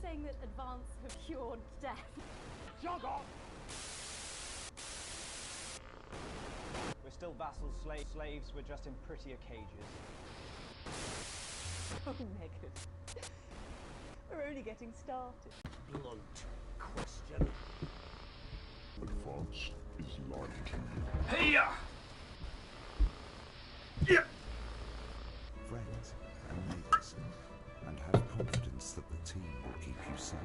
saying that advance have cured death? Jog on! We're still vassals, slaves, we're just in prettier cages. Oh, Megan. We're only getting started. Blunt question. Advance is lying to you. Hey-ya! Yeah! Friends and neighbours, and have confidence that the team will keep you safe.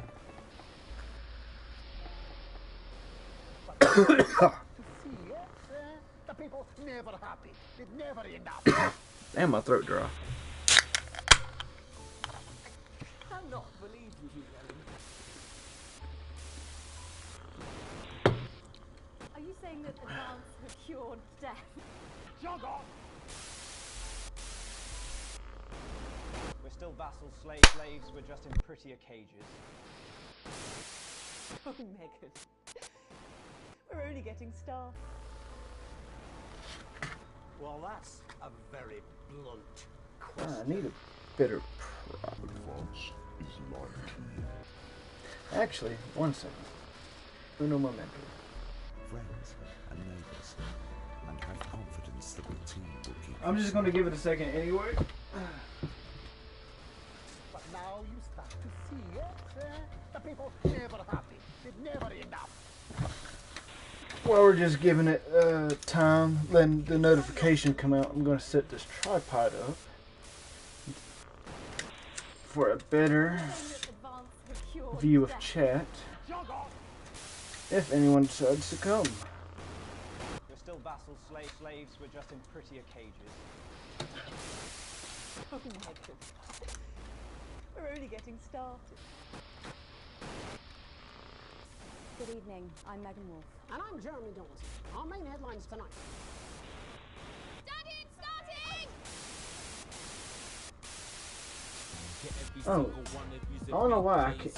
The people never happy. It never enough. Damn, my throat dry. Cannot believe you, Ellen. Are you saying that advance have cured death? Jog on! We're still vassals, slaves, we're just in prettier cages. Oh, Megan. We're only getting started. Well, that's a very blunt I question. need a bitter prop. Advance is lying to you. Actually, 1 second. Uno momento. Friends and neighbours, and have confidence that the team will keep I'm you just going to give it a second anyway. But now you start to see it. The people never happy. It never enough. While we're just giving it time, letting the notification come out, I'm going to set this tripod up for a better view of chat, if anyone decides to come. We're still vassals, slaves, we're just in prettier cages. Oh, Megan. We're only getting started. Good evening. I'm Megan Wolf. And I'm Jeremy Dawson. Our main headlines tonight. Oh, I don't know why I can't.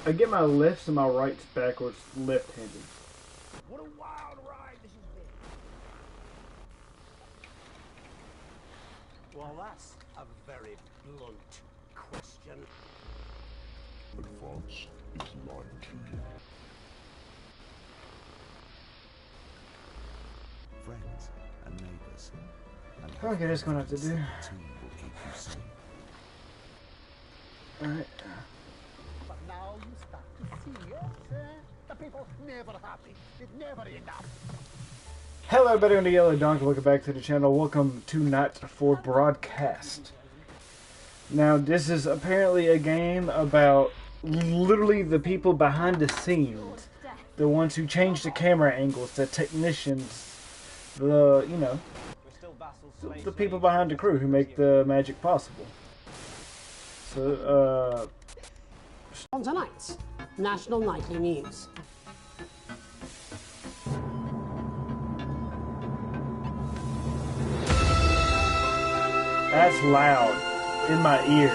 I get my lefts and my rights backwards left-handed. What a wild ride this has been. Well, that's a very blunt question. Advance is lying to you. Friends and neighbours, and have Okay, that's gonna have to do. confidence that the team will keep you safe. Alright. But now you start to see it. The people never happy. It never enough. Hello everybody, I'm TheYoloDonkey. Welcome back to the channel. Welcome to Night 4 Broadcast. Now, this is apparently a game about literally the people behind the scenes. The ones who change the camera angles, the technicians, the, you know, We're still vassals, slaves, the people behind the crew who make the magic possible. So, On tonight's National Nightly News. that's loud in my ear.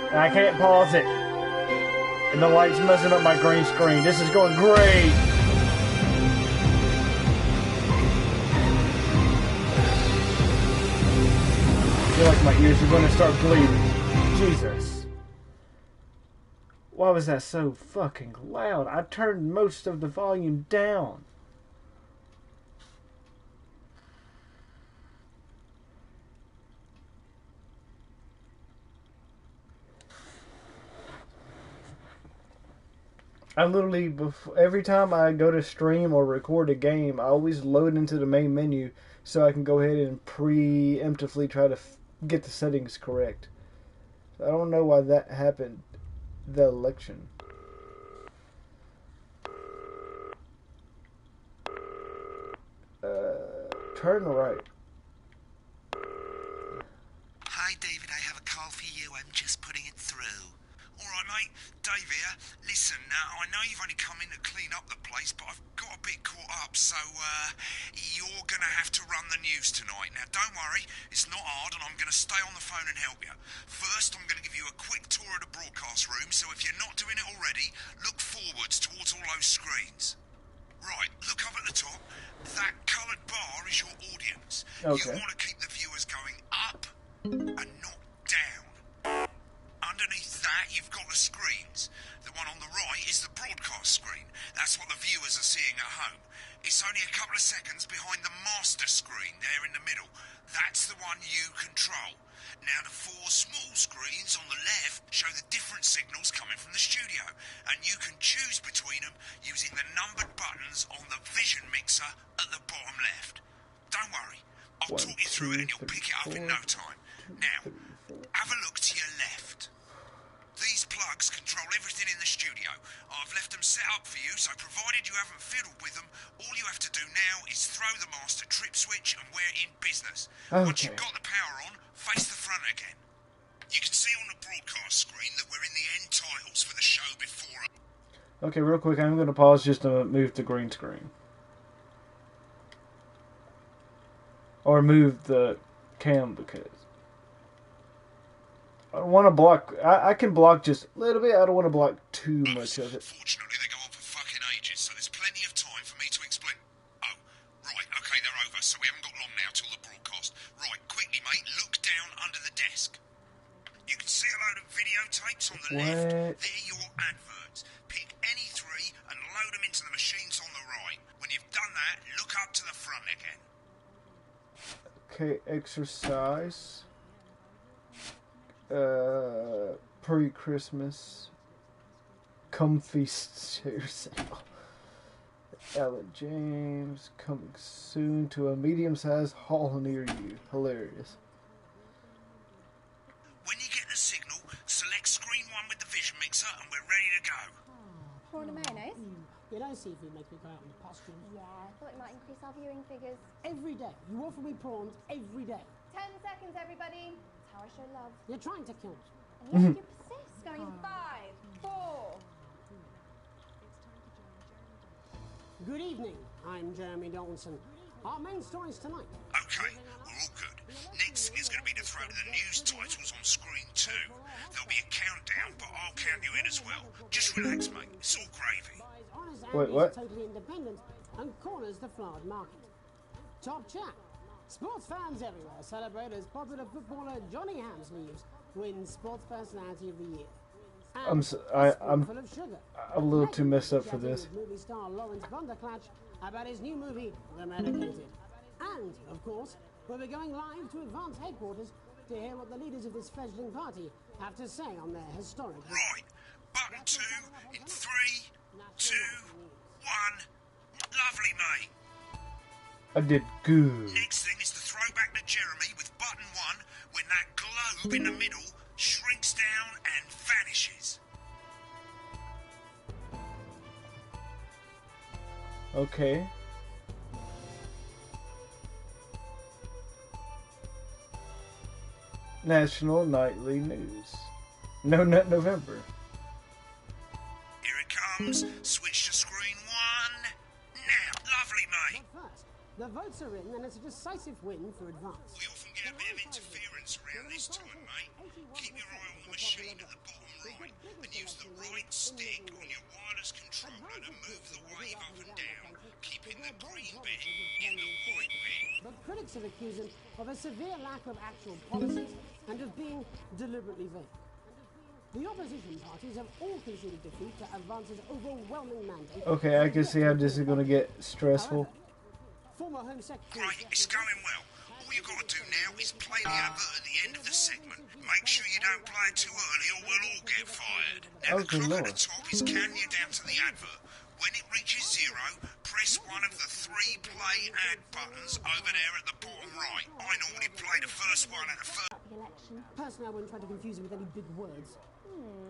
And I can't pause it. And the light's messing up my green screen. This is going great. I feel like my ears are going to start bleeding. Jesus. Why was that so fucking loud? I turned most of the volume down. I literally, every time I go to stream or record a game, I always load into the main menu so I can go ahead and preemptively try to get the settings correct. I don't know why that happened. The election. Turn right. Hi, David, I have a call for you. I'm just putting it through. All right, mate. Dave here. Listen, I know you've only come in to clean up the place, but I've got a bit caught up, so you're going to have to run the news tonight. Now, don't worry. It's not hard, and I'm going to stay on the phone and help you. First, I'm going to give you a quick tour of the broadcast room, so if you're not doing it already, look forwards towards all those screens. Right, look up at the top. That coloured bar is your audience. Okay. You want to keep the viewers going up and not down. Underneath that, you've got the one you control. Now the four small screens on the left show the different signals coming from the studio, and you can choose between them using the numbered buttons on the vision mixer at the bottom left. Don't worry, I'll talk you through it and you'll pick it up in no time. Now, have a look to your left. These plugs control everything in the studio. I've left them set up for you, so provided you haven't fiddled with them, all you have to do now is throw the master trip switch and we're in business. Once you've got the power on, face the front again. You can see on the broadcast screen that we're in the end titles for the show before. Okay, real quick, I'm going to pause just to move the green screen. Or move the cam because I don't want to block. I can block just a little bit. I don't want to block too much of it. Fortunately, they go on for fucking ages, so there's plenty of time for me to explain. Oh, right, okay, they're over, so we haven't got long now till the broadcast. Right, quickly, mate, look down under the desk. You can see a load of videotapes on the left. They're your adverts. Pick any three and load them into the machines on the right. When you've done that, look up to the front again. Okay, exercise. Pre-Christmas comfy chair sale. Alan James coming soon to a medium-sized hall near you. Hilarious. When you get the signal, select screen 1 with the vision mixer and we're ready to go. Prawn and mayonnaise? You don't see if you make me go out in the costumes. Yeah, I thought it might increase our viewing figures. Every day. You offer me prawns every day. 10 seconds, everybody. That's how I show love. You're trying to kill me. And yet you persist. Going in 5, 4. Good evening. I'm Jeremy Donaldson. Our main stories tonight. Okay, we're all good. Next is going to be to throw the news titles on screen 2. There'll be a countdown, but I'll count you in as well. Just relax, mate. It's all gravy. Wait, what? Totally independent and corners the flowered market. Top chat. Sports fans everywhere celebrate as popular footballer Johnny Hamsleeves wins Sports Personality of the Year. I'm full of sugar. a little too messed up for this. Movie star Lawrence Vanderklatch about his new movie, The Medicated. And, of course, we'll be going live to Advance headquarters to hear what the leaders of this fledgling party have to say on their historic... Right. Button 2 in 3, 2, 1. Lovely, mate. I did good. Next thing is to throw back to Jeremy with button 1 when that globe in the middle shrinks down and vanishes. Okay. National Nightly News. No, not November. Here it comes. Switch to screen 1. Now, lovely, mate. But first, the votes are in and it's a decisive win for Advance. We often get a bit of interference around this time, mate. Keep your eye on the machine at the bottom right and use the right stick on your wireless controller to move the wave up and down, keeping the green bit in the white bit. But critics have accused him of a severe lack of actual policies and of being deliberately vague. The opposition parties have all conceded defeat to Advance's overwhelming mandate. Okay, I can see how this is going to get stressful. Former Home Secretary... Great, it's going well. All you got to do now is play the advert at the end of the segment. Make sure you don't play it too early or we'll all get fired. Now the clock at the top is counting you down to the advert. When it reaches 0, press one of the 3 play ad buttons over there at the bottom right. I normally play the first one at the first. The election. Personally, I wouldn't try to confuse him with any big words.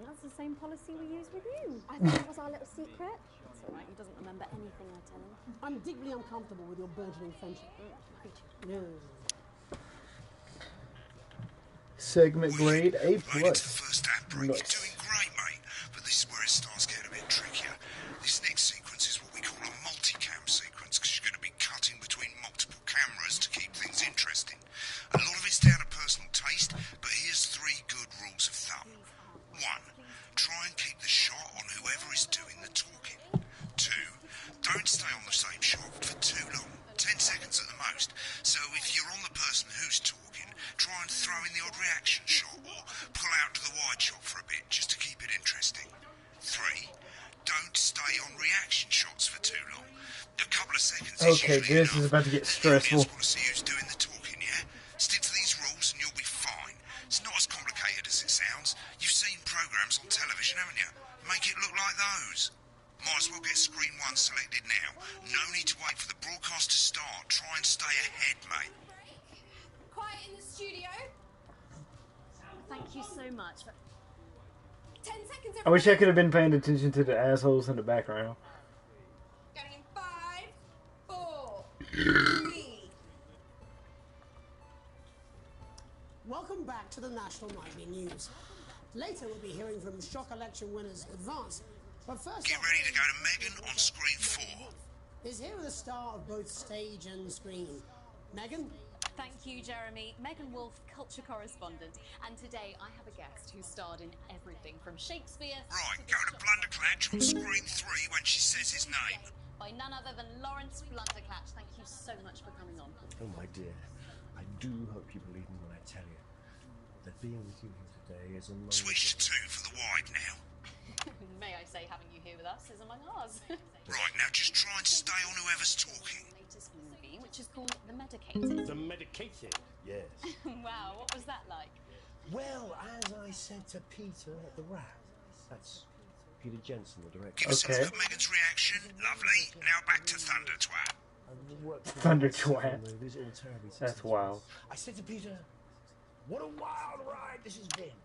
That's the same policy we use with you. I thought it was our little secret. It's all right, he doesn't remember anything I tell him. I'm deeply uncomfortable with your burgeoning friendship. No. Segment grade A+. Made it to the first ad break. You're doing great, mate. But this is where it starts getting a bit trickier. This next sequence is what we call a multicam sequence because you're going to be cutting between multiple cameras to keep things interesting. A lot of it's down to personal taste, but here's 3 good rules of thumb. 1. Try and keep the shot on whoever is doing the talking. 2. Don't stay on the same shot for too long. 10 seconds at the most. So if you're on the person who's talking, try and throw in the odd reaction shot or pull out to the wide shot for a bit just to keep it interesting. 3. Don't stay on reaction shots for too long. A couple of seconds is Okay, usually this is enough. about to get The stressful. audience want to see who's doing the talking, yeah? Stick to these I'll get screen 1 selected now. No need to wait for the broadcast to start. Try and stay ahead, mate. Quiet in the studio. Thank you so much. 10 seconds. I wish I could have been paying attention to the assholes in the background. Going in 5, 4, 3. Welcome back to the National Nightly News. Later we'll be hearing from shock election winners Advance. But first, Get ready to go to Megan on screen 4. is here with a star of both stage and screen. Megan? Thank you, Jeremy. Megan Wolfe, culture correspondent. And today I have a guest who starred in everything from Shakespeare... Right, go to Blunderclatch on screen 3 when she says his name. by none other than Lawrence Blunderclatch. Thank you so much for coming on. Oh, my dear. I do hope you believe me when I tell you that being with you here today is among... Switch to 2 for the wide now. May I say having you here with us is among ours. Right, now just try and stay on whoever's talking. Latest movie, which is called The Medicated. The Medicated? Yes. Wow, what was that like? Well, as I said to Peter at the Rat, that's Peter Jensen, the director. Give us a look at Megan's reaction. Lovely. Now back to Thunder Twat. Thunder Twat. Movies, all terribly That's successful. wild. I said to Peter, what a wild ride this has been.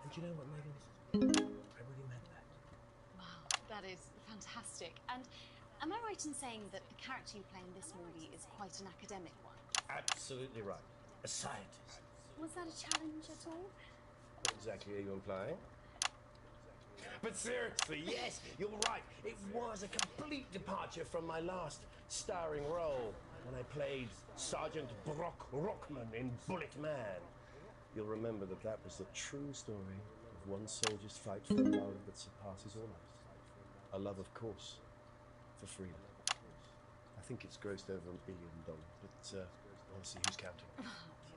And you know what, Megan? I really meant that. Wow, that is fantastic. And am I right in saying that the character you play in this movie is quite an academic one? Absolutely right. A scientist. Was that a challenge at all? What exactly are you implying? But seriously, yes, you're right. It was a complete departure from my last starring role when I played Sergeant Brock Rockman in Bullet Man. You'll remember that that was the true story of one soldier's fight for a love that surpasses all else. A love, of course, for freedom. I think it's grossed over $1 billion, but honestly, who's counting?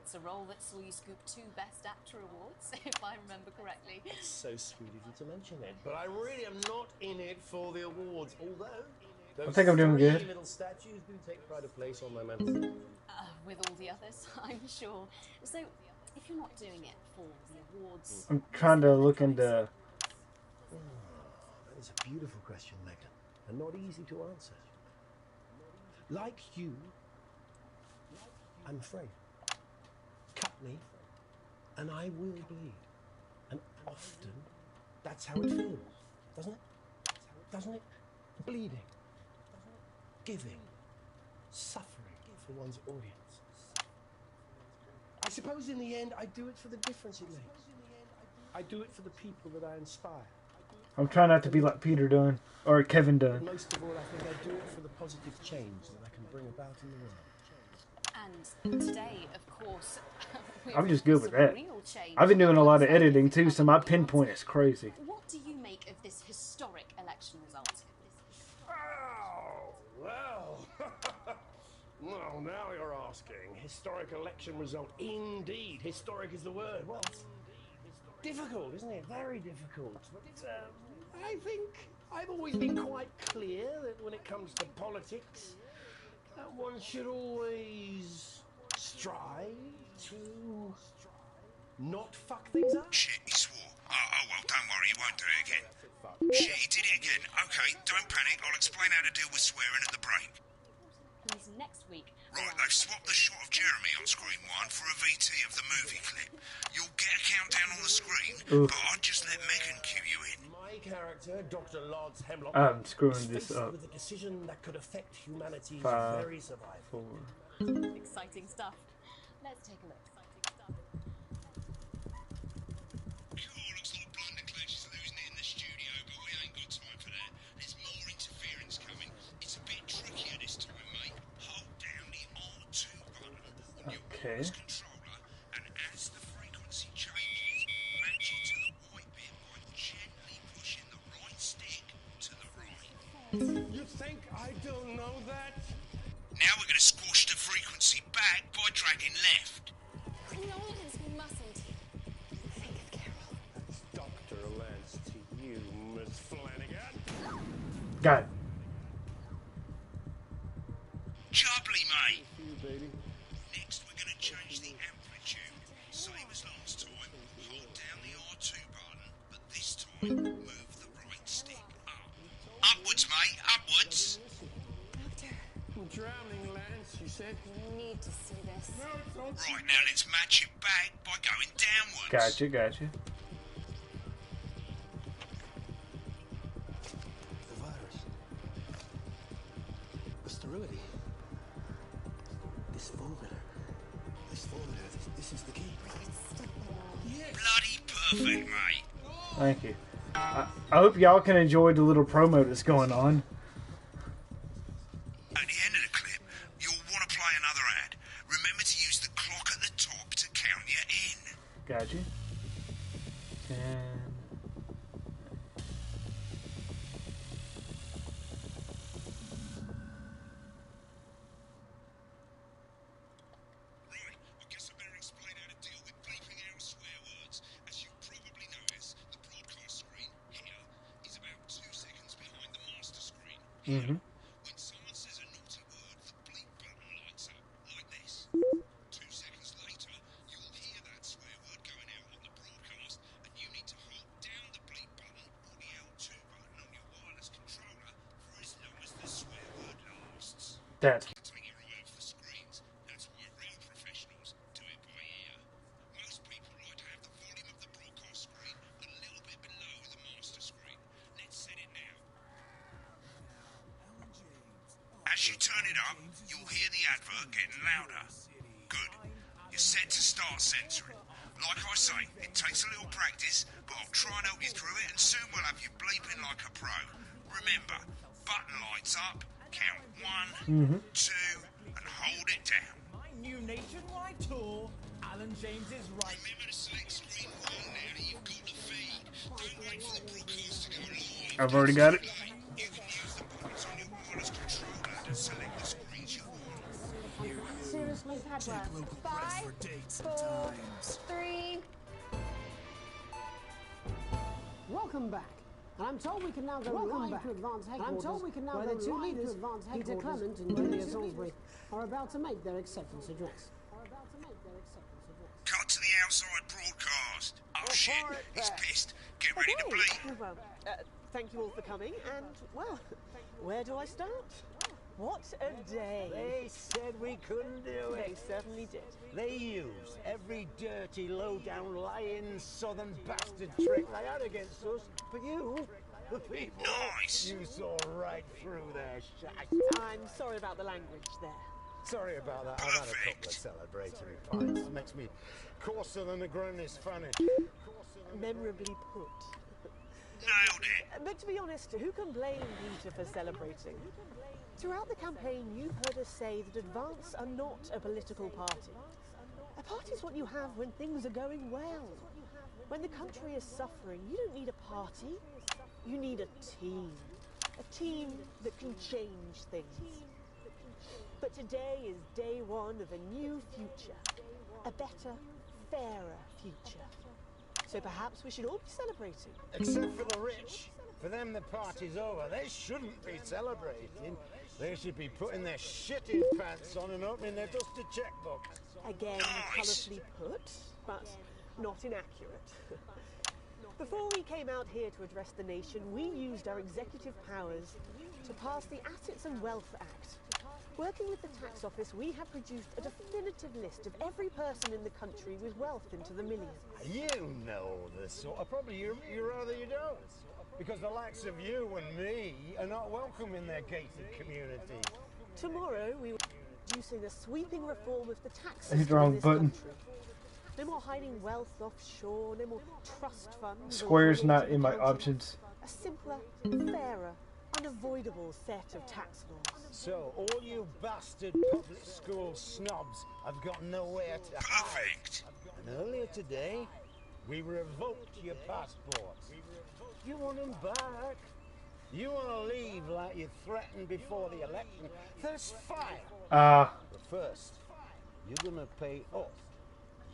It's a role that saw you scoop 2 Best Actor awards, if I remember correctly. It's so sweet of you to mention it, but I really am not in it for the awards, although those I think I'm doing 3 good. little statues do take pride of place on my mantle. With all the others, I'm sure. So, if you're not doing it for the awards... I'm trying to look into... That is a beautiful question, Megan, and not easy to answer. Like you, I'm afraid. Cut me, and I will bleed. And often, that's how it feels, doesn't it? Doesn't it? Bleeding, giving, suffering for one's audience. I suppose in the end, I do it for the difference it makes. I do it for the people that I inspire. I'm trying not to be like Peter Dunn, or Kevin But Dunn. most of all, I think I do it for the positive change that I can bring about in the world. And today, of course, I'm just good with some that. real change. I've been doing a lot of editing too, so my pinpoint is crazy. What do you make of this historic election result? Oh, well. Well, now you're asking. Historic election result. Indeed. Historic is the word. Well, it's difficult, isn't it? Very difficult. But I think I've always been quite clear that when it comes to politics, one should always strive to not fuck things up. Shit, he swore. Oh, well, don't worry, he won't do it again. Shit, he did it again. Okay, don't panic. I'll explain how to deal with swearing at the break. Please, next week. Right, they've swapped the shot of Jeremy on screen 1 for a VT of the movie clip. You'll get a countdown on the screen, but I'd just let Megan cue you in. My character, Dr. Lods Hemlock, I'm screwing is this faced up. with a decision that could affect humanity's 5, very survival. 4. Exciting stuff. Let's take a look. Cool, looks like Blunderclatch is losing it in the studio, but we ain't got time for that. There's more interference coming. It's a bit trickier this time, mate. Hold down the R2 button on your voice controller, and as the frequency changes, match it to the white bit by gently pushing the right stick to the right. You think I don't know that? Now we're going to squash the frequency back by dragging left. Lawrence, we mustn't. Think of Carol. That's Dr. Lance to you, Miss Flanagan. Got it. Jubbly, mate. You, baby. Next, we're going to change the amplitude. Same as last time. Hold down the R2 button, but this time, move the right stick up. Upwards, mate. You need to see this. Right, now let's match it back by going downwards. Gotcha, gotcha. The virus. The sterility. This formula. This is the key. Bloody perfect, mate. Thank you. I hope y'all can enjoy the little promo that's going on. At the end of the clip, you'll want to play another ad. Remember to use the clock at the top to count you in. Gotcha. And Right, I guess I better explain how to deal with bleeping out swear words. As you probably noticed, the broadcast screen here is about 2 seconds behind the master screen. Here, when someone says a naughty word, the bleep button lights up, like this. 2 seconds later, you'll hear that swear word going out on the broadcast, and you need to hold down the bleep button or the L2 button on your wireless controller for as long as the swear word lasts. that's Take it right off the screens. That's why real professionals do it by ear. Most people like to have the volume of the broadcast screen a little bit below the master screen. Let's set it now. As you turn it up, you'll hear the advert getting louder. Good. You're set to start censoring. Like I say, it takes a little practice, but I'll try and help you through it, and soon we'll have you bleeping like a pro. Remember, button lights up, count 1, 2, and hold it down. My new nationwide tour, Alan James is right. Remember to select screen 1 now that you've got the feed. Don't wait for the broadcast to go live. I've already got it. You can use the buttons on your wireless controller to select the screens you want. Seriously, Padworth. 5, 4, 3. Welcome back. And I'm told we can now go live to advance headquarters. Where the two leaders, Peter Clement and Julia Salisbury, are about to make their acceptance address. Cut to the outside broadcast. Oh shit, he's pissed. Get ready to bleep. Well, thank you all for coming, and, well, where do I start? What a day. They said we couldn't do They it. certainly did. They used every dirty, low-down, lying southern bastard trick they had against us. But you, the people, Nice. you saw right through their shite. I'm sorry about the language there. Sorry about that. I've had a couple of celebratory pints. Makes me coarser than a grown Spanish. Memorably put. Nailed it. But to be honest, who can blame Peter for celebrating? Throughout the campaign, you've heard us say that Advance are not a political party. A party is what you have when things are going well. When the country is suffering, you don't need a party. You need a team. A team that can change things. But today is day one of a new future. A better, fairer future. So perhaps we should all be celebrating. Except for the rich. For them, the party's over. They shouldn't be celebrating. They should be putting their shitty pants on and opening their dusty checkbooks. Again, colourfully put, but not inaccurate. Before we came out here to address the nation, we used our executive powers to pass the Assets and Wealth Act. Working with the tax office, we have produced a definitive list of every person in the country with wealth into the millions. You know the sort of problem. You rather you don't. Because the likes of you and me are not welcome in their gated community. Tomorrow, we will be introducing a sweeping reform of the tax Hit the system wrong in this button. country. No more hiding wealth offshore, no more trust funds. or Square's not related in my accounting. options. A simpler, fairer, unavoidable set of tax laws. So, all you bastard public school snobs have got nowhere to hide. Perfect. And earlier today, we revoked your passports. You want them back? You want to leave like you threatened before the election? That's fine. But first, you're going to pay us.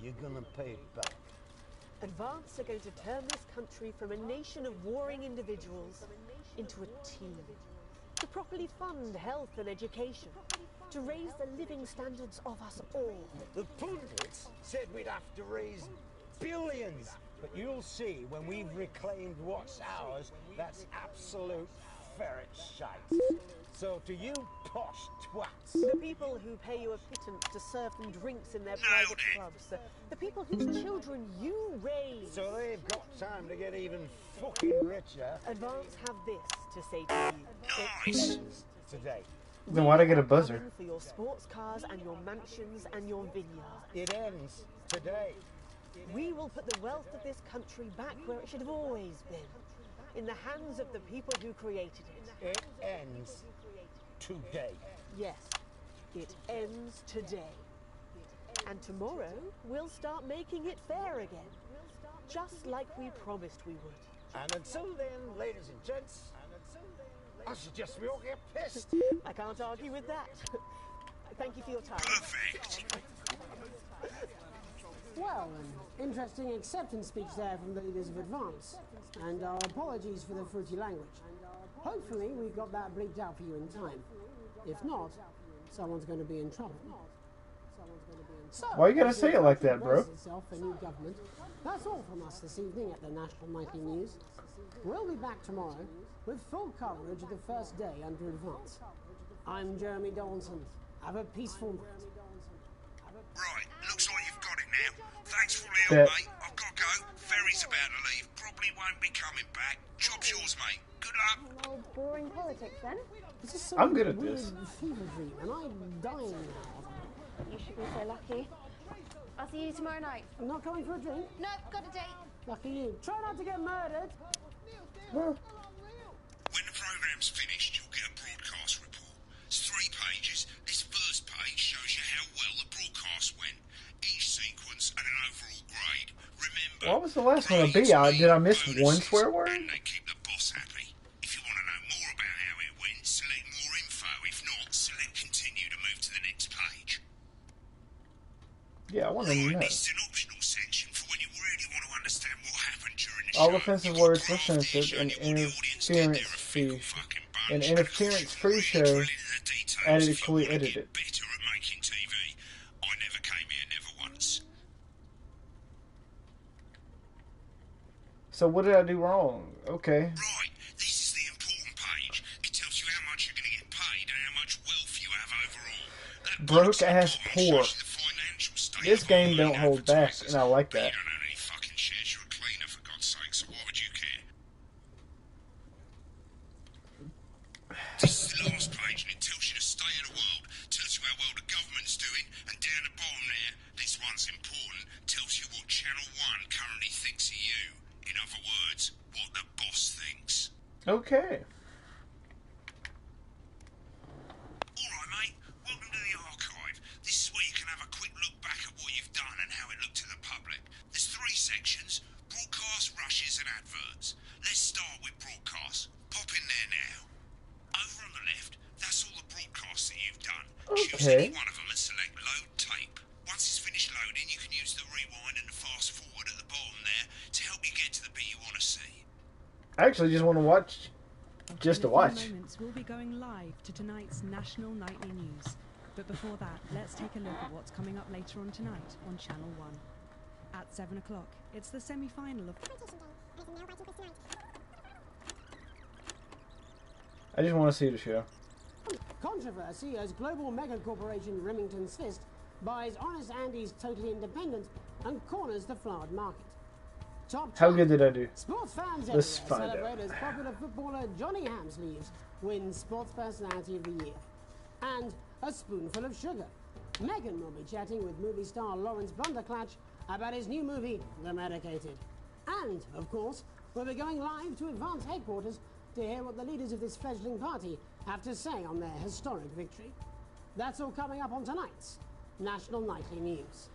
You're going to pay back. Advance are going to turn this country from a nation of warring individuals into a team. To properly fund health and education. To raise the living standards of us all. The pundits said we'd have to raise billions. But you'll see when we've reclaimed what's ours, that's absolute ferret shite. So to you posh twats, The people who pay you a pittance to serve them drinks in their private clubs. The people whose children you raise. so they've got time to get even fucking richer. Advance have this to say to you. Nice. It ends today. Then why'd I get a buzzer? Coming for your sports cars and your mansions and your vineyards. It ends today. We will put the wealth of this country back where it should have always been. In the hands of the people who created it. It ends today. Yes, it ends today. And tomorrow, we'll start making it fair again. Just like we promised we would. And until then, ladies and gents, I suggest we all get pissed. I can't argue with that. Thank you for your time. Perfect. Well, an interesting acceptance speech there from the leaders of Advance. And our apologies for the fruity language. Hopefully we got that bleeped out for you in time. If not, someone's going to be in trouble. So, Why you gotta say it like that, bro? Itself a new government. That's all from us this evening at the National Nightly News. We'll be back tomorrow with full coverage of the first day under Advance. I'm Jeremy Donaldson. Have a peaceful night. Right, looks like you've got it now. Thanks for all the Bet. help, mate. I've got to go. Ferry's about to leave. Probably won't be coming back. Job's yours, mate. Good luck. Oh, boring politics then. This is I'm good at weird this. fever dream, and I'm dying now. You should be so lucky. I'll see you tomorrow night. I'm not coming for a drink. No, got a date. Lucky you. Try not to get murdered. When the programme's finished, you'll get a broadcast report. It's 3 pages. This first page shows you how well the broadcast went. Each sequence and an overall grade. Remember, What was the last one? A grades B? Did I mean miss one bonuses, swear word? and they keep the boss happy. If you want to know more about how it went, select more info. If not, select continue to move to the next page. Yeah, I want to know. This is an optional section for when you really want to understand what happened during the All show. offensive You've got words were graph here censored showing and you what the audience did. They're a interference-free. fickle fucking An bunch. interference-free show Drill into the details added if you fully want to get edited. better at making TV. I never came here, never once. So what did I do wrong? Okay. Right, this is the important page. It tells you how much you're going to get paid and how much wealth you have overall. That Broke box at the ass bottom poor. shows you the financial state This of game all don't main hold back, advertisers. and I like But that. you don't own any fucking shares. You're a cleaner, for God's sake, so why would you care? This is the last page, and it tells you the state of the world, tells you how well the government's doing, and down the bottom there, this one's important, tells you what Channel 1 currently thinks of you. In other words, what the boss thinks. Okay. Alright, mate, welcome to the archive. This is where you can have a quick look back at what you've done and how it looked to the public. There's 3 sections: broadcast, rushes, and adverts. Let's start with broadcast. Pop in there now. Over on the left, that's all the broadcasts that you've done. Choose any Okay. one of them and select load tape. Once it's finished loading, you can use the rewind and the fast forward at the bottom there to help you get to the bit you want to see. I actually just want to watch, just to In a watch. few moments, we'll be going live to tonight's National Nightly News. But before that, let's take a look at what's coming up later on tonight on Channel 1. At 7 o'clock, it's the semi-final of... I just want to see the show. Controversy as global mega corporation Remington's Fist buys Honest Andy's Totally Independent and corners the flowered market. Top How good did I do? Sports fans Let's everywhere find out. celebrate as popular footballer Johnny Hamsleeves wins Sports Personality of the Year. And a spoonful of sugar. Meghan will be chatting with movie star Lawrence Blunderclatch about his new movie, The Medicated. And, of course, we'll be going live to Advance headquarters to hear what the leaders of this fledgling party have to say on their historic victory. That's all coming up on tonight's National Nightly News.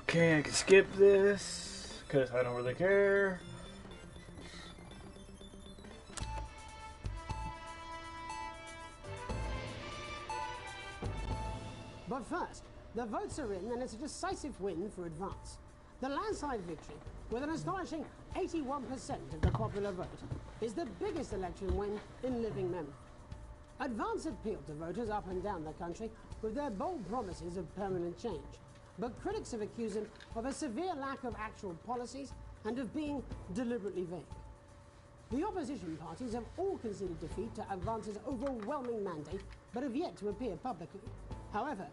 Okay, I can skip this because I don't really care. But first, the votes are in and it's a decisive win for Advance. The landslide victory, with an astonishing 81% of the popular vote, is the biggest election win in living memory. Advance appealed to voters up and down the country with their bold promises of permanent change. But critics have accused him of a severe lack of actual policies and of being deliberately vague. The opposition parties have all conceded defeat to Advance's overwhelming mandate, but have yet to appear publicly. However,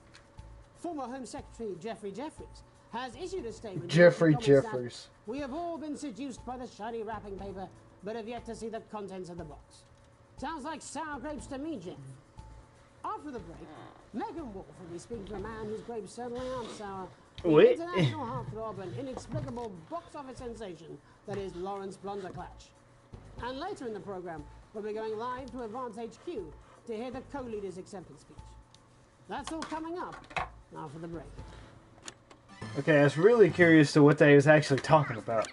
former Home Secretary Geoffrey Jeffries has issued a statement. Geoffrey Jeffries. We have all been seduced by the shiny wrapping paper, but have yet to see the contents of the box. Sounds like sour grapes to me, Jeff. After the break, Megan Wolf will be speaking to a man whose grapes certainly aren't sour. The Wait. international heartthrob and inexplicable box office sensation that is Lawrence Blunderclatch. And later in the program, we'll be going live to Advance HQ to hear the co-leader's acceptance speech. That's all coming up after the break. Okay, I was really curious to what they was actually talking about.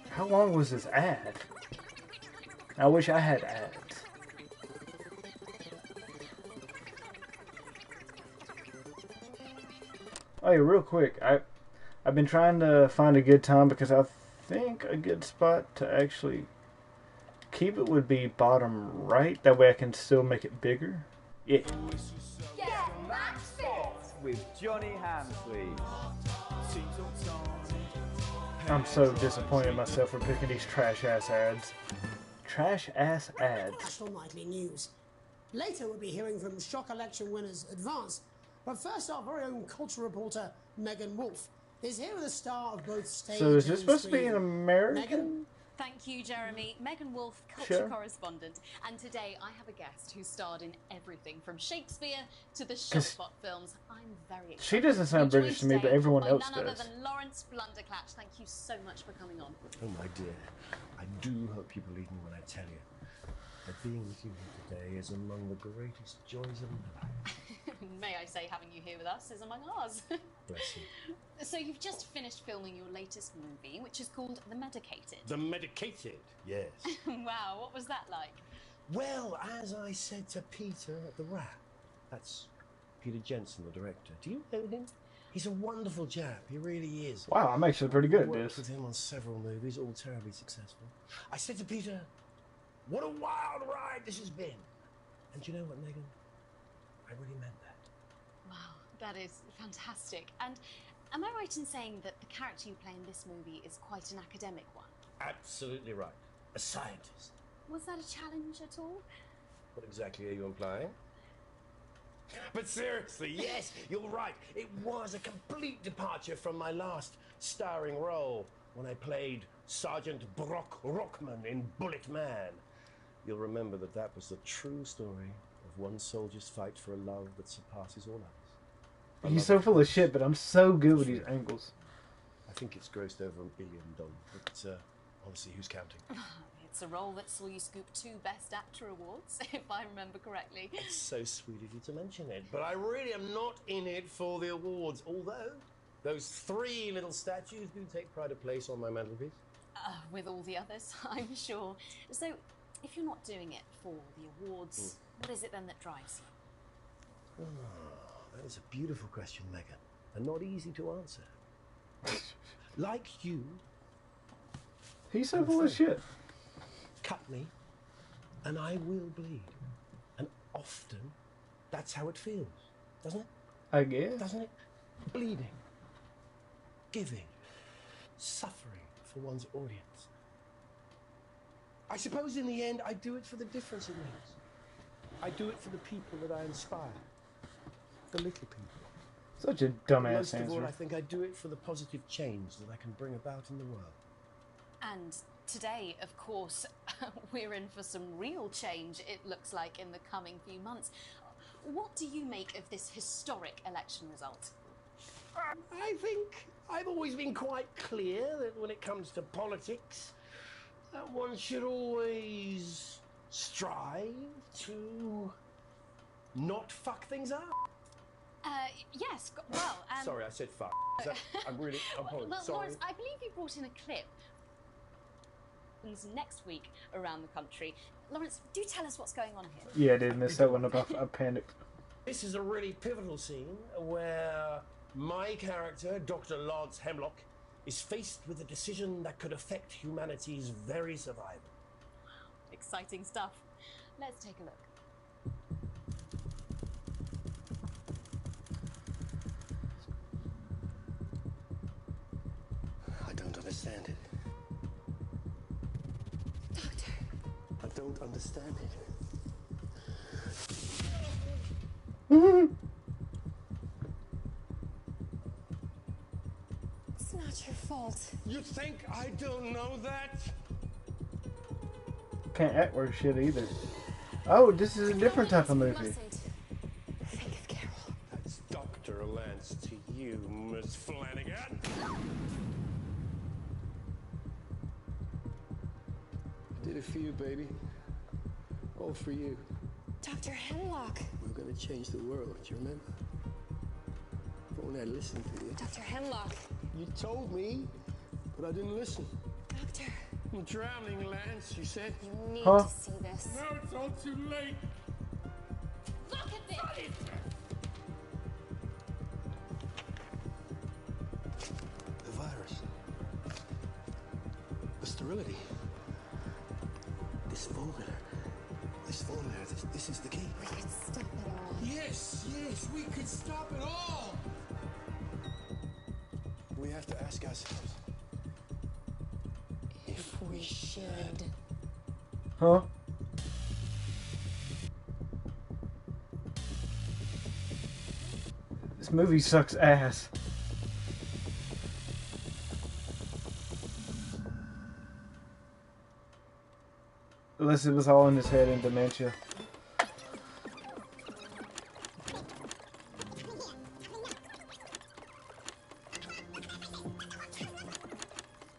How long was this ad? I wish I had ads. Oh yeah, real quick, I've been trying to find a good time because I think a good spot to actually keep it would be bottom right. That way I can still make it bigger. Yeah. Get match fit with Johnny Hamsleys. I'm so disappointed in myself for picking these trash-ass ads. Trash-ass ads. National Nightly News. Later we'll be hearing from shock election winners Advance. But first our very own culture reporter, Megan Wolf, is here with a star of both stage So is this and supposed to be screen. an American? Megan? Thank you, Jeremy. Megan Wolf, culture Sure. correspondent. And today I have a guest who starred in everything from Shakespeare to the Shotspot films. I'm very excited. She doesn't sound You're British to joined me, but today everyone by else none does. other than Lawrence Blunderclatch. Thank you so much for coming on. Oh, my dear. I do hope you believe me when I tell you that being with you here today is among the greatest joys of my life. May I say, having you here with us is among ours. Bless you. So you've just finished filming your latest movie, which is called The Medicated. The Medicated, yes. Wow, what was that like? Well, as I said to Peter at the Wrap, that's Peter Jensen, the director. Do you know him? He's a wonderful chap. He really is. Wow, I'm actually pretty good at I worked this. with him on several movies, all terribly successful. I said to Peter, what a wild ride this has been. And you know what, Megan? I really meant that. Wow, that is fantastic. And am I right in saying that the character you play in this movie is quite an academic one? Absolutely right. A scientist. Was that a challenge at all? What exactly are you implying? But seriously, yes, you're right. It was a complete departure from my last starring role when I played Sergeant Brock Rockman in Bullet Man. You'll remember that that was the true story of one soldier's fight for a love that surpasses all others. He's so full of shit, but I'm so good with these angles. I think it's grossed over $1 billion, but honestly, who's counting? It's a role that saw you scoop 2 Best Actor awards, if I remember correctly. It's so sweet of you to mention it, but I really am not in it for the awards, although those 3 little statues do take pride of place on my mantelpiece. With all the others, I'm sure. So, if you're not doing it for the awards, what is it then that drives you? Oh, that is a beautiful question, Megan, and not easy to answer. Like you, He's so full of shit. cut me, and I will bleed. And often, that's how it feels, doesn't it? I guess. Doesn't it? Bleeding, giving, suffering for one's audience. I suppose in the end, I do it for the difference it makes. I do it for the people that I inspire, the little people. Such a But dumbass most of all, answer. I think I do it for the positive change that I can bring about in the world. And today, of course, we're in for some real change, it looks like, in the coming few months. What do you make of this historic election result? I think I've always been quite clear that when it comes to politics, that one should always strive to not fuck things up. Yes, well, Sorry, I said fuck. I'm really well, sorry. Lawrence, I believe you brought in a clip next week around the country. Lawrence, do tell us what's going on here. Yeah, I did miss that one. I panicked. This is a really pivotal scene where my character, Dr. Lance Hemlock, is faced with a decision that could affect humanity's very survival. Exciting stuff. Let's take a look. don't understand it. It's not your fault. You think I don't know that? Can't act worth shit either. Oh, this is a different type of movie. Think of Carol. That's Dr. Lance to you, Miss Flanagan. I did it for you, baby. All for you. Dr. Hemlock. We're gonna change the world, do you remember? If only I listened to you. Dr. Hemlock. You told me, but I didn't listen. Doctor. I'm drowning, Lance, you said. You need Huh? to see this. No, it's all too late. Look at this! The virus. The sterility. This formula. This is the key. We could stop it all. Yes, we could stop it all. We have to ask ourselves if we should. Huh? This movie sucks ass. Unless it was all in his head and dementia.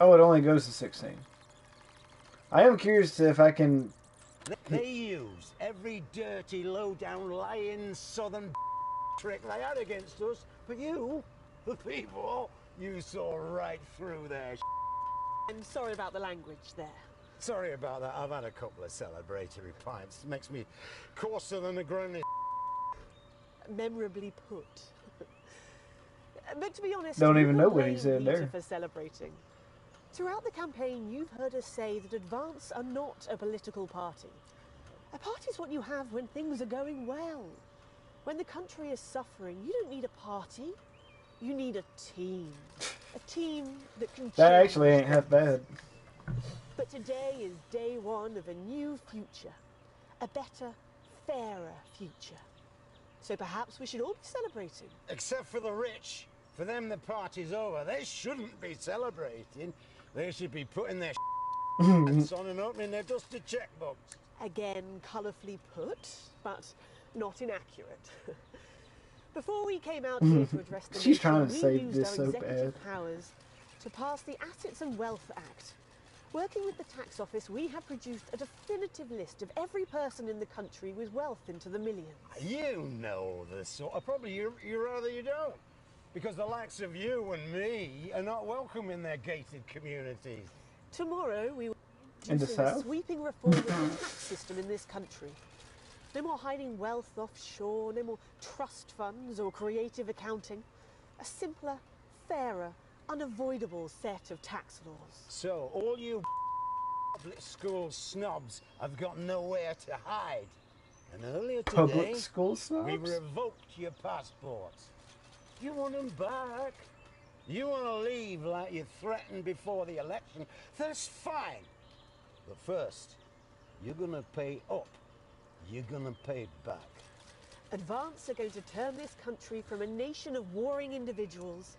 Oh, it only goes to 16. I am curious if I can... They use every dirty, low-down, lying southern trick they had against us, but you, the people, you saw right through their I'm sorry about the language there. Sorry about that. I've had a couple of celebratory pints. It makes me coarser than a granny. Memorably put. But to be honest, Don't you even can know what he blame said Rita there. for celebrating. Throughout the campaign, you've heard us say that Advance are not a political party. A party is what you have when things are going well. When the country is suffering, you don't need a party. You need a team. A team that can That change actually ain't half bad. But today is day one of a new future. A better, fairer future. So perhaps we should all be celebrating. Except for the rich. For them, the party's over. They shouldn't be celebrating. They should be putting their hats on and opening their dusty checkbooks. Again, colourfully put, but not inaccurate. Before we came out here to address the She's nation, trying to we say used this our so executive bad. powers to pass the Assets and Wealth Act. Working with the tax office, we have produced a definitive list of every person in the country with wealth into the millions. You know the sort of... Probably you rather you don't. Because the likes of you and me are not welcome in their gated communities. Tomorrow, we will In the introduce a South? sweeping reform of the tax system in this country. No more hiding wealth offshore, no more trust funds or creative accounting. A simpler, fairer, unavoidable set of tax laws. So, all you public school snobs have got nowhere to hide. And earlier today, Public school snobs? we revoked your passports. You want them back? You want to leave like you threatened before the election? That's fine. But first, you're going to pay up. You're going to pay back. Advance are going to turn this country from a nation of warring individuals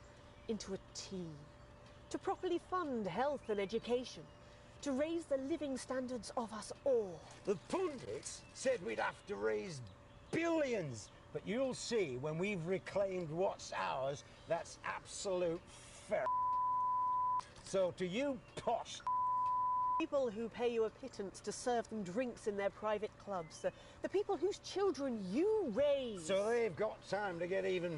into a team. To properly fund health and education. To raise the living standards of us all. The pundits said we'd have to raise billions. But you'll see when we've reclaimed what's ours, that's absolute fair. So to you posh People who pay you a pittance to serve them drinks in their private clubs. The people whose children you raise. So they've got time to get even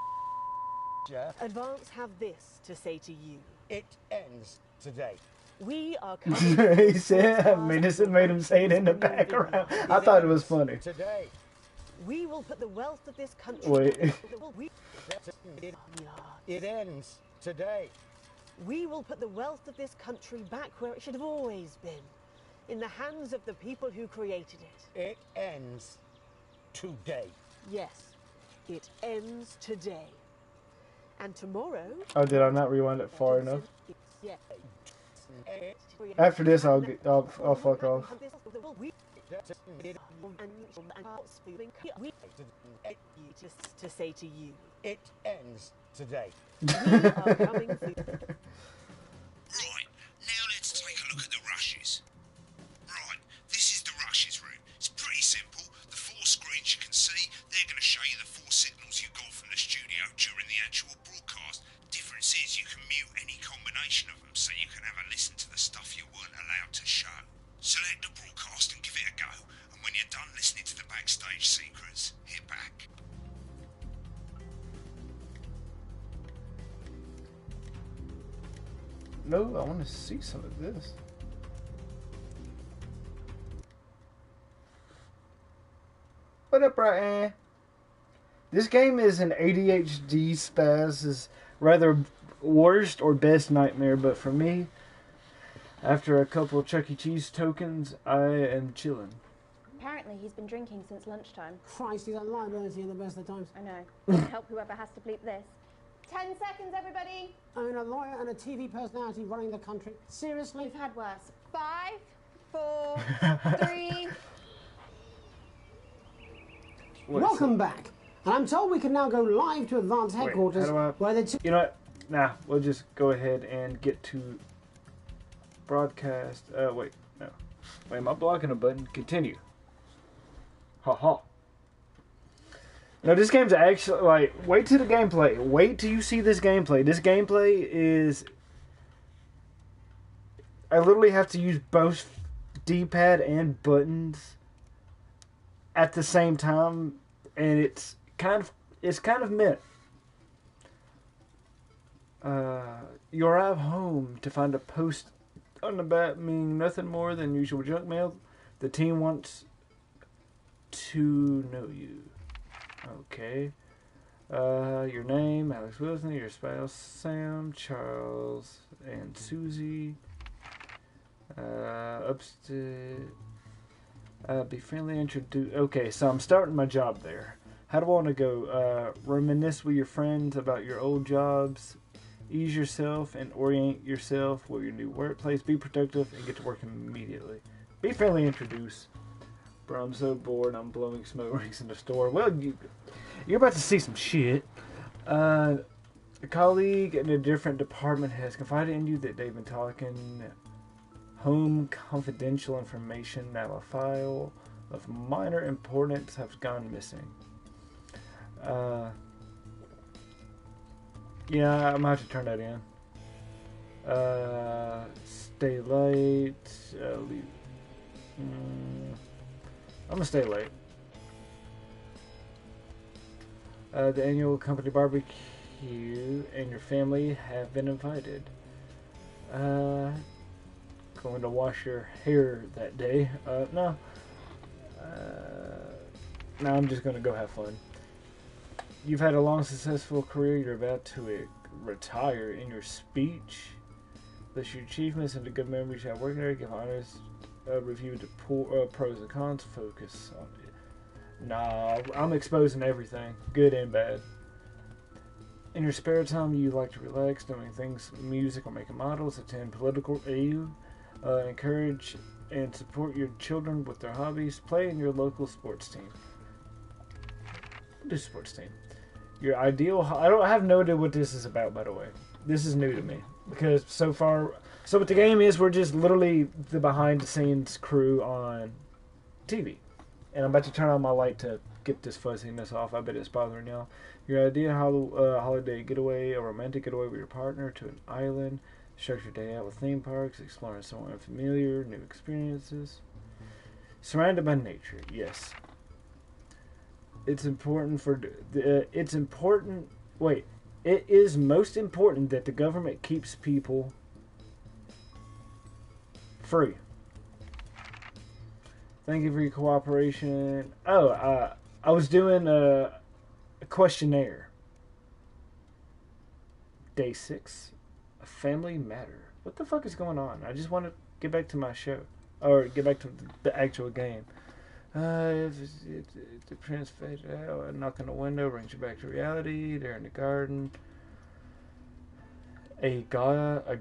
Advance have this to say to you. It ends today. We are coming. He said, I mean, it made him say it in the background. I thought it was funny. Today. We will put the wealth of this country... Wait. It ends today. We will put the wealth of this country back where it should have always been. In the hands of the people who created it. It ends today. Yes, it ends today. And tomorrow... Oh, did I not rewind it far enough? Yeah. After this, I'll fuck off. to say to you, it ends today. we are coming for you. Right, now let's take a look at the rushes. Right, this is the rushes room. It's pretty simple. The 4 screens you can see, they're going to show you the 4 signals you got from the studio during the actual broadcast. Difference is you can mute any combination of them, so you can have a listen to the stuff you weren't allowed to show. Select the broadcast and give it a go, and when you're done listening to the backstage secrets, hit back. No, I want to see some of this. What up, Brian? This game is an ADHD spaz's rather worst or best nightmare, but for me, after a couple Chuck E. Cheese tokens, I am chilling. Apparently he's been drinking since lunchtime. Christ, he's a liability in the best of times. I know. Help whoever has to bleep this. 10 seconds, everybody. I mean, a lawyer and a TV personality running the country. Seriously? We've had worse. 5, 4, 3... Welcome back. And I'm told we can now go live to Advanced Headquarters, where the two... You know what? Nah, we'll just go ahead and get to broadcast. Wait, no. Wait, am I blocking a button? Continue. Ha ha. No, this game's actually, like, wait till the gameplay. Wait till you see this gameplay. This gameplay is... I literally have to use both D-pad and buttons at the same time, and it's kind of meant. You arrive home to find a post on the back meaning nothing more than usual junk mail. The team wants to know you. Okay. Your name, Alex Wilson, your spouse, Sam, Charles, and Susie. Upstairs. Be friendly, introduce. Okay, so I'm starting my job there. How do I want to go? Reminisce with your friends about your old jobs. Ease yourself and orient yourself with your new workplace. Be productive and get to work immediately. Be friendly, introduce. Bro, I'm so bored. I'm blowing smoke rings in the store. Well, you're about to see some shit. A colleague in a different department has confided in you that they've been talking home confidential information. Now a file of minor importance has gone missing. Yeah, I'm gonna have to turn that in. Stay late. Leave. I'm gonna stay late. The annual company barbecue and your family have been invited. Going to wash your hair that day. No. No, I'm just gonna go have fun. You've had a long, successful career. You're about to retire. In your speech, list your achievements and the good memories you have working there. Give honest review the pros and cons. Focus on it. Nah, I'm exposing everything, good and bad. In your spare time, you like to relax, doing things, music or making models. Attend political AU. Encourage and support your children with their hobbies. Play in your local sports team. Do sports team. Your ideal... I have no idea what this is about, by the way. This is new to me. Because so far... So what the game is, we're just literally the behind-the-scenes crew on TV. And I'm about to turn on my light to get this fuzziness off. I bet it's bothering y'all. Your ideal holiday getaway, a romantic getaway with your partner to an island. Structure your day out with theme parks, exploring somewhere unfamiliar, new experiences. Surrounded by nature, yes. It's important for it is most important that the government keeps people free. Thank you for your cooperation. I was doing a questionnaire. Day 6. A family matter. What the fuck is going on? I just want to get back to my show. Or get back to the actual game. The prince faded out. A knock on the window brings you back to reality. They're in the garden. A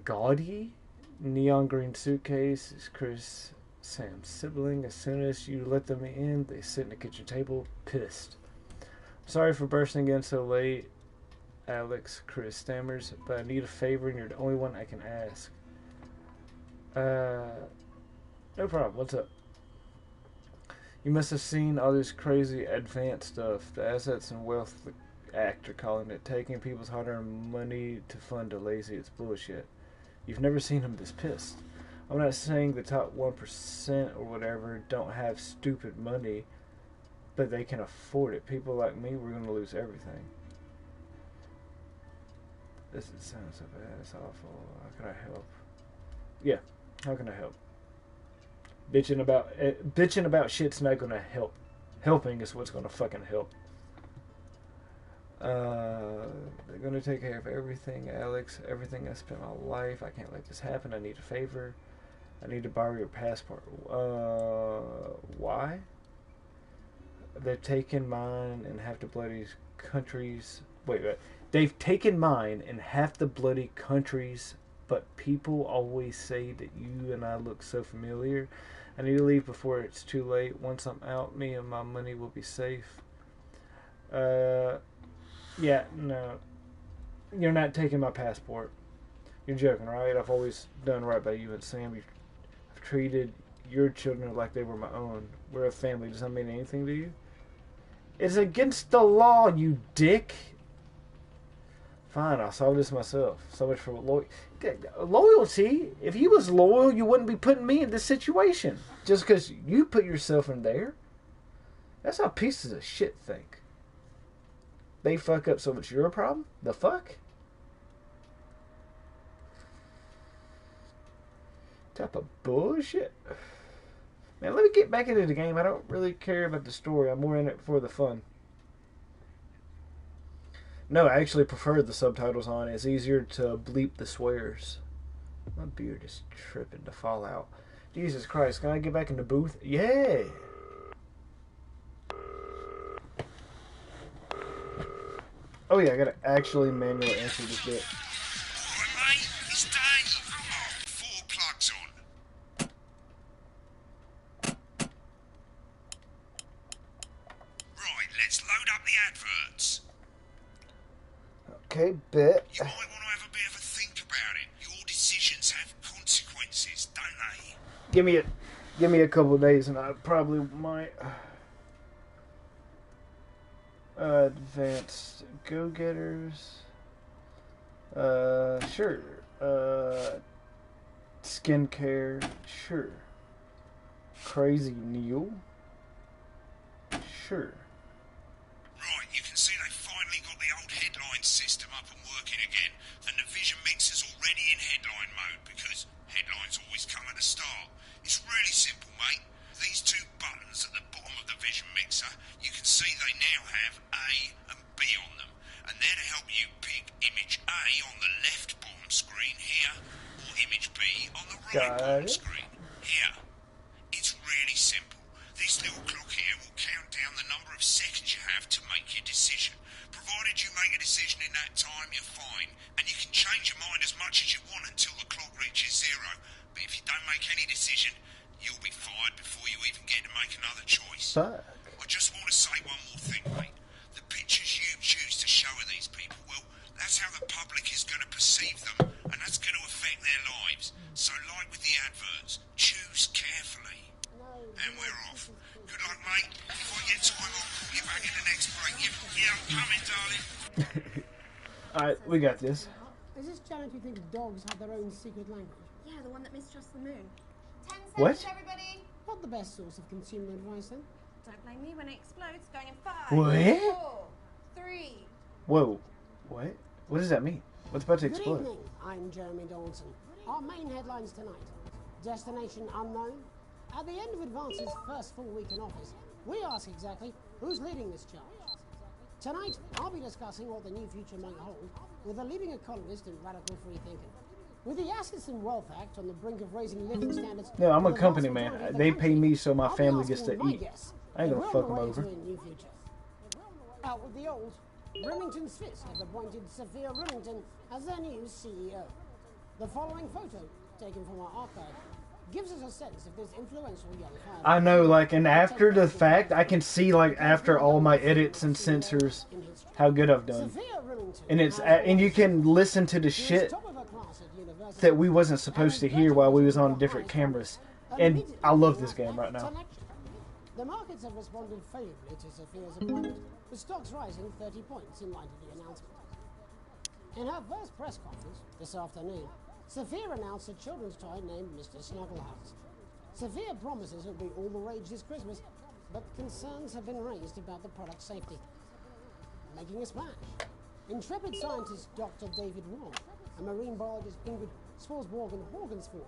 gaudy neon green suitcase is Chris Sam's sibling. As soon as you let them in, they sit in the kitchen table, pissed. Sorry for bursting in so late, Alex. Chris stammers, but I need a favor and you're the only one I can ask. No problem. What's up? You must have seen all this crazy advanced stuff. The Assets and Wealth Act are calling it. Taking people's hard-earned money to fund a lazy. It's bullshit. You've never seen him this pissed. I'm not saying the top 1% or whatever don't have stupid money, but they can afford it. People like me, we're going to lose everything. This sounds so bad. It's awful. How can I help? Yeah, how can I help? Bitching about shit's not going to help. Helping is what's going to fucking help. They're going to take care of everything, Alex. Everything I spent my life. I can't let this happen. I need a favor. I need to borrow your passport. Why? They've taken mine and half the bloody countries. Wait. They've taken mine and half the bloody countries, but people always say that you and I look so familiar. I need to leave before it's too late. Once I'm out, me and my money will be safe. Yeah, no. You're not taking my passport. You're joking, right? I've always done right by you and Sam. I've treated your children like they were my own. We're a family. Does that mean anything to you? It's against the law, you dick. Fine, I'll solve this myself. So much for loyalty. If you was loyal, you wouldn't be putting me in this situation. Just because you put yourself in there. That's how pieces of shit think. They fuck up so it's your problem? The fuck? Type of bullshit. Man, let me get back into the game. I don't really care about the story. I'm more in it for the fun. No, I actually prefer the subtitles on. It's easier to bleep the swears. My beard is tripping to fall out. Jesus Christ, can I get back in the booth? Yeah! Oh yeah, I gotta actually manually answer this bit. Alright mate, it's Dave. Oh, 4 plugs on. Right, let's load up the adverts. Okay, bet. You might want to have a bit of a think about it. Your decisions have consequences, don't they? Give me a couple of days and I probably might. Advanced go-getters. Sure. Skincare. Sure. Crazy Neil. Sure. Right, you can see they finally got the old headline system up and working again, and the vision mixer's already in headline mode because headlines always come at the start. It's really simple, mate. These 2 buttons at the bottom of the vision mixer, you can see they now have A and B on them, and they're to help you pick image A on the left bottom screen here, or image B on the right bottom screen here. It's really simple. This little clock here will count down the number of seconds you have to make your decision. Provided you make a decision in that time, you're fine, and you can change your mind as much as you want until the clock reaches 0. But if you don't make any decision, you'll be fired before you even get to make another choice. Fuck. I just want to say one more thing, mate. The pictures you choose to show of these people, well, that's how the public is going to perceive them, and that's going to affect their lives. So like with the adverts, choose carefully. And we're off. Good luck, mate. If I get time, I'll call you back in the next break. Yeah, I'm coming, darling. Alright, we got this. Is this Janet who thinks dogs have their own secret language? Yeah, the one that mistrusts the moon. 10 seconds, What? everybody. Not the best source of consumer advice, then. Don't blame me when it explodes. Going in 5, What? 4, 3. Whoa. What? What does that mean? What's about to Good explode? evening, I'm Jeremy Dawson. Our main headlines tonight. Destination unknown. At the end of Advance's first full week in office, we ask exactly who's leading this charge. Tonight, I'll be discussing what the new future might hold with a leading economist and radical free thinker. With the Assets and Wealth Act on the brink of raising living standards... No, I'm a for the company vast man. majority of the They country, pay me so my I'll be family gets asking to my eat. guests I ain't if gonna we're fuck on them the way over. to a new future. Out with the old, Remington's Fist have appointed Sophia Remington as their new CEO. The following photo, taken from our archive, gives us a sense of this influential young fireman. I know, like, and after the fact, I can see, like, after all my edits and censors, how good I've done. And it's, and you can listen to the shit that we wasn't supposed to hear while we was on different cameras. And I love this game right now. The markets have responded favourably to Sophia's appointment, with stocks rising 30 points in light of the announcement. In her first press conference this afternoon, Sophia announced a children's toy named Mr. Snugglehouse. Sophia promises it'll be all the rage this Christmas, but concerns have been raised about the product's safety. Making a splash. Intrepid scientist Dr. David Wong and marine biologist Ingrid Swarsborg and Horgensford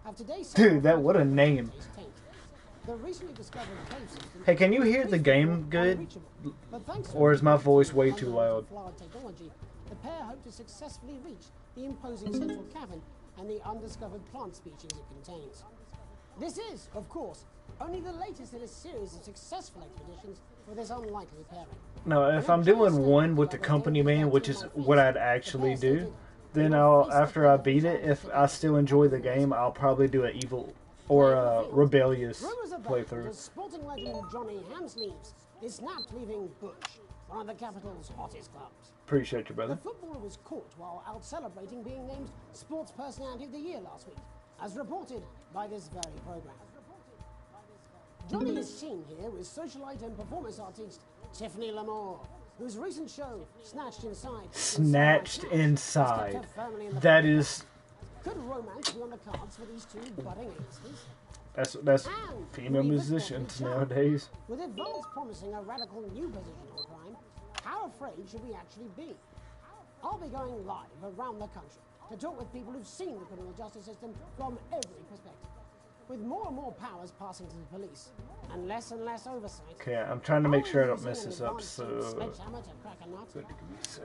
have today said... Dude, that what a name. The recently discovered cave system... Hey, can you hear the game good? Or is my voice way too loud? Technology, the pair hope to successfully reach the imposing central cavern and the undiscovered plant species it contains. This is, of course, only the latest in a series of successful expeditions for this unlikely pairing. No, if I'm doing one with the company man, which is what I'd actually do, then I'll, after I beat it, if I still enjoy the game, I'll probably do an evil or a rebellious playthrough. Sporting legend Johnny Hamsleeves is snapped leaving Bush, one of the capital's hottest clubs. Appreciate you, brother. The footballer was caught while out celebrating being named Sports Personality of the Year last week, as reported by this very program. Johnny is seen here with socialite and performance artist Tiffany Lamore, whose recent show, Snatched Inside... Snatched Inside. That is... Could romance be on the cards for these two budding youngsters? That's female musicians nowadays. With advance promising a radical new position on crime, how afraid should we actually be? I'll be going live around the country to talk with people who've seen the criminal justice system from every perspective. With more and more powers passing to the police, and less oversight. Okay, I'm trying to make sure I don't mess this up, so...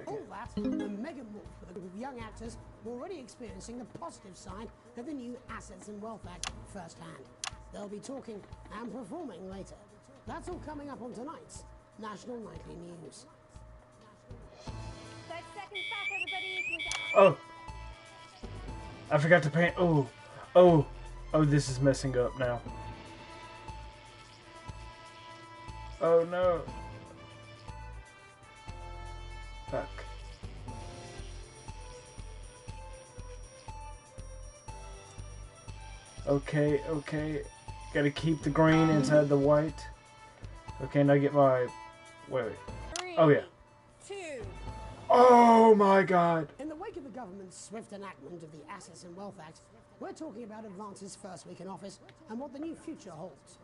All that, a mega move with a group of young actors already experiencing the positive side of the new Assets and Wealth Act firsthand. They'll be talking and performing later. That's all coming up on tonight's National Nightly News. 30 seconds back, everybody. Oh! I forgot to paint. Oh, this is messing up now. Oh no. Fuck. Okay. Gotta keep the green inside the white. Okay, now get my... Wait. 3, oh, yeah. 2. Oh my god. In the wake of the government's swift enactment of the Assets and Wealth Act, we're talking about Advance's first week in office and what the new future holds.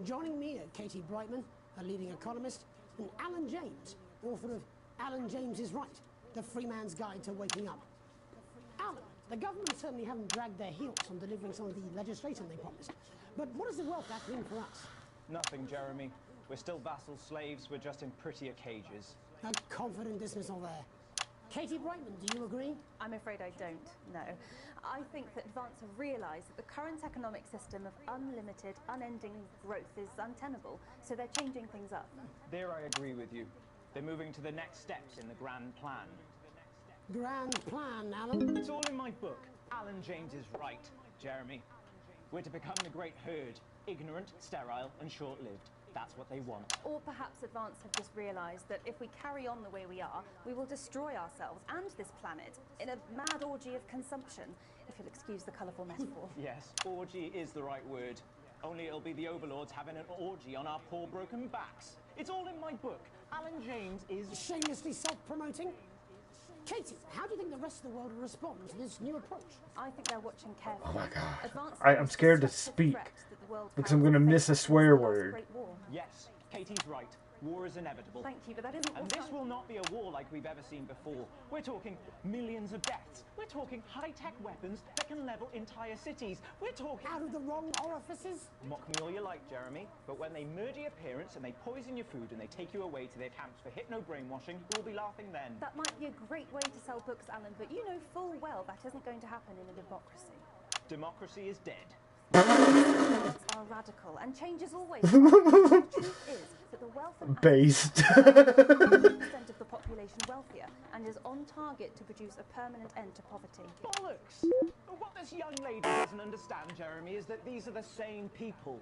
Joining me are Katie Brightman, a leading economist, and Alan James, author of Alan James is Right, The Free Man's Guide to Waking Up. Alan, the government certainly haven't dragged their heels on delivering some of the legislation they promised. But what does the Wealth Act mean for us? Nothing, Jeremy. We're still vassal slaves, we're just in prettier cages. A confident dismissal there. Katie Brightman, do you agree? I'm afraid I don't, no. I think that Advance have realised that the current economic system of unlimited, unending growth is untenable, so they're changing things up. There I agree with you. They're moving to the next steps in the grand plan. Grand plan, Alan? It's all in my book. Alan James is Right, Jeremy. We're to become the great herd, ignorant, sterile, and short-lived. That's what they want. Or perhaps Advance have just realised that if we carry on the way we are, we will destroy ourselves and this planet in a mad orgy of consumption, if you'll excuse the colourful metaphor. Yes, orgy is the right word. Only it'll be the overlords having an orgy on our poor broken backs. It's all in my book. Alan James is... Shamelessly self-promoting? Katie, how do you think the rest of the world will respond to this new approach? I think they're watching carefully. Oh my god. I'm scared to speak because I'm going to miss a swear word. Yes, Katie's right. War is inevitable. Thank you, but that isn't And this will not be a war like we've ever seen before. We're talking millions of deaths. We're talking high-tech weapons that can level entire cities. We're talking... Out of the wrong orifices? Mock me all you like, Jeremy, but when they murder your parents and they poison your food and they take you away to their camps for hypno-brainwashing, we'll be laughing then. That might be a great way to sell books, Alan, but you know full well that isn't going to happen in a democracy. Democracy is dead. Are radical, and change is always. The truth is that the wealth and Based. 50% of the population wealthier and is on target to produce a permanent end to poverty. Bollocks! What this young lady doesn't understand, Jeremy, is that these are the same people.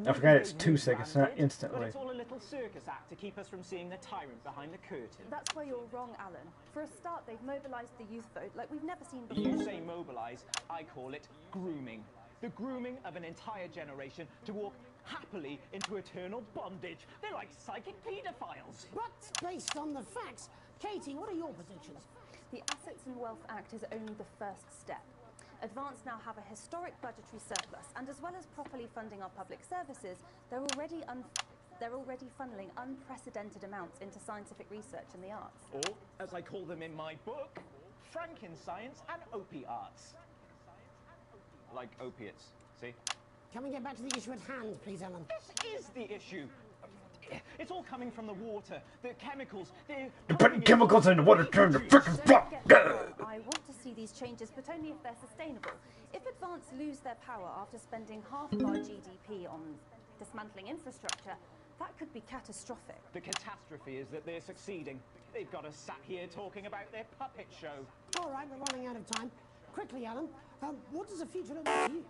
I forgot it's 2 seconds, not instantly. But it's all a little circus act to keep us from seeing the tyrant behind the curtain. That's where you're wrong, Alan. For a start, they've mobilised the youth vote like we've never seen If before. you say mobilise, I call it grooming. The grooming of an entire generation to walk happily into eternal bondage. They're like psychic paedophiles. But based on the facts, Katie, what are your predictions? The Assets and Wealth Act is only the first step. Advance now have a historic budgetary surplus, and as well as properly funding our public services, they're already funneling unprecedented amounts into scientific research and the arts. Or, as I call them in my book, Frankenscience and opiates. Like opiates, see? Can we get back to the issue at hand, please, Alan? This is the issue. It's all coming from the water, the chemicals. You're putting chemicals in the water, turn the frickin' fuck. I want to see these changes, but only if they're sustainable. If Advance lose their power after spending half of our GDP on dismantling infrastructure, that could be catastrophic. The catastrophe is that they're succeeding. They've got us sat here talking about their puppet show. All right, we're running out of time. Quickly, Alan, what does the future look like to you?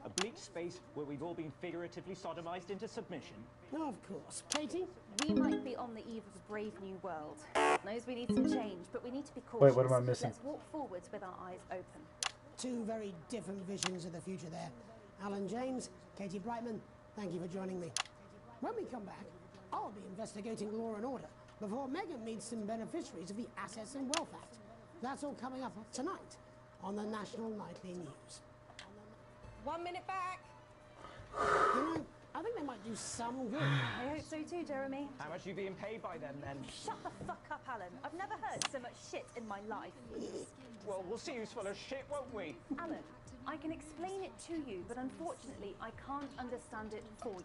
A bleak space where we've all been figuratively sodomized into submission. Oh, of course. Katie? We might be on the eve of a brave new world. Knows we need some change, but we need to be cautious. Wait, what am I missing? Let's walk forwards with our eyes open. Two very different visions of the future there. Alan James, Katie Brightman, thank you for joining me. When we come back, I'll be investigating law and order before Megan meets some beneficiaries of the Assets and Wealth Act. That's all coming up tonight on the National Nightly News. 1 minute back. You know, I think they might do some good. I hope so too, Jeremy. How much are you being paid by them, then? Shut the fuck up, Alan. I've never heard so much shit in my life. Well, we'll see who's full of shit, won't we? Alan, I can explain it to you, but unfortunately, I can't understand it for you.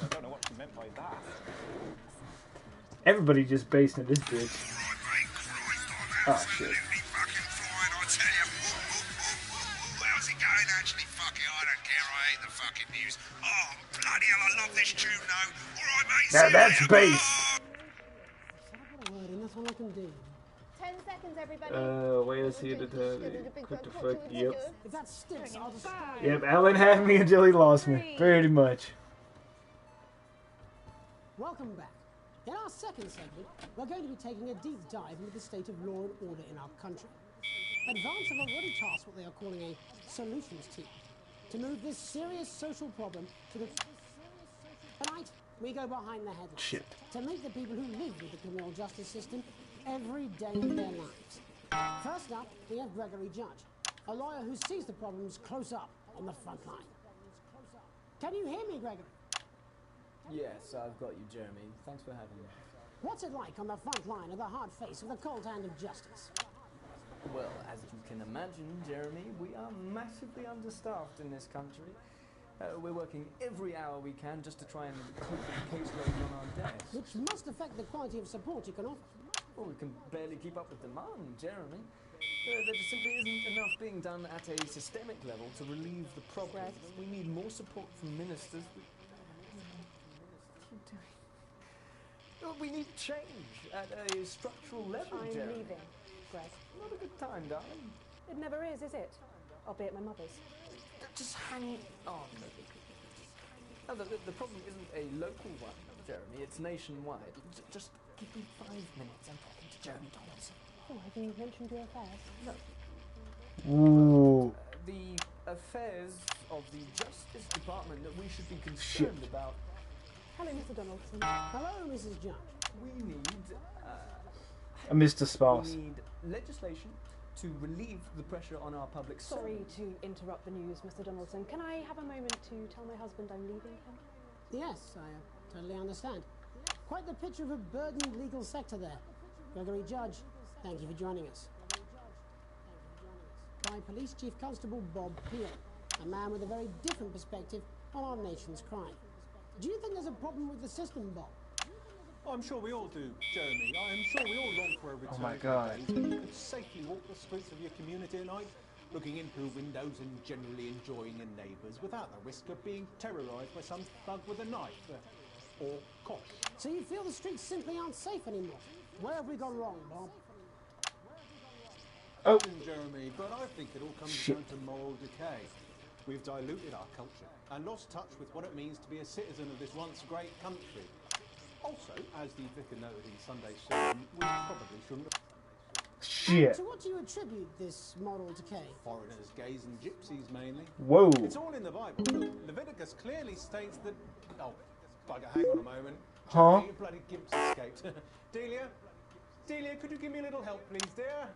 I don't know what you meant by that. Everybody just based in this bitch. Oh, shit. How's it going? Actually, fuck it, I don't care. I hate the fucking news. Oh, bloody hell, I love this tune, though. All right, mate. Now that's bass. That's all I can do. 10 seconds, everybody. Wait, let's see it. What the fuck? Yep. If that sticks, I'll just... Yep, Alan had me until he lost me. Pretty much. Welcome back. In our second segment, we're going to be taking a deep dive into the state of law and order in our country. Advance have already tasked what they are calling a solutions team to move this serious social problem to the... Tonight, we go behind the headlines Shit. to meet the people who live with the criminal justice system every day of their lives. First up, we have Gregory Judge, a lawyer who sees the problems close up on the front line. Can you hear me, Gregory? Yes, I've got you, Jeremy. Thanks for having me. What's it like on the front line of the hard face of the cold hand of justice? Well, as you can imagine, Jeremy, we are massively understaffed in this country. We're working every hour we can just to try and cope with the caseload on our desks. Which must affect the quality of support you can offer. Well, we can barely keep up with demand, Jeremy. There just simply isn't enough being done at a systemic level to relieve the problem. We need more support from ministers. We need change at a structural level, I'm Jeremy. leaving, Greg. Not a good time, darling. It never is it? I'll be at my mother's. Just hang on. No, the problem isn't a local one, Jeremy. It's nationwide. Just give me 5 minutes. I'm talking to Jeremy Donaldson. Oh, have you mentioned your affairs? No. Ooh. The affairs of the Justice Department that we should be concerned about. Hello, Mr. Donaldson. Hello, Mrs. Judge. We need... Mr. Spouse. We need legislation to relieve the pressure on our public Sorry servants. to interrupt the news, Mr. Donaldson. Can I have a moment to tell my husband I'm leaving him? Yes, I totally understand. Quite the picture of a burdened legal sector there. Gregory Judge, thank you for joining us. By Police Chief Constable Bob Peel, a man with a very different perspective on our nation's crime. Do you think there's a problem with the system, Bob? I'm sure we all do, Jeremy. I am sure we all long for a return Oh my to God. the days when you could safely walk the streets of your community at night looking into windows and generally enjoying your neighbours without the risk of being terrorised by some thug with a knife or cock. So you feel the streets simply aren't safe anymore? Where have we gone wrong, Bob? Oh. Jeremy, but I think it all comes down to moral decay. We've diluted our culture and lost touch with what it means to be a citizen of this once great country. Also, as the vicar noted in Sunday's sermon, we probably shouldn't have... Shit. And to what do you attribute this moral decay? Foreigners, gays and gypsies mainly. Whoa. It's all in the Bible. Look, Leviticus clearly states that... Oh, bugger, hang on a moment. Huh? Your bloody gimps escaped. Delia? Delia, could you give me a little help, please, dear?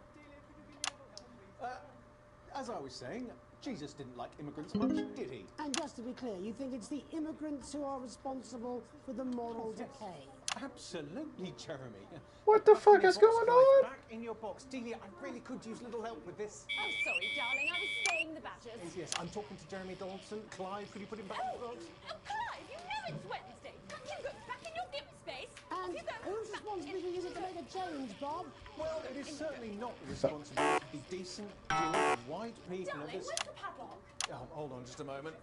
As I was saying, Jesus didn't like immigrants much, did he? And just to be clear, you think it's the immigrants who are responsible for the moral decay? Absolutely, Jeremy. What the fuck is going on? Back in your box. Delia, I really could use a little help with this. Oh, sorry, darling. I was staying the badgers. Yes, I'm talking to Jeremy Donaldson. Clive, could you put him back in the box? Oh, Clive, you know it's Wednesday. Can't you go back in your gimp space? And whose responsibility is it to make a change, Bob? Well, it is certainly not the responsibility of the decent, good, white people of Darling, this... where's the padlock? Oh, hold on just a moment.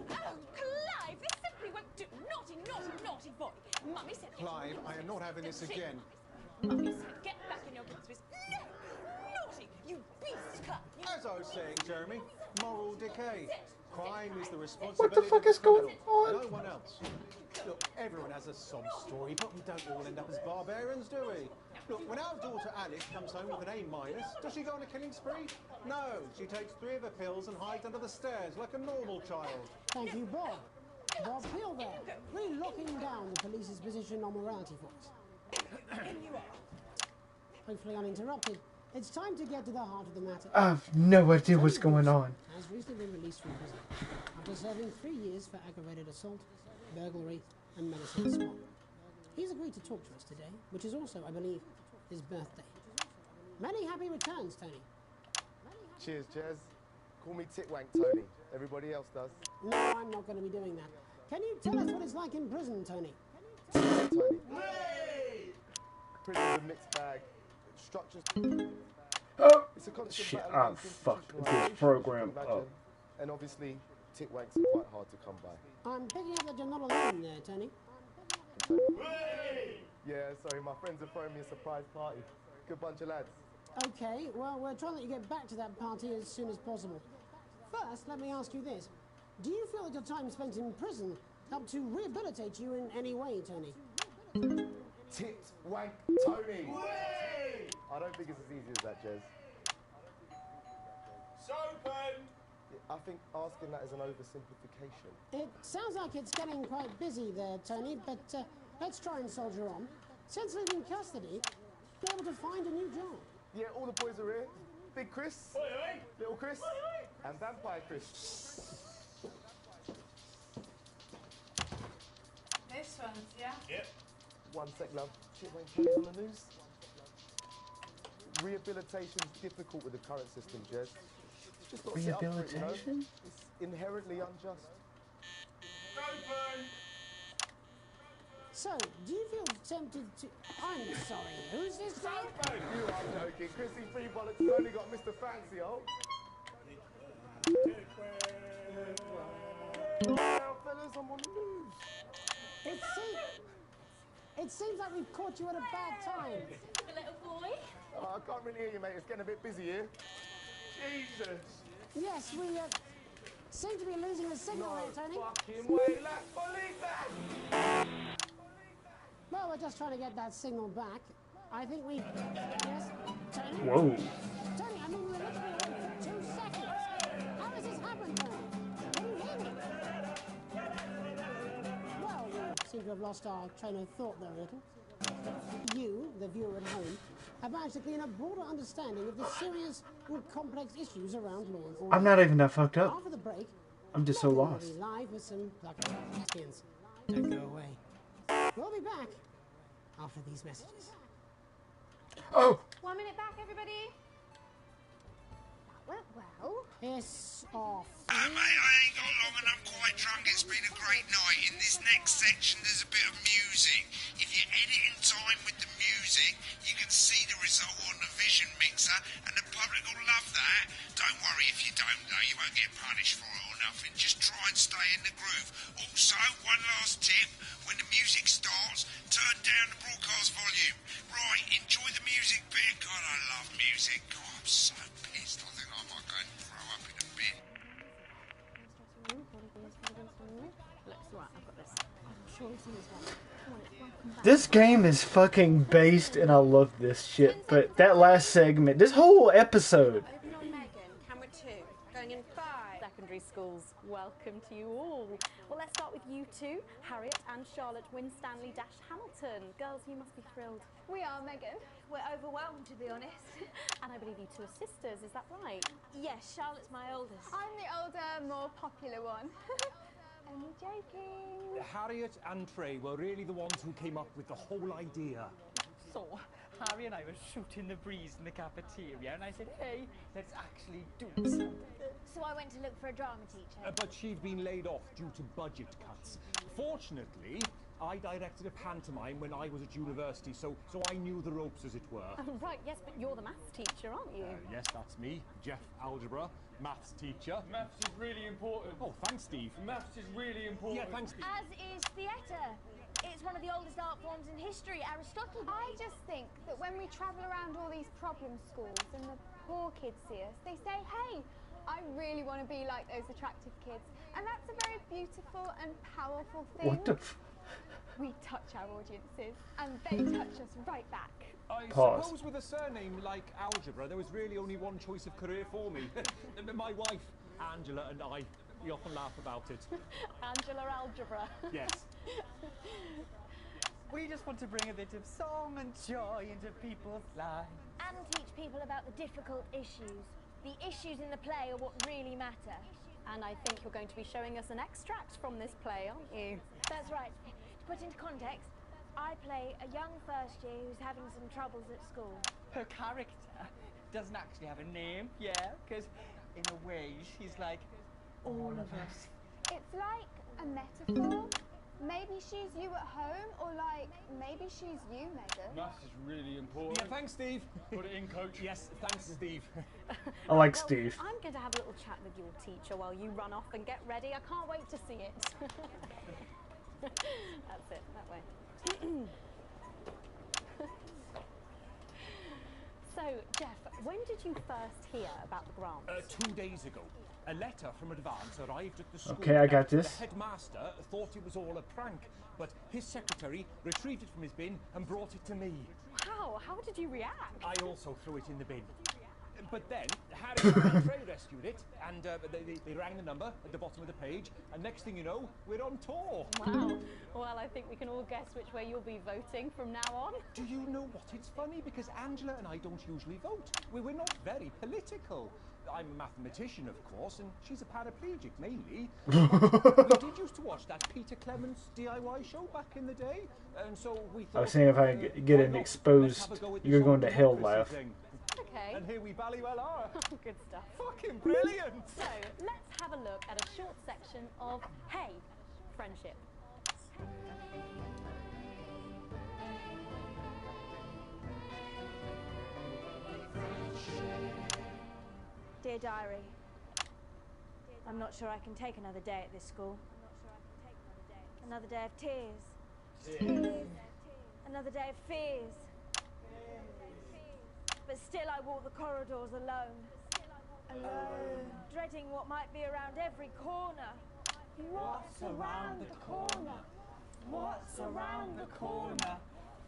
Oh, Clive, this simply won't do. Naughty, naughty, naughty boy. Mummy said... Clive, I am not having this again. Mummy said, get back in your gimp space. No! Naughty! You beast, Clive! As I was saying, Jeremy, moral decay. Crime is the responsibility What the fuck is going on? No one else. Look, everyone has a sob story, but we don't all end up as barbarians, do we? Look, when our daughter Alice comes home with an A-, does she go on a killing spree? No, she takes 3 of her pills and hides under the stairs like a normal child. Thank you, Bob. Bob Hill there, really locking down the police's position on morality for us. Hopefully uninterrupted. It's time to get to the heart of the matter. I have no idea what's going on. Has recently been released from prison after serving 3 years for aggravated assault, burglary, and menacing assault. He's agreed to talk to us today, which is also, I believe, his birthday. Many happy returns, Tony. Cheers, Jez. Call me Titwank Tony. Everybody else does. No, I'm not going to be doing that. Can you tell us what it's like in prison, Tony? Tony. Prison's a mixed bag. Structures. Oh, it's a constant shit. battle I against fucked institutional this program imagine. up. And obviously, Titwanks are quite hard to come by. I'm picking up that you're not alone there, Tony. Yeah, sorry, my friends are throwing me a surprise party. Good bunch of lads. Okay, well, we're trying to let you get back to that party as soon as possible. First, let me ask you this. Do you feel that your time spent in prison helped to rehabilitate you in any way, Tony? Titwank Tony! I don't think it's as easy as that, Jez. I think asking that is an oversimplification. It sounds like it's getting quite busy there, Tony, but let's try and soldier on. Since leaving custody, be able to find a new job. Yeah, all the boys are here. Big Chris, Little Chris, and Vampire Chris. This one's, yeah? Yep. One sec, love. Titwank Tony's on the news. Rehabilitation's difficult with the current system, Jez. Just got to sit up for it, you know? Rehabilitation? It's inherently unjust. So, do you feel tempted to... I'm sorry, who's this guy? You are joking. Chrissy Free Bollocks has only got Mr. Fancy, oh. Now, fellas, I'm on the news. It seems like we've caught you at a bad time. The little boy? Oh, I can't really hear you, mate. It's getting a bit busy here. Jesus. Yes, we seem to be losing the signal here, Tony. Fucking way, let's believe that. Well, we're just trying to get that signal back. I think we... Yes, Tony? Whoa. Tony, I mean, we're literally on for 2 seconds. How has this happened, Tony? Can you hear me? Well, we seem to have lost our train of thought there a little. You, the viewer at home, have managed to glean a broader understanding of the serious and complex issues around law enforcement. I'm not even that fucked up. After the break, I'm just so lost. we'll be live with some lucky skins. Don't go away. We'll be back after these messages. Oh! 1 minute back, everybody. That went well. Piss off. Mate, I ain't got long and I'm quite drunk. It's been a great night. In this next section, there's a bit of music. If you edit in time with the music, you can see the result on the Vision Mixer, and the public will love that. Don't worry if you don't, though. You won't get punished for it or nothing. Just try and stay in the groove. Also, one last tip. When the music starts, turn down the broadcast volume. Right, enjoy the music bit. God, I love music. God, I'm so pissed. I think I might go and throw up in a bit. Looks right, I've got this. I'm sure this is one. Come on, it's welcome back. This game is fucking based, and I love this shit. But that last segment, this whole episode. Open on Megan, camera 2, going in 5. Secondary schools, welcome to you all. Well, let's start with you two, Harriet and Charlotte Winstanley-Hamilton. Girls, you must be thrilled. We are, Megan. We're overwhelmed, to be honest. And I believe you two are sisters, is that right? Yes, Charlotte's my oldest. I'm the older, more popular one. Only joking. Harriet and Trey were really the ones who came up with the whole idea. So, Harry and I were shooting the breeze in the cafeteria, and I said, hey, let's actually do something. So I went to look for a drama teacher. But she'd been laid off due to budget cuts. Fortunately, I directed a pantomime when I was at university, so I knew the ropes, as it were. Right, yes, but you're the maths teacher, aren't you? Yes, that's me, Jeff Algebra, maths teacher. Maths is really important. Oh, thanks, Steve. Maths is really important. Yeah, thanks, Steve. As is theatre. It's one of the oldest art forms in history, Aristotle. I just think that when we travel around all these problem schools and the poor kids see us, they say, hey, I really want to be like those attractive kids. And that's a very beautiful and powerful thing. What the We touch our audiences, and they touch us right back. I Pause. suppose with a surname like Algebra, there was really only one choice of career for me. My wife, Angela, and I, we often laugh about it. Angela Algebra. Yes. We just want to bring a bit of song and joy into people's lives. And teach people about the difficult issues. The issues in the play are what really matter. And I think you're going to be showing us an extract from this play, aren't you? That's right. To put into context, I play a young first year who's having some troubles at school. Her character doesn't actually have a name, yeah, because in a way she's like all of us. It's like a metaphor. Maybe she's you at home, or like, maybe she's you, Megan. Maths is really important. Yeah, thanks, Steve. Put it in, coach. Yes, thanks, Steve. I like Well, Steve. I'm going to have a little chat with your teacher while you run off and get ready. I can't wait to see it. That's it, that way. So, Jeff, when did you first hear about the grant? 2 days ago. A letter from Advance arrived at the school. Okay, I got this. The headmaster thought it was all a prank, but his secretary retrieved it from his bin and brought it to me. Wow, how did you react? I also threw it in the bin. But then, Harry and Trey rescued it, and they rang the number at the bottom of the page, and next thing you know, we're on tour. Wow. Well, I think we can all guess which way you'll be voting from now on. Do you know what? It's funny, because Angela and I don't usually vote. We're not very political. I'm a mathematician, of course, and she's a paraplegic, mainly. We did used to watch that Peter Clements DIY show back in the day, and so we thought... I was saying if I get an exposed, you're going to hell laugh. Okay. And here we bally well are. Good stuff. Fucking brilliant! So, let's have a look at a short section of Hey, Friendship. Dear Diary, I'm not sure I can take another day at this school. Another day of tears. Another day of fears. But still I walk the corridors alone. Alone. Dreading what might be around every corner. What's around the corner? What's around the corner?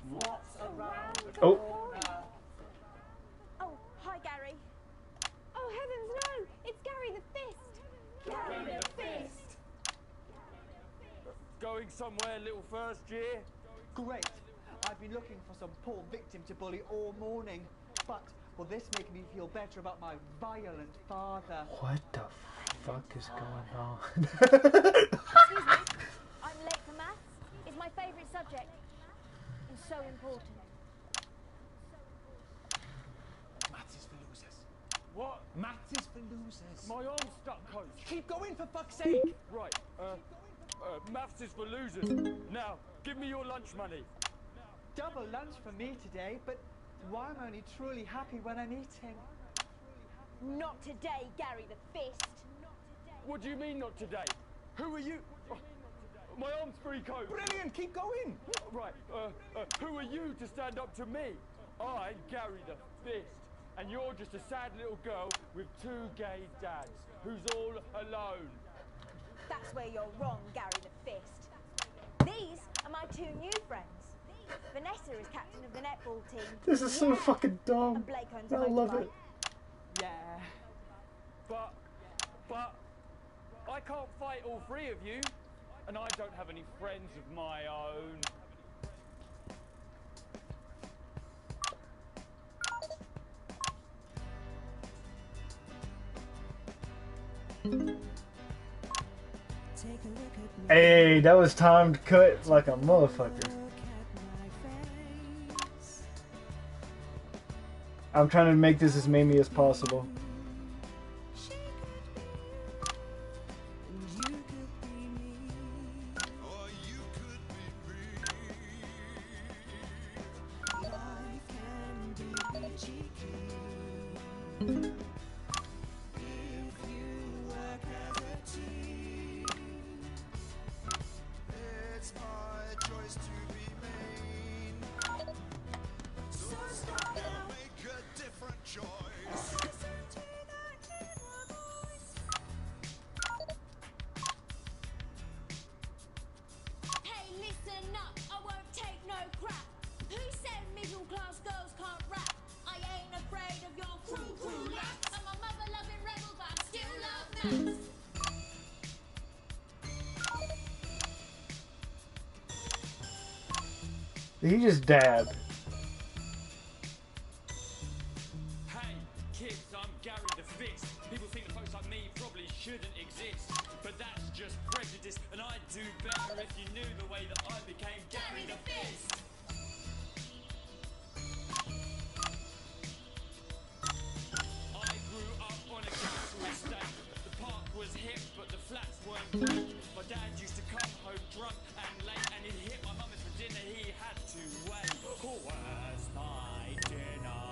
What's around the corner? Oh, hi Gary. Oh heavens no! It's Gary the Fist! Gary the Fist! Going somewhere, little first year? Great. I've been looking for some poor victim to bully all morning. But will this make me feel better about my violent father? What the fuck is going on? Excuse me. I'm late for maths. It's my favourite subject. And so important. Maths is for losers. What? Maths is for losers. My arm's stuck, coach. Keep going, for fuck's sake! Right, maths is for losers. Now, give me your lunch money. Double lunch for me today, but why I'm only truly happy when I'm eating. Not today, Gary the Fist. What do you mean not today? Who are you? Oh, my arm's free coat. Brilliant, keep going. Right, who are you to stand up to me? I'm Gary the Fist, and you're just a sad little girl with 2 gay dads who's all alone. That's where you're wrong, Gary the Fist. These are my 2 new friends. Vanessa is captain of the netball team. This is so fucking dumb. And Blake owns a I love motorbike. it. Yeah. But I can't fight all 3 of you, and I don't have any friends of my own. Hey, that was timed cut like a motherfucker. I'm trying to make this as mamey as possible. Hey, listen up, I won't take no crap. Who said middle-class girls can't rap? I ain't afraid of your crew laps. I'm a mother-loving rebel, but I still love maths. He just dabbed. Hey, kids, I'm Gary the Fist. People think that folks like me probably shouldn't exist, but that's just prejudice, and I'd do better if you knew the way that I became Gary the Fist. I grew up on a council estate. The park was hip, but the flats weren't great. My dad used to come home drunk and late, and he'd hit my mum for dinner. He had to wait. Oh, where's my dinner?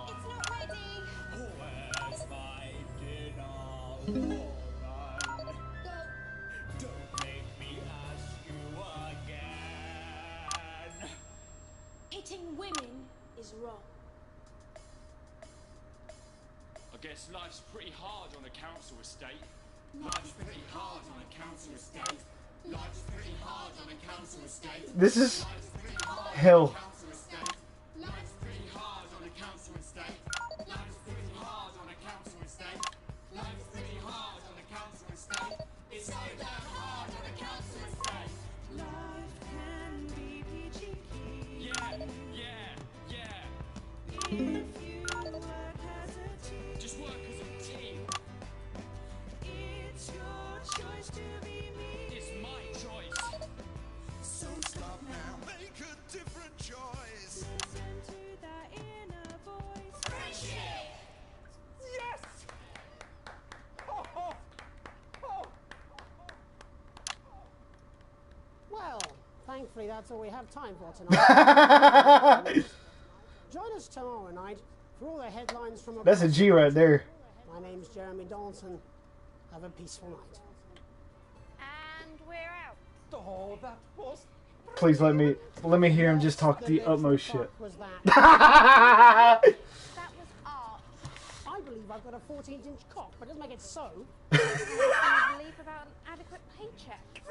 It's not ready. Oh, where's my dinner? Woman? Don't make me ask you again. Hitting women is wrong. I guess life's pretty hard on a council estate. Life's pretty hard on a council estate. Life's pretty hard on a council estate. This is hell. Life's pretty hard on a council estate. Life's pretty hard on a council estate. Life's pretty hard on a council estate. It's so damn hard on a council estate. Life can be peachy keen. Yeah. If you work as a team. Just work as a team. It's your choice to be me. It's my choice. So stop now. Make a different choice. Listen to that inner voice. Friendship! Yes! Oh. Well, thankfully that's all we have time for tonight. Join us tomorrow night for all the headlines from That's a G right there. My name's Jeremy Donaldson. Have a peaceful night. And we're out. Oh, that was... Please let me hear him just talk the utmost shit. Was that? That was art. I believe I've got a 14-inch cock, but it doesn't make it so. I believe about an adequate paycheck.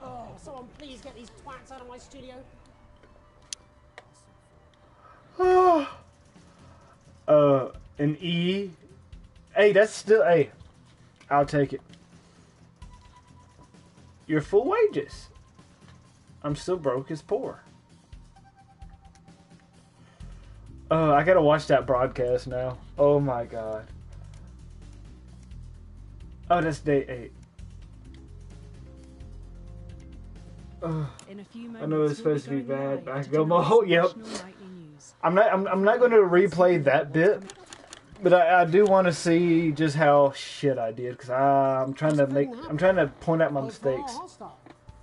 Oh, someone please get these twats out of my studio. An E. Hey, that's still, hey, I'll take it. Your full wages. I'm still broke as poor. I gotta watch that broadcast now. Oh my god. Oh, that's day 8. In a few I know moments, it's supposed to be we'll bad, going but I live can to go my tonight's whole, yep. national nightly news. I'm not going to replay that bit, but I do want to see just how shit I did, because I'm trying to point out my mistakes. Hostile.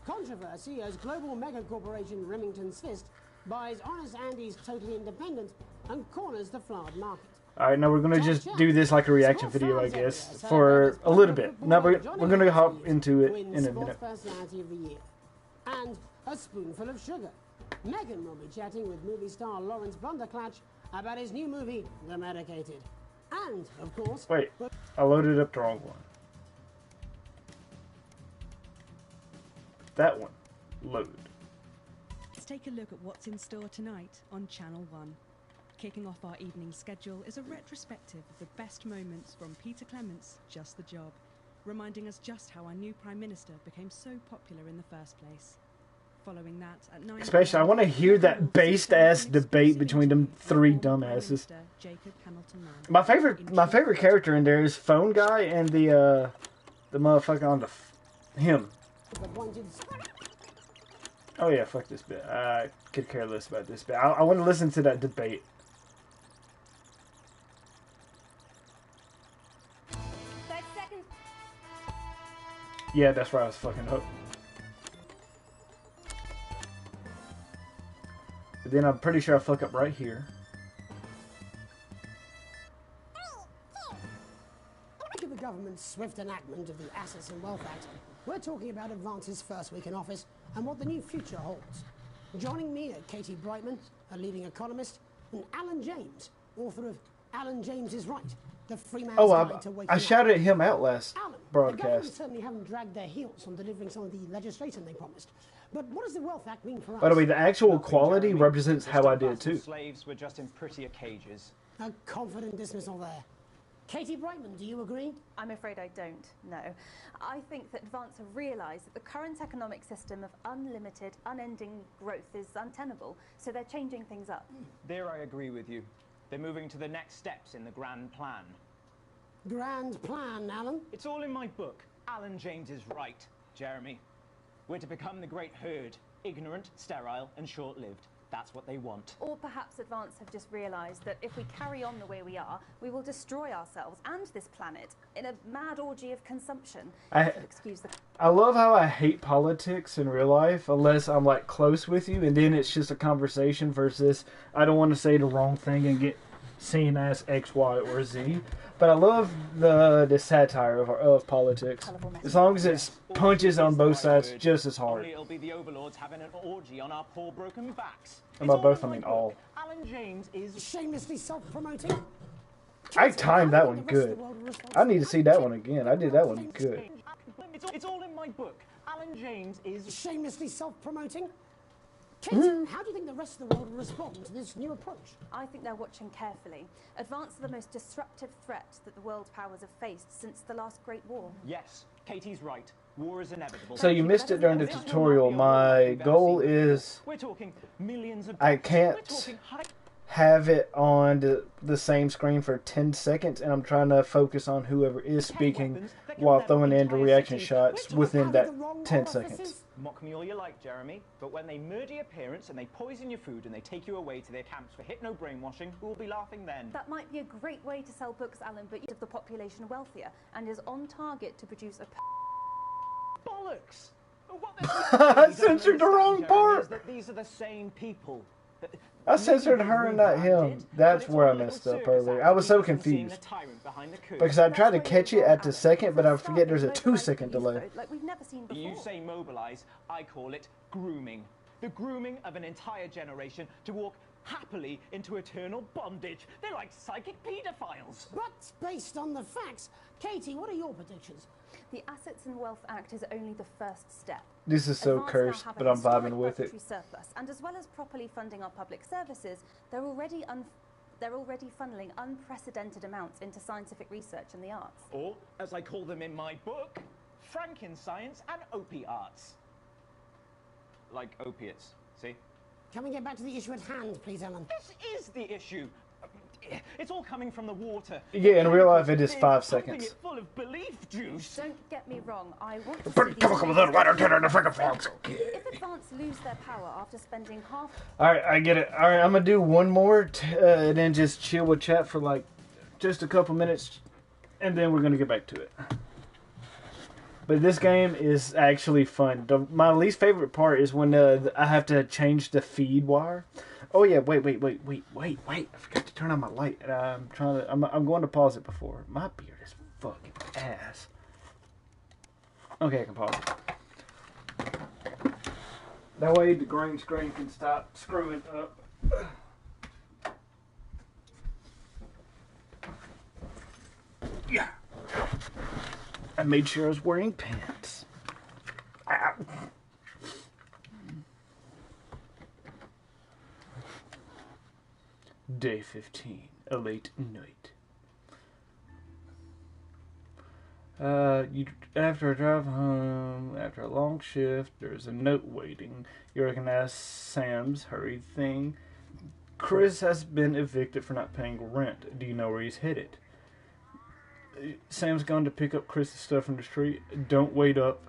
Controversy as global mega corporation Remington's Fist buys Honest Andy's Totally Independent, and corners the flowered market. Alright, now we're gonna just do this like a reaction video, I guess, for a little bit. Now we're gonna hop into it in a minute. Personality of the year. And a spoonful of sugar. Megan will be chatting with movie star Lawrence Blunderclatch about his new movie, The Medicated. And, of course... Wait, I loaded up the wrong one. That one. Load. Let's take a look at what's in store tonight on Channel 1. Kicking off our evening schedule is a retrospective of the best moments from Peter Clement's Just the Job, reminding us just how our new Prime Minister became so popular in the first place. Following that, at 9 Especially, I want to hear that based-ass debate between them three dumbasses. My favorite character in there is Phone Guy and the motherfucker on him. Oh yeah, fuck this bit. I could care less about this bit. I want to listen to that debate. 5 seconds. Yeah, that's where I was fucking hooked. But then I'm pretty sure I fuck up right here. After the government's swift enactment of the Assets and Wealth Act, we're talking about Advance's first week in office and what the new future holds. Joining me are Katie Brightman, a leading economist, and Alan James, author of Alan James is Right, the free man's guide to waking I up. shouted him out last Alan, the government broadcast. certainly haven't dragged their heels on delivering some of the legislation they promised. But what does the Wealth Act mean for us? By the way, the actual quality represents how I did too. Slaves were just in prettier cages. A confident dismissal there. Katie Brightman, do you agree? I'm afraid I don't, no. I think that Advance have realised that the current economic system of unlimited, unending growth is untenable, so they're changing things up. There I agree with you. They're moving to the next steps in the grand plan. Grand plan, Alan? It's all in my book. Alan James is Right, Jeremy. We're to become the great herd, ignorant, sterile, and short-lived. That's what they want. Or perhaps Advance have just realised that if we carry on the way we are, we will destroy ourselves and this planet in a mad orgy of consumption. Excuse the... I love how I hate politics in real life unless I'm like close with you, and then it's just a conversation versus I don't want to say the wrong thing and get seen as X, Y, or Z. But I love the satire of politics. As long as it's punches on both sides just as hard. Only it'll be the overlords having an orgy on our poor broken backs. And by both I mean all. Alan James is shamelessly self-promoting. I timed that one good. I need to see that one again. I did that one good. It's all in my book. Alan James is shamelessly self-promoting. Katie, how do you think the rest of the world will respond to this new approach? I think they're watching carefully. Advance are the most disruptive threat that the world powers have faced since the last Great War. Yes, Katie's right. War is inevitable. So you missed it during the tutorial. My goal is we're talking millions of I can't have it on the same screen for 10 seconds, and I'm trying to focus on whoever is speaking while throwing in the reaction shots within that 10 seconds. Mock me all you like, Jeremy, but when they murder your parents and they poison your food and they take you away to their camps for hypno-brainwashing, who will be laughing then? That might be a great way to sell books, Alan, but of the population wealthier and is on target to produce a... Bollocks! I censored the wrong part! That these are the same people. I censored her and not him. That's where I messed up earlier. I was so confused. Because I tried to catch it at the second, but I forget there's a 2-second delay. Like we've never seen before. You say mobilize, I call it grooming. The grooming of an entire generation to walk happily into eternal bondage. They're like psychic paedophiles. But based on the facts, Katie, what are your predictions? The Assets and Wealth Act is only the first step. This is so cursed, but I'm vibing with it. Surplus, and as well as properly funding our public services, they're already funneling unprecedented amounts into scientific research and the arts. Or, as I call them in my book, Frankenscience and opiates. Like opiates, see? Can we get back to the issue at hand, please, Alan? This is the issue. It's all coming from the water. Yeah, in real life it is 5 seconds. It full of belief juice. Don't get me wrong, I want to If Advance lose their power after spending half... Alright, I get it. Alright, I'm gonna do one more and then just chill with chat for like just a couple minutes, and then we're gonna get back to it. But this game is actually fun. My least favorite part is when I have to change the feed wire. Oh yeah, wait! I forgot to turn on my light. I'm going to pause it before. My beard is fucking ass. Okay, I can pause it. That way the green screen can stop screwing up. Yeah. I made sure I was wearing pants. Ow. Day 15, a late night. After a drive home, after a long shift, there's a note waiting. You recognize Sam's hurried thing. Chris has been evicted for not paying rent. Do you know where he's headed? Sam's gone to pick up Chris's stuff from the street. Don't wait up.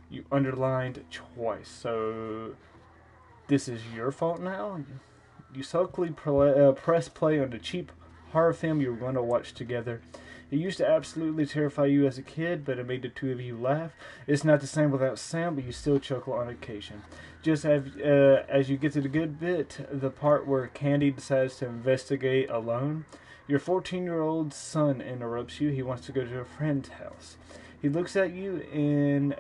You underlined twice. So, this is your fault now? You sulkily press play on the cheap horror film you were going to watch together. It used to absolutely terrify you as a kid, but it made the two of you laugh. It's not the same without Sam, but you still chuckle on occasion. Just as you get to the good bit, the part where Candy decides to investigate alone, your 14-year-old son interrupts you. He wants to go to a friend's house. He looks at you in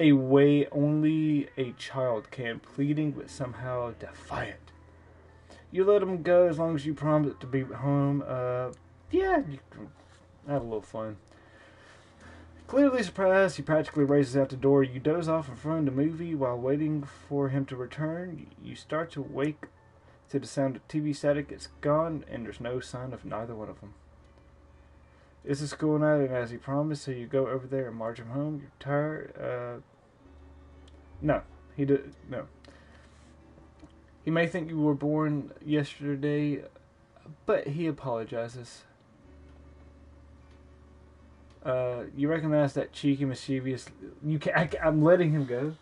a way only a child can, pleading but somehow defiant. You let him go as long as you promise to be home. Yeah, you can have a little fun. Clearly surprised, he practically races out the door. You doze off in front of the movie while waiting for him to return. You start to wake to the sound of TV static. It's gone, and there's no sign of neither one of them. It's a school night, and as he promised, so you go over there and march him home. You're tired. No. He may think you were born yesterday, but he apologizes. You recognize that cheeky, mischievous... I'm letting him go.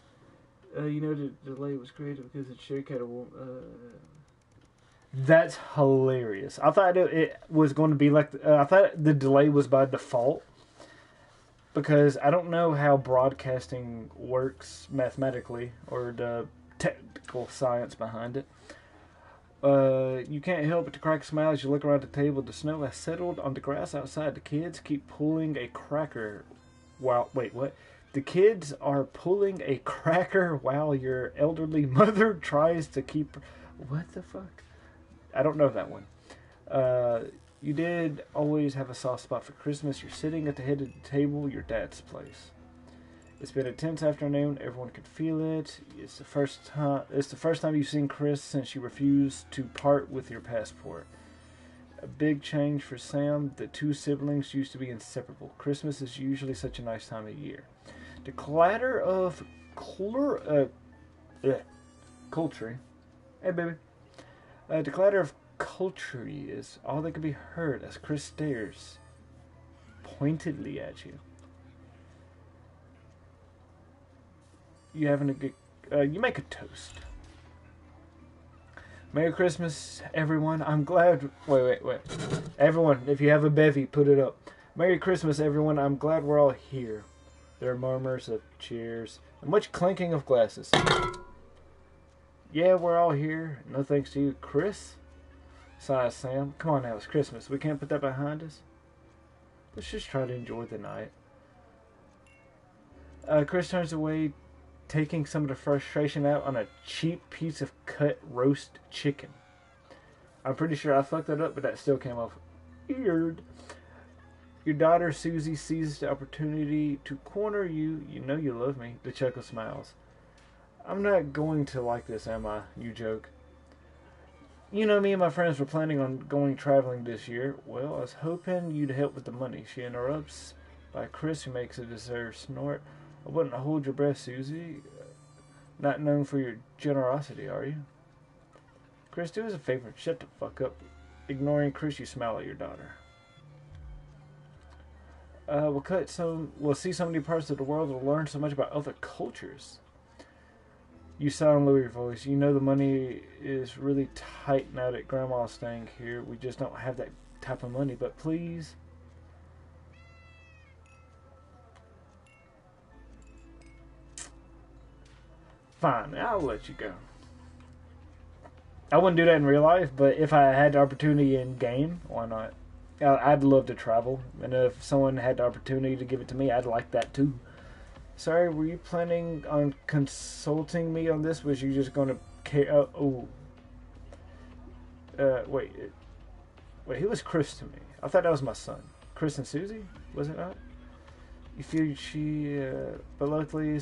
You know the delay was created because it sure kind of won't... That's hilarious. I thought it was going to be like... I thought the delay was by default. Because I don't know how broadcasting works mathematically. Or the technical science behind it. You can't help but to crack a smile as you look around the table. The snow has settled on the grass outside. The kids keep pulling a cracker while... Wait, what? The kids are pulling a cracker while your elderly mother tries to keep... What the fuck? I don't know that one. You did always have a soft spot for Christmas. You're sitting at the head of the table, your dad's place. It's been a tense afternoon. Everyone could feel it. It's the first time you've seen Chris since you refused to part with your passport. A big change for Sam. The two siblings used to be inseparable. Christmas is usually such a nice time of year. The clatter of poultry. Hey, baby. The clatter of poultry is all that can be heard as Chris stares pointedly at you. You having a good... you make a toast. Merry Christmas, everyone. I'm glad... Wait. Everyone, if you have a bevy, put it up. Merry Christmas, everyone. I'm glad we're all here. There are murmurs of cheers and much clinking of glasses. Yeah, we're all here. No thanks to you, Chris. Sighs Sam. Come on now, it's Christmas. We can't put that behind us. Let's just try to enjoy the night. Chris turns away, taking some of the frustration out on a cheap piece of cut roast chicken. I'm pretty sure I fucked that up, but that still came off weird. Your daughter Susie seizes the opportunity to corner you. You know you love me. The chuckle smiles. I'm not going to like this, am I? You joke. You know, me and my friends were planning on going traveling this year. Well, I was hoping you'd help with the money. She interrupts by Chris, who makes a deserved snort. I wouldn't hold your breath, Susie. Not known for your generosity, are you? Chris, do us a favor. Shut the fuck up. Ignoring Chris, you smile at your daughter. We'll see so many parts of the world. We'll learn so much about other cultures. You sound lower your voice. You know the money is really tight now that Grandma's staying here. We just don't have that type of money. But please... Fine, I'll let you go. I wouldn't do that in real life, but if I had the opportunity in game, why not? I'd love to travel, and if someone had the opportunity to give it to me, I'd like that too. Sorry, were you planning on consulting me on this? Was you just going to care? Wait, who was Chris to me? I thought that was my son. Chris and Susie? Was it not? You feel but luckily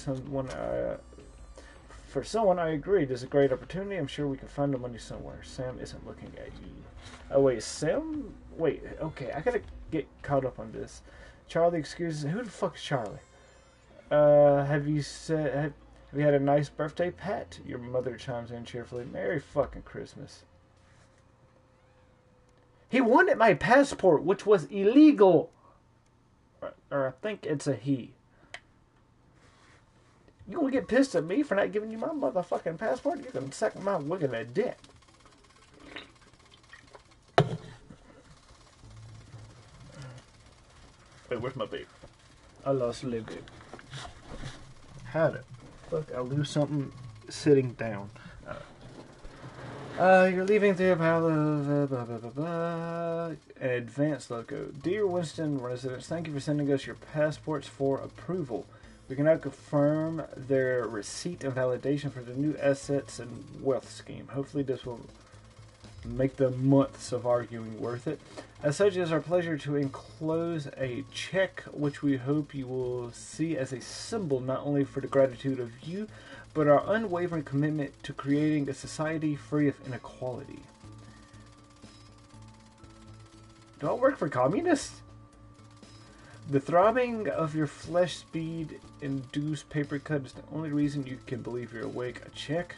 for someone I agree, there's a great opportunity. I'm sure we can find the money somewhere. Sam isn't looking at you. Oh wait, Sam? Wait, okay, I gotta get caught up on this. Charlie excuses. Who the fuck is Charlie? Have you had a nice birthday, Pat? Your mother chimes in cheerfully. Merry fucking Christmas. He wanted my passport, which was illegal. Or I think it's a he. You gonna get pissed at me for not giving you my motherfucking passport? You're gonna suck my wicked dick. Wait, where's my babe? I lost a little bit. How the fuck I lose something sitting down? You're leaving the advanced logo. Dear Winston residents, thank you for sending us your passports for approval. We can now confirm their receipt and validation for the new assets and wealth scheme. Hopefully this will make the months of arguing worth it. As such, it is our pleasure to enclose a check, which we hope you will see as a symbol not only for the gratitude of you, but our unwavering commitment to creating a society free of inequality. Do I work for communists? The throbbing of your flesh speed induced paper cut is the only reason you can believe you're awake. A check,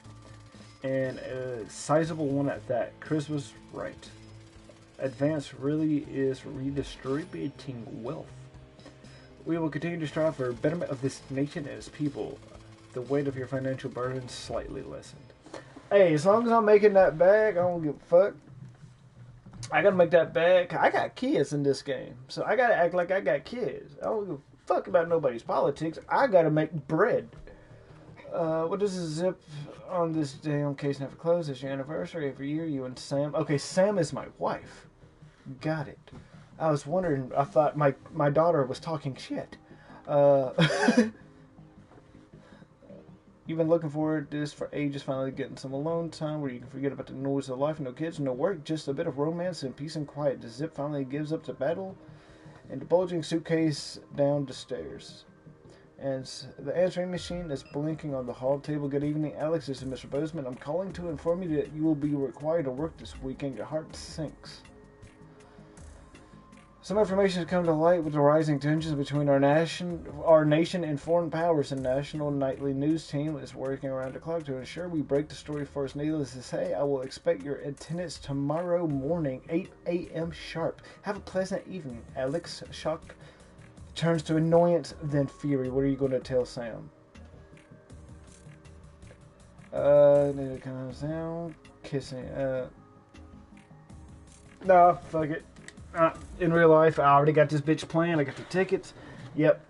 and a sizable one at that. Chris was right. Advance really is redistributing wealth. We will continue to strive for betterment of this nation and its people. The weight of your financial burden slightly lessened. Hey, as long as I'm making that bag, I don't give a fuck. I gotta make that bag. I got kids in this game, so I gotta act like I got kids. I don't give a fuck about nobody's politics. I gotta make bread. What does the zip on this day on case never close? It's your anniversary every year. You and Sam. Okay, Sam is my wife. Got it. I was wondering. I thought my daughter was talking shit. You've been looking forward to this for ages, finally getting some alone time where you can forget about the noise of life. No kids, no work, just a bit of romance and peace and quiet. The zip finally gives up to battle and the bulging suitcase down the stairs. And the answering machine is blinking on the hall table. Good evening, Alex. This is Mr. Bozeman. I'm calling to inform you that you will be required to work this weekend. Your heart sinks. Some information has come to light with the rising tensions between our nation and foreign powers. The national nightly news team is working around the clock to ensure we break the story first. Needless to say, I will expect your attendance tomorrow morning, 8 a.m. sharp. Have a pleasant evening. Alex, shock turns to annoyance, then fury. What are you going to tell Sam? It comes down, kissing. Nah, fuck it. In real life, I already got this bitch planned. I got the tickets. Yep.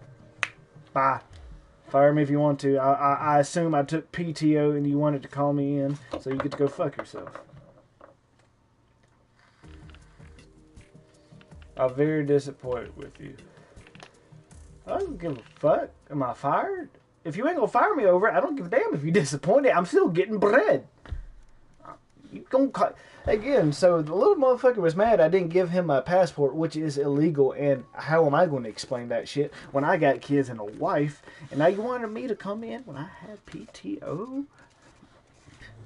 Bye. Fire me if you want to. I assume I took PTO and you wanted to call me in, so you get to go fuck yourself. I'm very disappointed with you. I don't give a fuck. Am I fired? If you ain't gonna fire me over it, I don't give a damn if you're disappointed. I'm still getting bread. You gonna call... Again, so the little motherfucker was mad I didn't give him my passport, which is illegal, and how am I going to explain that shit when I got kids and a wife, and now you wanted me to come in when I had PTO?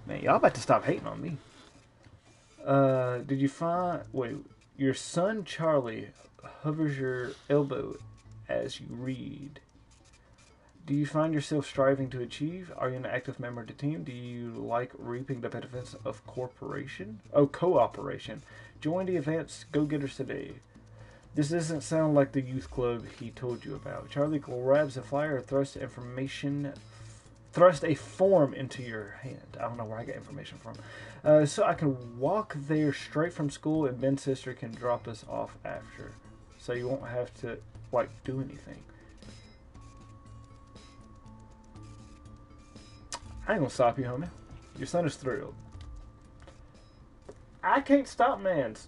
Man, y'all about to stop hating on me. Did you find... Wait, your son Charlie hovers your elbow as you read. Do you find yourself striving to achieve? Are you an active member of the team? Do you like reaping the benefits of cooperation? Join the advanced go-getters today. This doesn't sound like the youth club he told you about. Charlie grabs a flyer and thrusts a form into your hand. I don't know where I get information from. So I can walk there straight from school, and Ben's sister can drop us off after. So you won't have to, do anything. I ain't gonna stop you, homie. Your son is thrilled. I can't stop mans.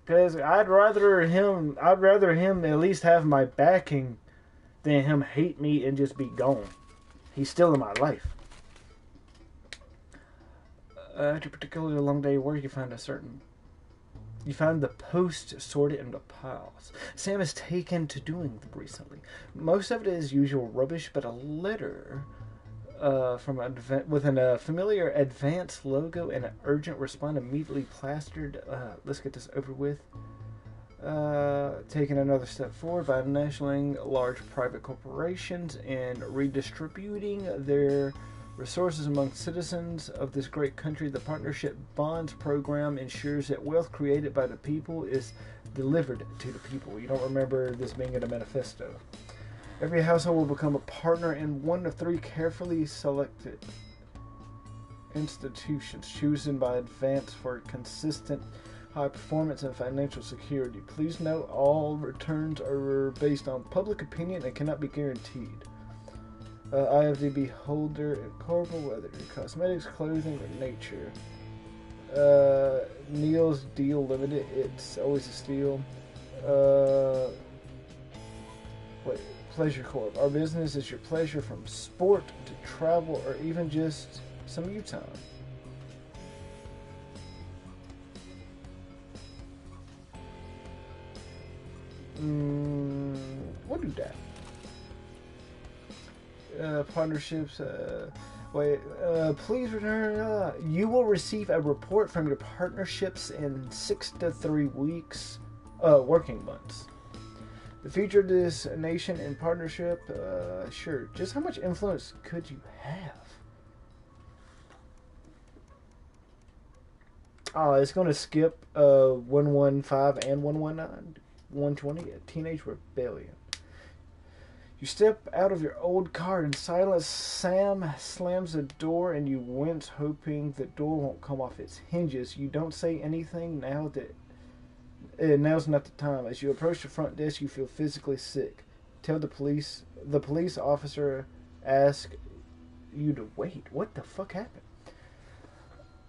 Because I'd rather him at least have my backing than him hate me and just be gone. He's still in my life. After a particularly long day of work, you find the post sorted into piles. Sam has taken to doing them recently. Most of it is usual rubbish, but a letter with a familiar advance logo and an urgent response immediately plastered. Let's get this over with. Taking another step forward by nationalizing large private corporations and redistributing their resources among citizens of this great country, the Partnership Bonds Program ensures that wealth created by the people is delivered to the people. You don't remember this being in a manifesto. Every household will become a partner in one of 3 carefully selected institutions chosen by advance for consistent high performance and financial security. Please note all returns are based on public opinion and cannot be guaranteed. IFDB holder and corporate, whether cosmetics, clothing, or nature. Neil's Deal Limited, it's always a steal. Pleasure Corp. Our business is your pleasure from sport to travel or even just some you time. We'll do that. Partnerships. Please return. You will receive a report from your partnerships in 6 to 3 weeks, working months. The future of this nation in partnership. Sure. Just how much influence could you have? Oh, it's going to skip 115 and 119. 120. A Teenage Rebellion. You step out of your old car in silence. Sam slams the door and you wince, hoping the door won't come off its hinges. You don't say anything now that now's not the time. As you approach the front desk, you feel physically sick. The police officer asks you to wait. What the fuck happened?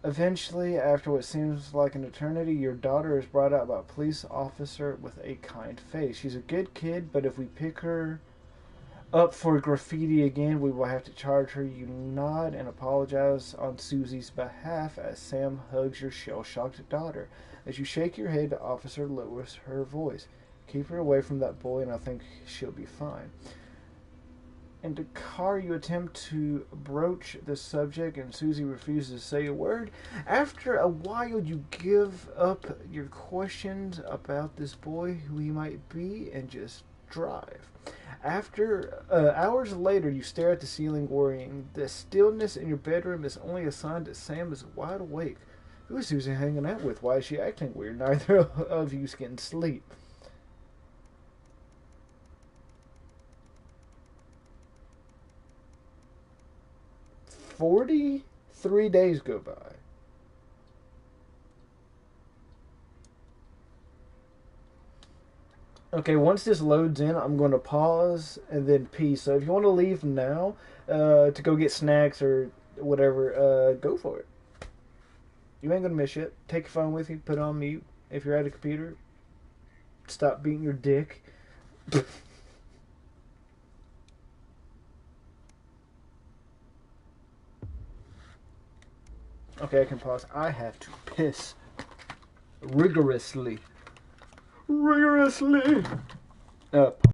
Eventually, after what seems like an eternity, your daughter is brought out by a police officer with a kind face. She's a good kid, but if we pick her up for graffiti again, we will have to charge her. You nod and apologize on Susie's behalf as Sam hugs your shell-shocked daughter. As you shake your head, the officer lowers her voice. Keep her away from that boy and I think she'll be fine. In the car, you attempt to broach the subject and Susie refuses to say a word. After a while, you give up your questions about this boy, who he might be, and just drive. After hours later, you stare at the ceiling worrying. The stillness in your bedroom is only a sign that Sam is wide awake. Who is Susie hanging out with? Why is she acting weird? Neither of you can sleep. "43 days go by. Okay, once this loads in, I'm going to pause and then pee. So if you want to leave now to go get snacks or whatever, go for it. You ain't going to miss it. Take your phone with you, put it on mute. If you're at a computer, stop beating your dick. Okay, I can pause. I have to piss rigorously. Up.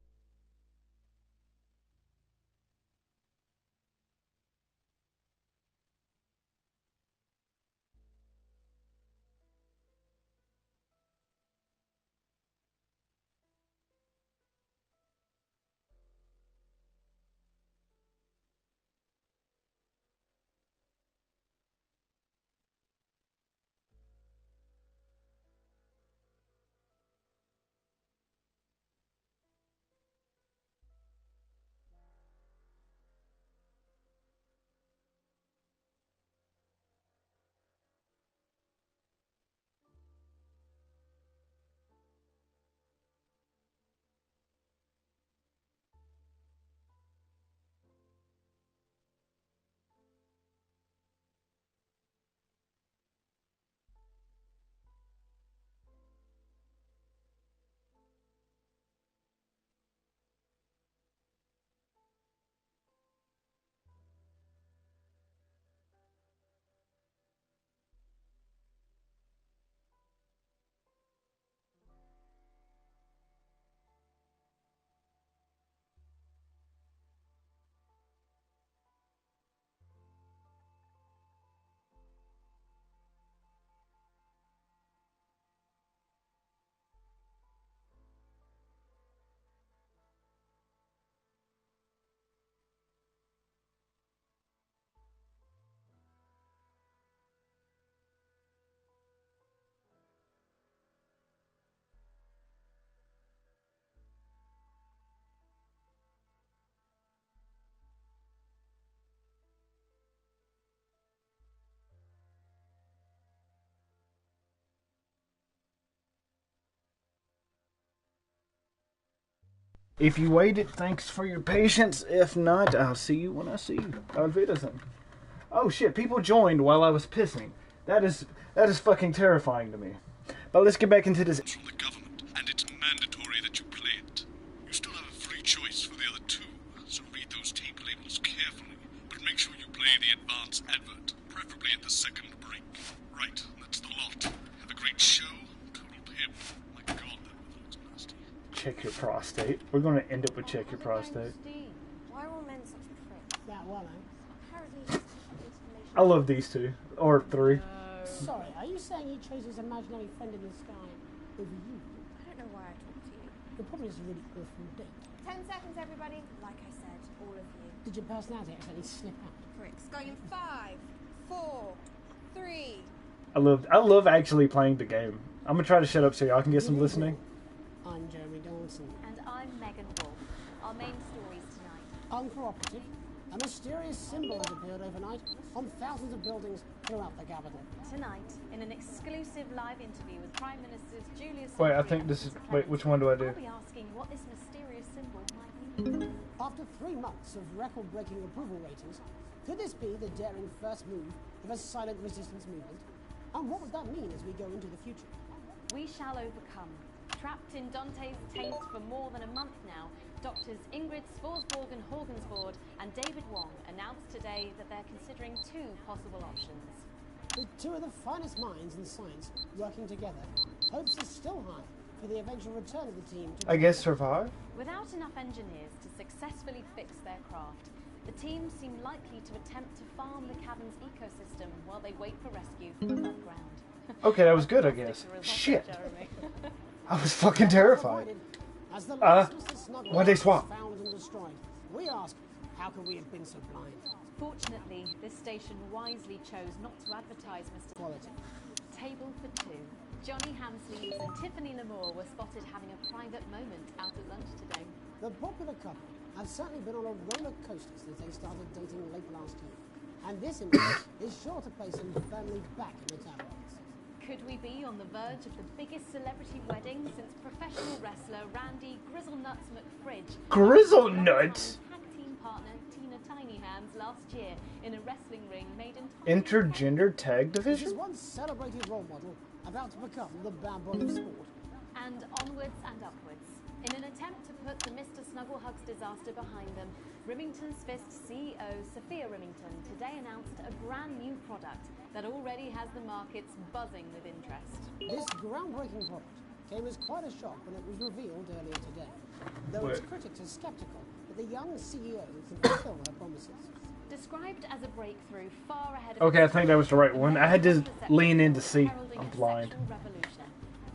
If you waited, thanks for your patience. If not, I'll see you when I see you. Auf Wiedersehen. Oh shit, people joined while I was pissing. That is fucking terrifying to me. But let's get back into this. From the government, and it's mandatory that you play it. You still have a free choice for the other two, so read those tape labels carefully. But make sure you play the advance advert, preferably at the second break. Right, that's the lot. Have a great show. Total pimp. My God, that looks nasty. Check your prostate. We're going to end up with check your prostate. Why are all men such pricks? That one, eh? Apparently, I love these two. Or three. Sorry, are you saying he chose his imaginary friend in the sky over you? I don't know why I talked to you. You're probably just a really awful dick. 10 seconds, everybody. Like I said, all of you. Did your personality accidentally slip out? Pricks. Going in 5, 4, 3. I love actually playing the game. I'm gonna try to shut up so y'all can get some listening. I'm Jeremy Dawson. And I'm Megan Wolf. Our main stories tonight. Uncooperative. A mysterious symbol has appeared overnight on thousands of buildings throughout the capital. Tonight, in an exclusive live interview with Prime Ministers Julius. Wait, I think this is. Wait, which one do I do? I'll be asking what this mysterious symbol might mean. After 3 months of record-breaking approval ratings, could this be the daring first move of a silent resistance movement? And what would that mean as we go into the future? We shall overcome. Trapped in Dante's taint for more than a month now, doctors Ingrid Svorsborg and Horgensvoord and David Wong announced today that they're considering 2 possible options. With 2 of the finest minds in science working together, hopes are still high for the eventual return of the team to... I guess survive? Without enough engineers to successfully fix their craft, the team seem likely to attempt to farm the cabin's ecosystem while they wait for rescue from above ground. Okay, that was good, I guess. Shit. I was fucking terrified. Why'd they swap? Found and destroyed. We ask, how could we have been so blind? Fortunately, this station wisely chose not to advertise Mr. Quality. Table for 2. Johnny Hamsleeves and Tiffany Lamore were spotted having a private moment out at lunch today. The popular couple have certainly been on a roller coaster since they started dating late last year. And this image is sure to place them firmly back in the tabloids. Could we be on the verge of the biggest celebrity wedding since professional wrestler Randy Grizzlenuts McFridge Grizzlenuts? tag team partner Tina Tiny Hands last year in a wrestling ring made entirely Intergender tag This is division? one celebrated role model about to become the bad boy of sport. and onwards and upwards. In an attempt to put the Mr. Snugglehugs disaster behind them, Remington's Fist CEO Sophia Remington today announced a brand new product that already has the markets buzzing with interest. This groundbreaking product came as quite a shock when it was revealed earlier today, though its critics are skeptical that the young CEO can fulfill her promises. Described as a breakthrough far ahead of Okay, I think that was the right one. I had to lean in to see. I'm blind. revolution.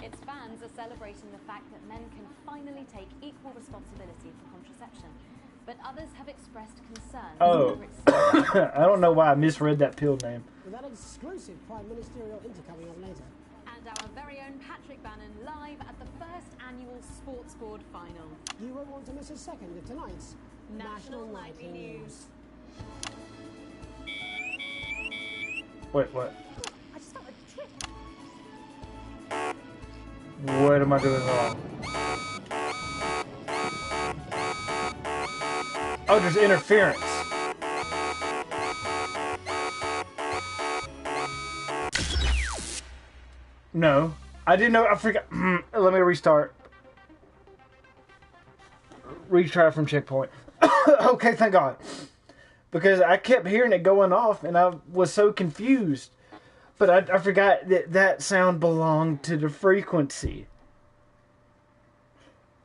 Its fans are celebrating the fact that men can finally take equal responsibility for contraception. But others have expressed concern Oh. over its I don't know why I misread that pill name. With that exclusive prime ministerial inter coming on later. and our very own Patrick Bannon live at the first annual Sports Board final. You won't want to miss a second of tonight's National Nightly News. Wait, what? I just felt a trick. What am I doing wrong? Oh, there's interference. No. I didn't know. I forgot. Let me restart. Retry from checkpoint. Okay, thank God. Because I kept hearing it going off and I was so confused. But I forgot that that sound belonged to the frequency.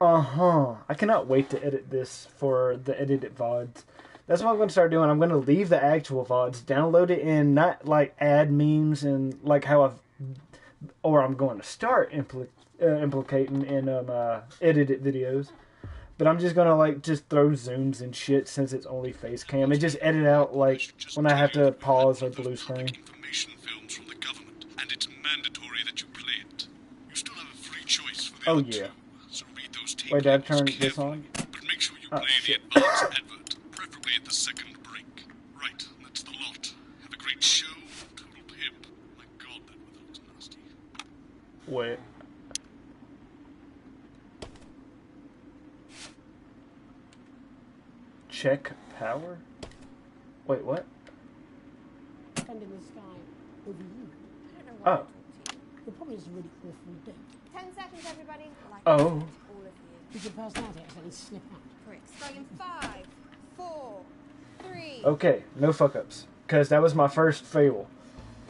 I cannot wait to edit this for the edited VODs. That's what I'm going to start doing. I'm going to leave the actual VODs, download it in, not like add memes and like how I've... Or I'm going to start implicating in edited videos. But I'm just going to like just throw zooms and shit since it's only face cam. And just edit out like when I have to pause or blue screen. Information films from the government, and it's mandatory that you play it. You still have a free choice for the Oh other yeah. two, so read those tape Wait, did I labels turn this carefully, on? but make sure you Oh, play shit. the advance advert, preferably at the second break. Right, that's the lot. Have a great show, total pimp. My God, that weather looks nasty. Wait. Check power? Wait, what? Friend in the sky over you. I don't know Oh. why I talk to you. You're probably just a really awful date. 10 seconds, everybody. Like Oh. all of you. Did your personality accidentally slip out? Pricks. Going in 5, 4, 3. Okay, no fuck ups. Because that was my first fail.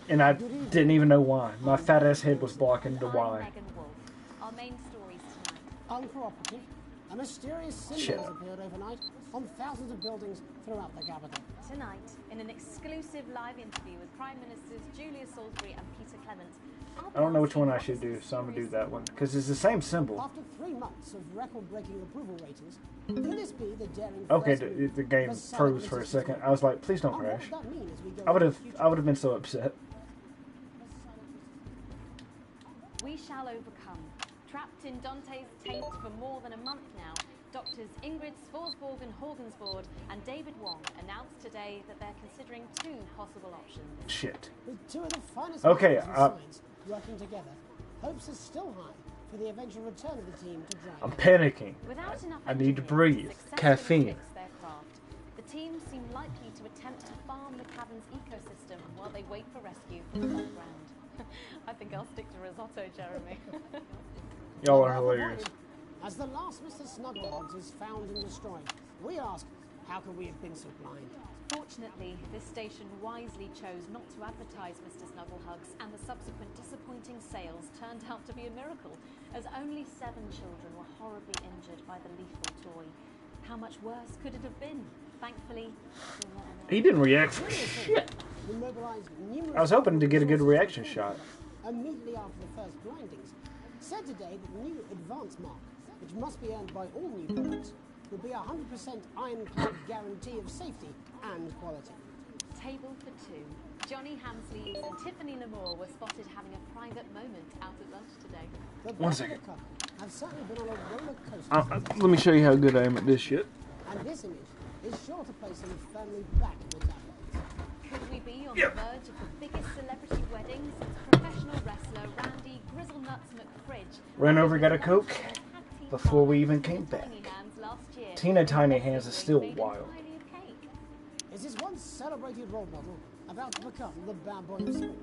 And I didn't even know why. My fat ass head was blocking the why. Our main stories tonight. Uncooperative. A mysterious symbol Shit. has appeared overnight on thousands of buildings throughout the capital. Tonight, in an exclusive live interview with Prime Ministers Julia Salisbury and Peter Clement. I don't know which one I should do, so I'm going to do that one. Because it's the same symbol. After 3 months of record-breaking approval ratings, could this be the daring Okay, first the game froze for a second. I was like, please don't crash. I would have been so upset. We shall overcome. Trapped in Dante's taint for more than a month now, doctors Ingrid Svorsborg and Horgensvoord and David Wong announced today that they're considering 2 possible options. Shit. With 2 of the finest Okay, minds in science working together, hopes are still high for the eventual return of the team to drive. I'm panicking. Without enough I need to engineers breathe. successfully Caffeine. fix their craft, the team seem likely to attempt to farm the cavern's ecosystem while they wait for rescue from above ground. I think I'll stick to risotto, Jeremy. Y'all are hilarious. As the last Mr. Snugglehogs is found and destroyed, we ask, how could we have been so blind? Fortunately, this station wisely chose not to advertise Mr. Snugglehugs, and the subsequent disappointing sales turned out to be a miracle, as only 7 children were horribly injured by the lethal toy. How much worse could it have been? Thankfully, we'll never know. He didn't react for shit. We mobilized numerous I was hoping to get a good reaction shot. immediately after the first blindings, said today that the new advance mark, which must be earned by all new products, will be a 100% ironclad guarantee of safety and quality. Table for 2. Johnny Hamsleys and Tiffany Lamore were spotted having a private moment out at lunch today. The One best of second. the couple have certainly been on a roller coaster. Let me show you how good I am at this shit. And this image is sure to place them firmly back in the tabloids. Could we be on the verge of the biggest celebrity wedding since professional wrestler Randy Grizzlenuts McFridge Ran over, got a Coke before we even came back. Tina Tiny Hands is still wild. Is this once celebrated role model about to become the bad boy of sport?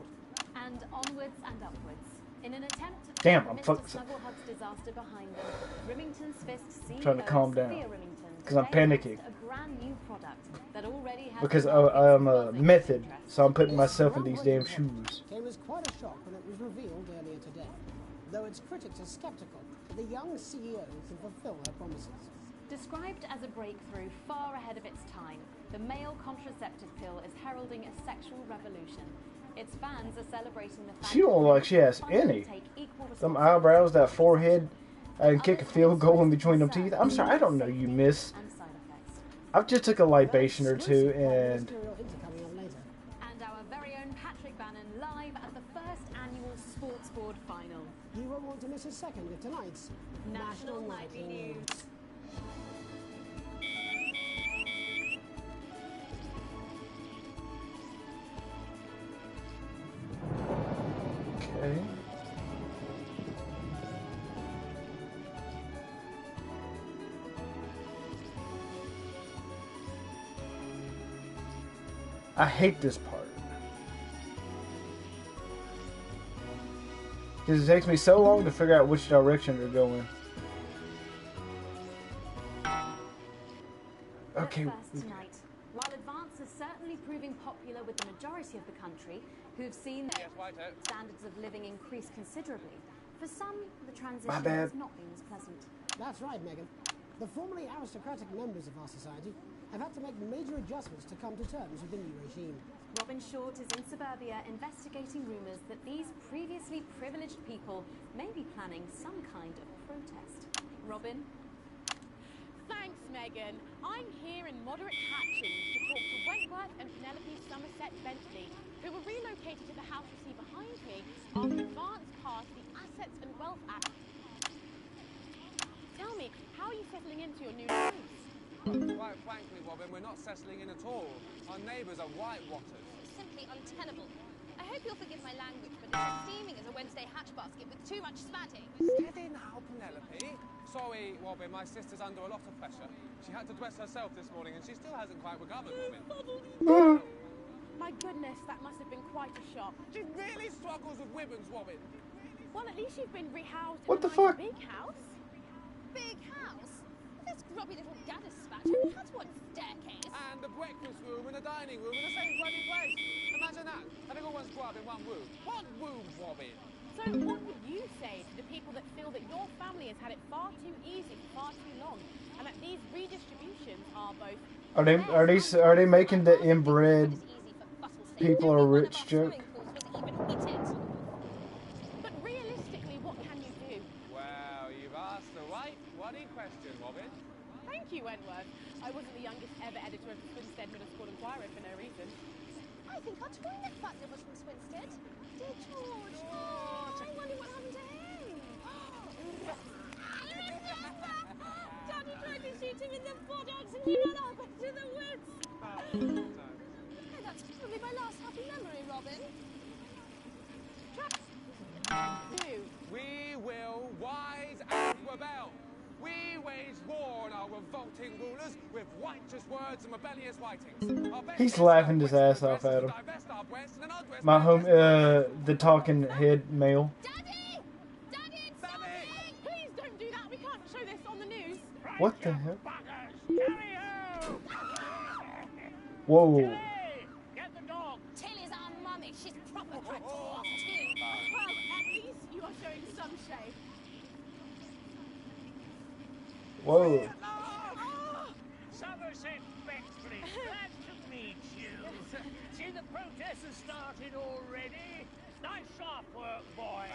And onwards and upwards. In an attempt to Damn, put I'm Mr. fucking- Snugglehugs disaster behind them, Remington's Fist CEO Trying to calm down, Sophia Remington 'cause I'm today announced panicking. a brand new product that already has Because markets I'm a buzzing with method, interest. so I'm putting myself in these damn shoes. Came as quite a shock when it was revealed earlier today, though its critics are skeptical that the young CEO can fulfill her promises. Described as a breakthrough far ahead of its time, the male contraceptive pill is heralding a sexual revolution. Its fans are celebrating the fact She don't look like she has finally any. take equal Them eyebrows, that forehead, and kick a field goal in between them teeth. I'm sorry, I don't know you, miss. I just took a libation or two, and Material into coming on later. And our very own Patrick Bannon live at the first annual Sports Board final. You won't want to miss a second of tonight's National Nightly News. okay. I hate this part. Because it takes me so long to figure out which direction they're going. Okay. First tonight, while Advance is certainly proving popular with the majority of the country, who've seen their standards of living increase considerably, for some, the transition bad. has not been as pleasant. That's right, Megan. The formerly aristocratic members of our society have had to make major adjustments to come to terms with the new regime. Robin Short is in suburbia investigating rumours that these previously privileged people may be planning some kind of protest. Robin? Thanks, Megan. I'm here in moderate Hatching to talk to Wentworth and Penelope Somerset Bentley, who were relocated to the house you see behind me after Advance passed the Assets and Wealth Act. Tell me, how are you settling into your new place? Quite frankly, Robin, we're not settling in at all. Our neighbours are whitewatters. Simply untenable. I hope you'll forgive my language, but it's as steaming as a Wednesday hatch basket with too much spatting. Steady now, Penelope. Sorry, Robin, my sister's under a lot of pressure. She had to dress herself this morning and she still hasn't quite recovered, Robin. My goodness, that must have been quite a shock. She really struggles with women's, Robin. Well, at least you've been rehoused What in the a fuck? nice big house. Big house? This grubby little gaddis spatch only has one staircase. And a breakfast room and a dining room in the same bloody place. Imagine that, having all one's grub in one room. What room, Robin? So what would you say to the people that feel that your family has had it far too easy for far too long, and that these redistributions are both... Are they making the inbred people are rich joke? But realistically, what can you do? Well, you've asked the right bloody question, Robin. Thank you, Wentworth. I wasn't the youngest ever editor of the Swinstead Middle School Inquirer for no reason. I think our toilet butler was from Swinstead. Dear George. Oh, I wonder what happened to him. Daddy tried to shoot him in the buttocks and he ran off into the woods. Oh, that's probably my last happy memory, Robin. We will rise and rebel. We wage war on our revolting rulers with righteous words and rebellious writings. He's laughing his ass off at him. My home, the talking head male. Please don't do that. We can't show this on the news. What the hell? Whoa. Get the dog. Tilly's our mummy. She's proper cracked off too. Well, at least you are showing some shame. Whoa. Somerset Bexley, glad to meet you. See, the protest has started already. Nice sharp work, boy.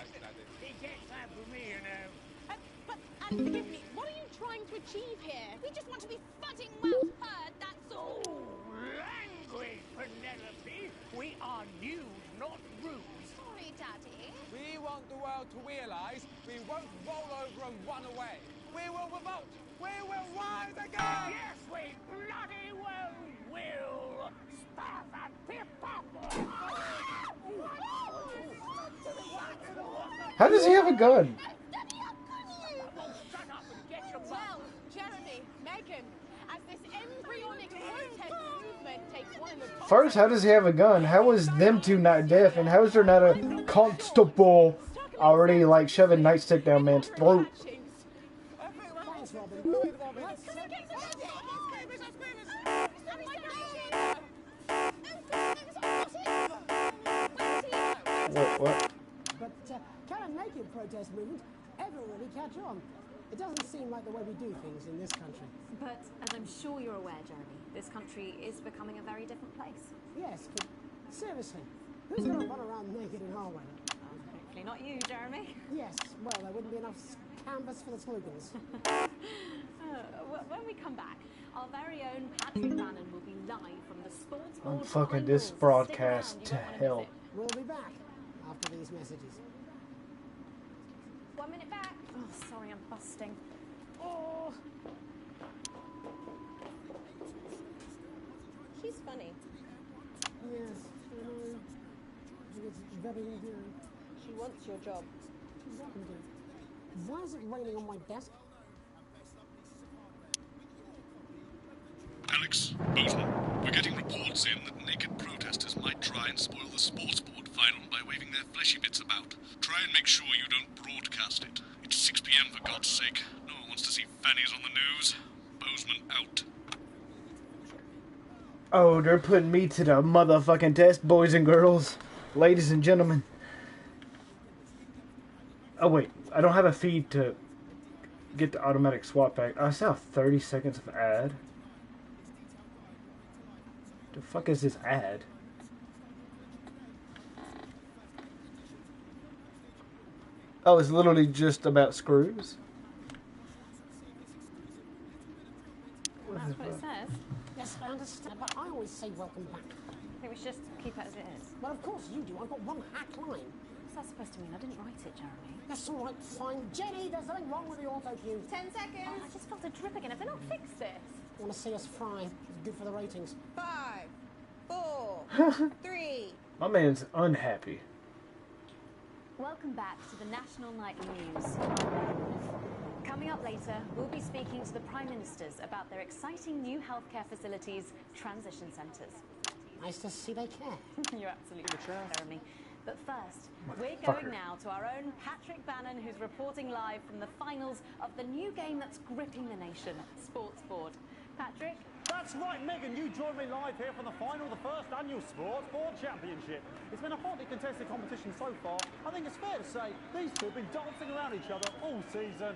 It gets that for me, you know. And forgive me, what are you trying to achieve here? We just want to be fucking well heard, that's all. Language, Penelope. We are news, not rules. Sorry, Daddy. We want the world to realise we won't roll over and run away. We will revolt. We will rise again. Yes, we bloody well will. Stuff and pip-pop. How does he have a gun? Well, Jeremy, Megan, as this embryonic protest movement takes one in the top... First, how does he have a gun? How is them two not deaf? And how is there not a constable already like shoving nightstick down man's throat? Thanks, Robin. What? But can a naked protest movement ever really catch on? It doesn't seem like the way we do things in this country. But as I'm sure you're aware, Jeremy, this country is becoming a very different place. Yes, but seriously, who's going to run around naked in our weather? Hopefully not you, Jeremy. Yes, well, there wouldn't be enough canvas for the slogans. When we come back, our very own Patrick Bannon will be live from the sports I'm board fucking behind this walls. broadcast Stick to around, you don't wanna hell. miss it. We'll be back after these messages. 1 minute back. Oh, sorry, I'm busting. Oh. She's funny. Yes, I know. It's very endearing. She wants your job. She's welcome to it. Why is it raining on my desk? Alex, Bozeman, we're getting reports in that naked protesters might try and spoil the sports board final by waving their fleshy bits about. Try and make sure you don't broadcast it. It's 6 p.m. for God's sake. No one wants to see fannies on the news. Bozeman out. Oh, they're putting me to the motherfucking test, boys and girls, ladies and gentlemen. Oh wait, I don't have a feed to get the automatic swap back. I saw 30 seconds of ad. The fuck is this ad? Oh, it's literally just about screws? That's what it says. Yes, I understand, but I always say welcome back. I think we should just keep it as it is. Well, of course you do. I've got one hack line. What's that supposed to mean? I didn't write it, Jeremy. That's all right, fine. Jenny, there's nothing wrong with the auto-cue. 10 seconds. Oh, I just felt a drip again. Have they not fixed this? Want to see us fry? It's good for the ratings. 5, 4, 3. My man's unhappy. Welcome back to the National Nightly News. Coming Coming up later, we'll be speaking to the Prime Ministers about their exciting new healthcare facilities, transition centres. Nice to see they care. You're absolutely true, Jeremy. But first, we're going now to our own Patrick Bannon, who's reporting live from the finals of the new game that's gripping the nation, Sports Board. Patrick? That's right, Megan. You join me live here for the final of the first annual Sports Board Championship. It's been a hotly contested competition so far. I think it's fair to say these two have been dancing around each other all season.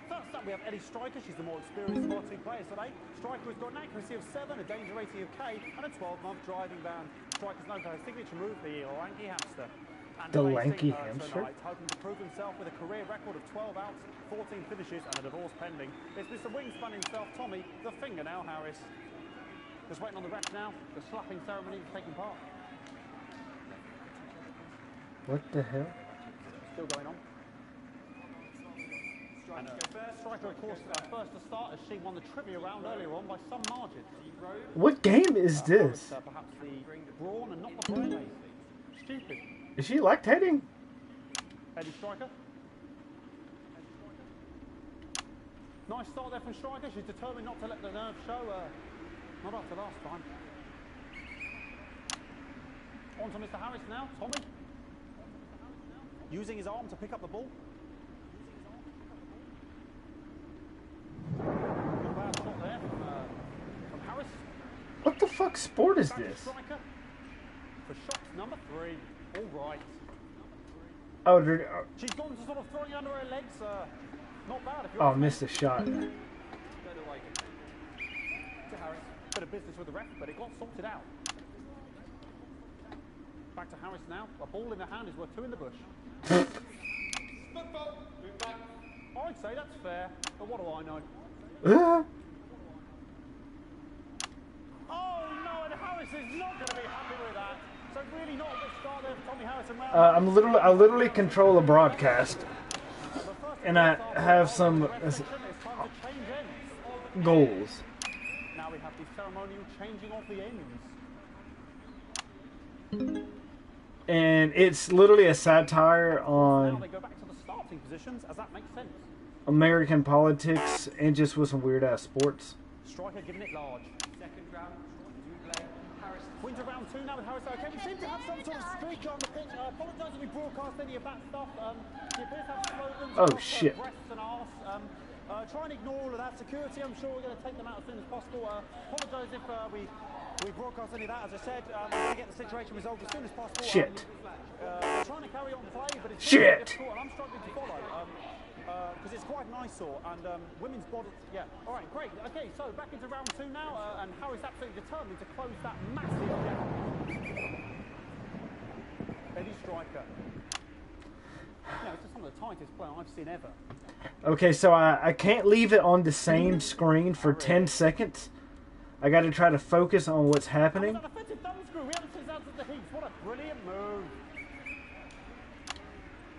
First up, we have Eddie Striker. She's the more experienced of our two players today. Striker has got an accuracy of 7, a danger rating of K, and a 12-month driving ban. Striker's known for her signature move, the lanky hamster. And The lanky hamster? Tonight, hoping to prove himself with a career record of 12 outs, 14 finishes, and a divorce pending. It's Mr. Wingspan himself, Tommy, the fingernail Harris. Just waiting on the refs now. The slapping ceremony is taking part. What the hell? Still going on. And, Striker, of course, first to start as she won the trivia round earlier on by some margin. What game is this? Perhaps the brawn and not the brain. Stupid. Is she lactating? Eddie Striker. Nice start there from Striker. She's determined not to let the nerves show. Not after last time. On to Mr. Harris now. Tommy. Using his arm to pick up the ball. Good bad shot there from Harris. What the fuck sport is this? Striker for shot number 3. All right. Oh, She's gone to sort of throwing under her legs. Not bad if you're. oh, missed a shot. To Harris. Bit of business with the ref, but it got sorted out. Back to Harris now. A ball in the hand is worth 2 in the bush. I'd say that's fair, but what do I know? Oh no, and Harris is not going to be happy with that. So really not a good start there for Tommy Harris. And I literally control a broadcast, and I have some goals. Now we have the ceremonial changing of the ends. And it's literally a satire on Now they go back to the starting positions, as that makes sense. American politics and just with some weird ass sports. Striker giving it large. Second round, Harris. Winter round 2 now with Harris. Okay, we seem to have some sort of streak on the pitch. I apologise if we broadcast any of that stuff. She appears to have slogans Oh, across shit. her breasts and arse. Try and ignore all of that. Security, I'm sure we're going to take them out as soon as possible. Apologise if we broadcast any of that. As I said, we're going to get the situation resolved as soon as possible. Shit. We're trying to carry on play, but it's Shit. very difficult, and I'm struggling to follow. Because it's quite an eyesore, and women's body, yeah. All right, great. Okay, so back into round 2 now, and Harris absolutely determined to close that massive gap. Eddie Striker. Yeah, it's just some of the tightest play I've seen ever. Okay, so I can't leave it on the same screen for 10 seconds. I got to try to focus on what's happening. That offensive thumb screw. We haven't seen out of the heat. What a brilliant move.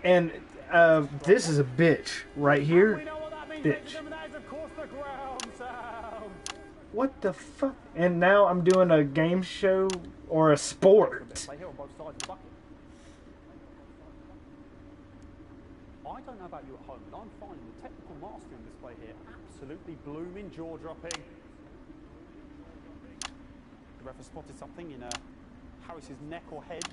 And this is a bitch right here. We know what that means, Bitch. and that is, of course, the ground sound. What the fuck? And now I'm doing a game show or a sport. Play here on both sides of the bucket. I don't know about you at home, but I'm finding the technical mastering display here absolutely blooming, jaw-dropping. The ref has spotted something in Harris's neck or head.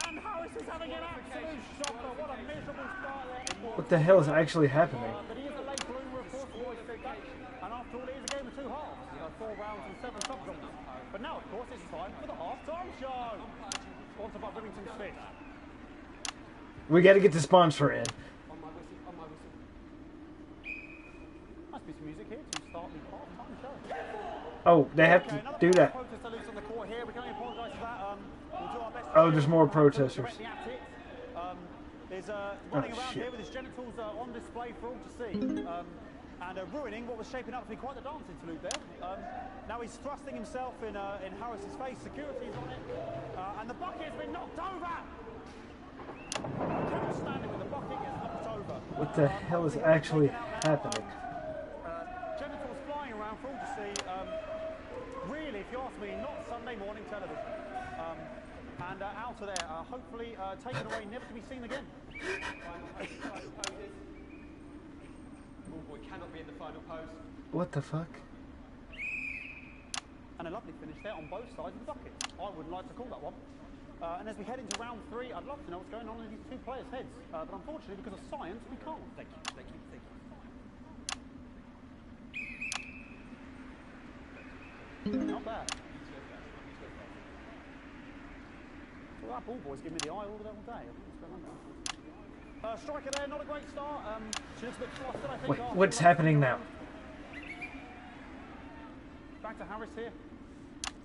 And Harris is having an absolute shocker. What a miserable start there. What the hell is actually happening? But he is a late bloomer, of course, always said that. And after all, it is a game of 2 halves. 4 rounds and 7 subgenres. But now, of course, it's time for the half-time show. Sponsored by Remington's Fist. We got to get the sponsor in. On my whistle. Nice piece of music here to start the half-time show. Oh, they have to do that. Protester loose on the court here. We can only apologise for that. We'll do our best. Oh, there's more protesters. There's running around shit. here with his genitals on display for all to see. And ruining what was shaping up to be quite the dance interlude there. Now he's thrusting himself in Harris's face. Security's on it. And the bucket has been knocked over. Cannot stand it when the bucket gets knocked over. What the hell is actually happening? Genitals flying around for all to see. Really, if you ask me, not Sunday morning television. And out of there, hopefully taken away, never to be seen again. Boy cannot be in the final pose. What the fuck? And a lovely finish there on both sides of the bucket. I would like to call that one. And as we head into round 3, I'd love to know what's going on in these two players' heads. But unfortunately, because of science, we can't. Thank you, thank you, thank you. Not bad. So that ball boy's giving me the eye all day. I don't know what's going on there. Striker there, not a great start. She looks a bit flustered, I think. Wait, what's happening now? Back to Harris here.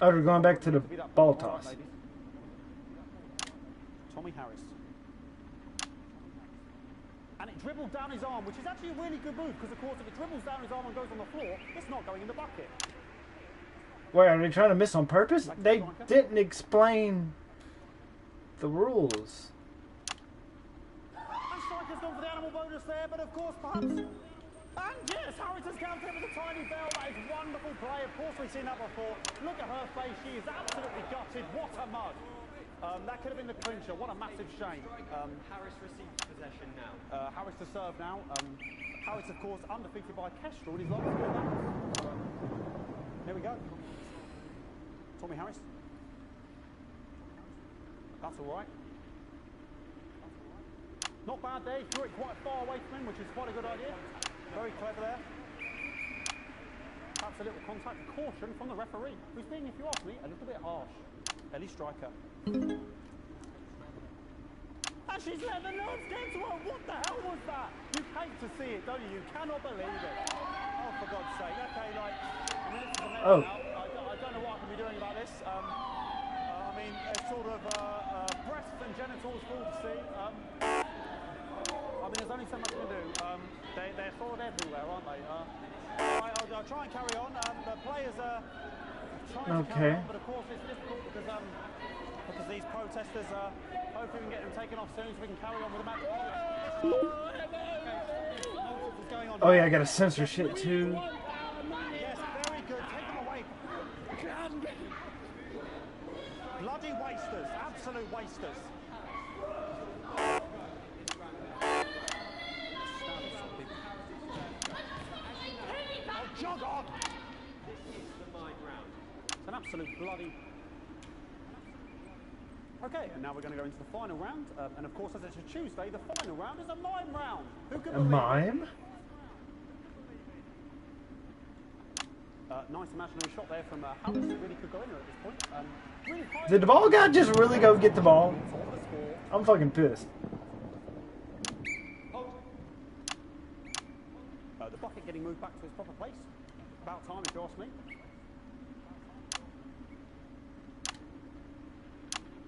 Oh, we're going back to the ball toss. Tommy Harris. And it dribbled down his arm, which is actually a really good move, because of course if it dribbles down his arm and goes on the floor, it's not going in the bucket. Wait, are they trying to miss on purpose? They didn't explain the rules. And Striker's gone for the animal bonus there, but of course perhaps... And yes, Harris has countered with a tiny bell. That is wonderful play. Of course we've seen that before. Look at her face. She is absolutely gutted. What a mug. That could have been the clincher. What a massive shame. Harris received possession now. Harris to serve now. Harris, of course, undefeated by Kestrel in his last 4 games. Here we go. Tommy Harris. That's all right. Not bad there. He threw it quite far away from him, which is quite a good idea. Very clever there. Perhaps a little contact. Caution from the referee, who's being, if you ask me, a little bit harsh. Ellie Striker. And she's let the nerves get to her. What the hell was that? You hate to see it, don't you? You cannot believe it. Oh, for God's sake. Okay, like, I mean, this is a mess now. I don't know what I can be doing about this. I mean, it's sort of breasts and genitals for all to see. I mean, there's only so much we can do. They're sort of everywhere, aren't they? I'll try and carry on. The players are trying to carry on, but of course it's difficult because these protesters hopefully we can get them taken off soon so we can carry on with the match. Oh yeah, I gotta censor shit too. Yes, very good. Take them away. Bloody wasters. Absolute wasters. Jog on! It's an absolute bloody... Okay, and now we're going to go into the final round. And of course, as it's a Tuesday, the final round is a mime round. Who can believe mime? Nice imaginary shot there from Harris. Really could go in there at this point. Really high. Did the ball guy just really go get the ball? I'm fucking pissed. The bucket getting moved back to its proper place. About time, if you ask me.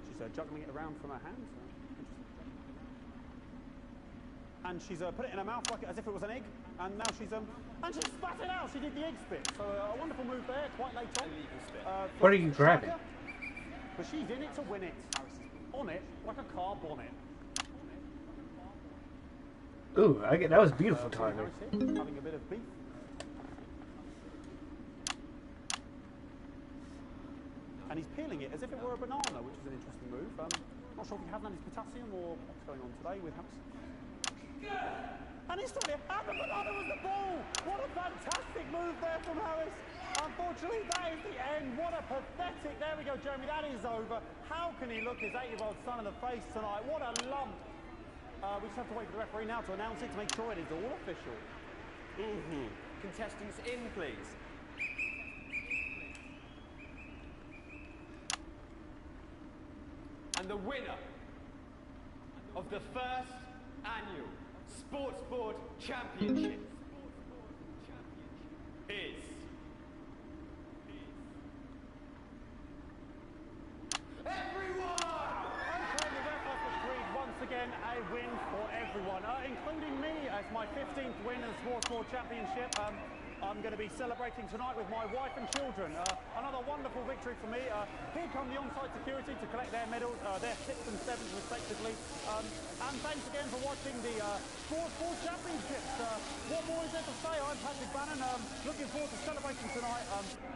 She's juggling it around from her hands. And she's put it in her mouth like as if it was an egg. And now she's and she spat it out. She did the egg spit. So a wonderful move there, quite late on. What are you grabbing? But she's in it to win it. On it like a car bonnet. Ooh, that was beautiful timing. Having a bit of beef. And he's peeling it as if it were a banana, which is an interesting move. Not sure if he has any potassium or what's going on today with Harris. And he's still there. And the banana was the ball! What a fantastic move there from Harris. Unfortunately, that is the end. What a pathetic... There we go, Jeremy. That is over. How can he look his 8-year-old son in the face tonight? What a lump. We just have to wait for the referee now to announce it to make sure it is all official. Contestants in, please. And the winner of the first annual Sports Board Championship is... everyone! Once again, a win for everyone, including me as my 15th win in the Sports Board Championship. I'm going to be celebrating tonight with my wife and children. Another wonderful victory for me. Here come the on-site security to collect their medals, their 6th and 7th respectively. And thanks again for watching the Sports Board Championships. What more is there to say? I'm Patrick Bannon. Looking forward to celebrating tonight.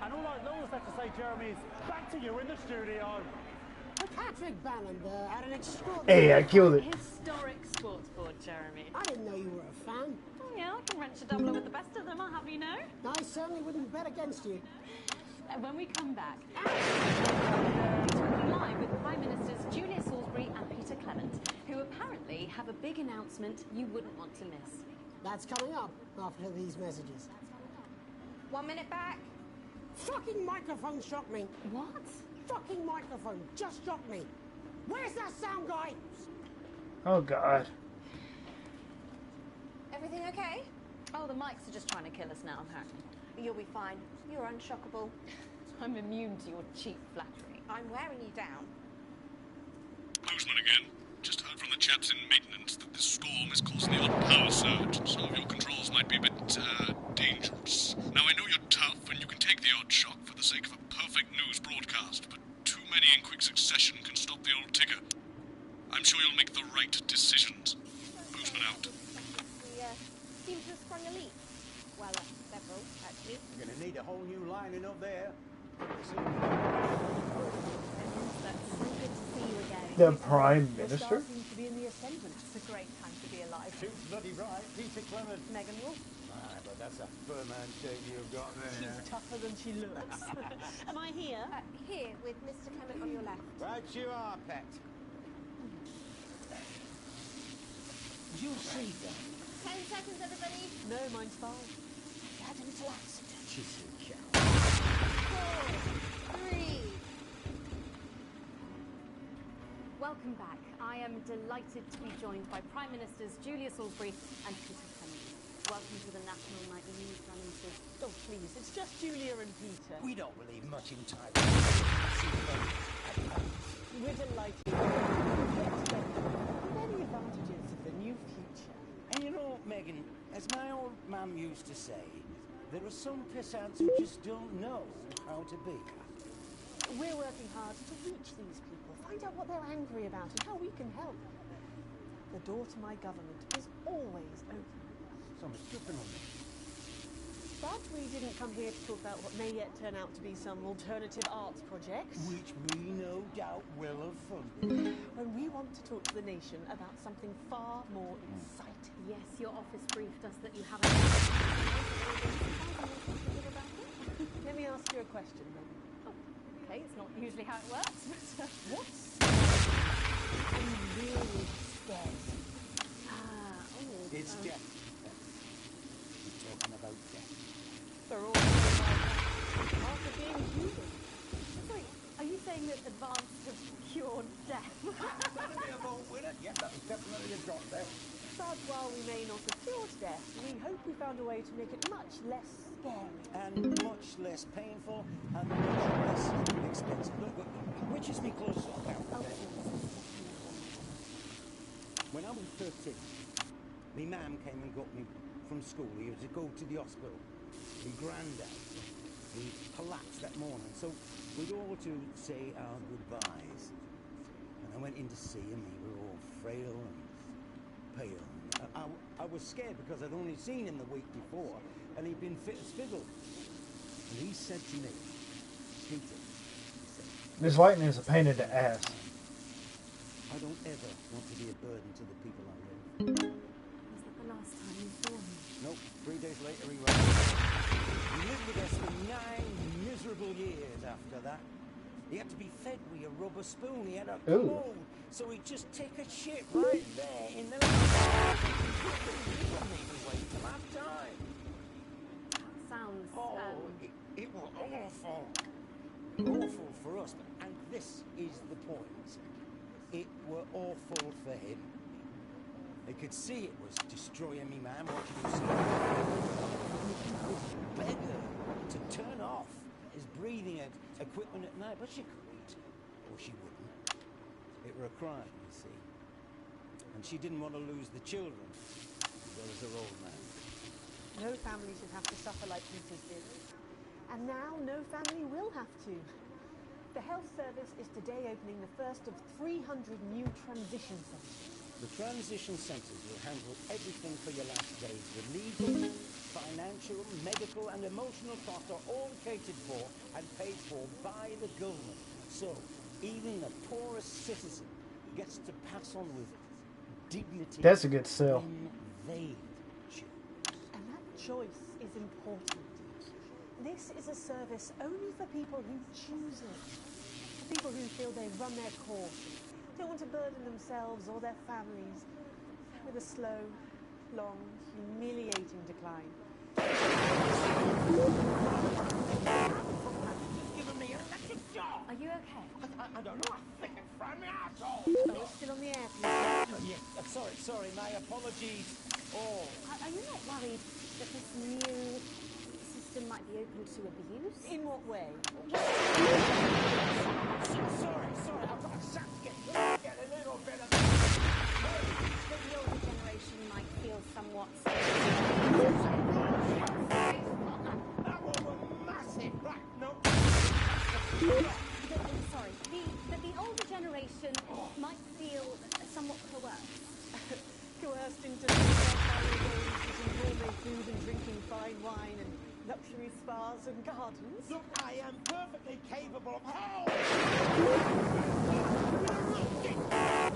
And all that's left to say, Jeremy, is back to you in the studio. Patrick Ballander had an extraordinary... Hey, I killed it. Historic sports board, Jeremy. I didn't know you were a fan. Oh yeah, I can wrench a doubler with the best of them, I'll have you know. I certainly wouldn't bet against you. When we come back, talking live with Prime Ministers Julia Salisbury and Peter Clement, who apparently have a big announcement you wouldn't want to miss. That's coming up after these messages. 1 minute back. Fucking microphone shocked me. What? Fucking microphone just shocked me. Where's that sound guy? Oh, God. Everything okay? Oh, the mics are just trying to kill us now, apparently. You'll be fine. You're unshockable. I'm immune to your cheap flattery. I'm wearing you down. Postman again. Just heard from the chaps in maintenance that this storm is causing the odd power surge. Some of your controls might be a bit, dangerous. Now, I know you're tough and you can take the odd shock for the sake of a perfect news broadcast, but too many in quick succession can stop the old ticker. I'm sure you'll make the right decisions. Postman out. We seem to have sprung a leak. Well, several, actually. You're going to need a whole new lining up there. That's so good to see you again. The Prime Minister? The stars seem to be in the ascendant. It's a great time to be alive. Too bloody right, Peter Clement. Megan Wolf. Aye, but that's a firm handshake you've got there. She's tougher than she looks. Am I here? Here, with Mr. Clement on your left. Right you are, pet. You see that? 10 seconds, everybody. No, mine's 5. You had a little accident. She's a cow. 4, 3. Welcome back. I am delighted to be joined by Prime Ministers Julia Salisbury and Peter Clement. Welcome to the National Nightly News, Prime Ministers. Oh, please, it's just Julia and Peter. We don't believe much in time. We're delighted. Many advantages of the new future. And you know, Megan, as my old mum used to say, there are some pissants who just don't know how to be. We're working hard to reach these people, find out what they're angry about and how we can help. The door to my government is always open. Someone's tripping on me. But we didn't come here to talk about what may yet turn out to be some alternative arts project. Which we no doubt will have funded. When we want to talk to the nation about something far more exciting. Yes, your office briefed us that you haven't... Let me ask you a question then. Okay, it's not usually how it works, but... What's I'm really scared? It's death. We're talking about death. They're all after being human. Sorry, are you saying that advance has cured death? That'll be a vote winner. Yeah, that was definitely a drop there. But while we may not have cured death, we hope we found a way to make it much less scary. And much less painful and much less expensive. Look, which is me close up now. When I was 13, my mum came and got me from school. He was to go to the hospital. My granddad, he collapsed that morning. So we'd all to say our goodbyes. And I went in to see him. He was all frail and pale. I was scared because I'd only seen him the week before, and he'd been fit as fiddle. And he said to me, Peter, This lightning is a pain in the ass. I don't ever want to be a burden to the people I love. Was that the last time you saw him? Nope, 3 days later he went. He lived with us for 9 miserable years after that. He had to be fed with a rubber spoon. He had a cold, so he'd just take a shit right there in the Sounds... it was awful. Awful for us, and this is the point. It were awful for him. They could see it was destroying me, man, watching him beg her to turn off his breathing equipment at night, but she couldn't, or she wouldn't. It were a crime, you see. And she didn't want to lose the children, as well as her old man. No family should have to suffer like Peter's did. And now no family will have to. The health service is today opening the first of 300 new transition centres. The transition centres will handle everything for your last days. The legal, financial, medical and emotional costs are all catered for and paid for by the government. So, Even the poorest citizen gets to pass on with dignity. That's a good sell. When they choose. And that choice is important. This is a service only for people who choose it. For people who feel they've run their course, don't want to burden themselves or their families with a slow, long, humiliating decline. Giving me electric shock. Are you okay? I don't know. I think it's from my asshole. Oh, it's still on the air, please. Yes, sorry, my apologies. Oh. Are you not worried that this new system might be open to abuse? In what way? Sorry, I've got a sack to get a little bit of... That the older generation might feel somewhat... That was massive. Right, no. Sorry, that the older generation might feel somewhat coerced. Coerced into eating gourmet food and drinking fine wine and luxury spas and gardens. Look, I am perfectly capable of...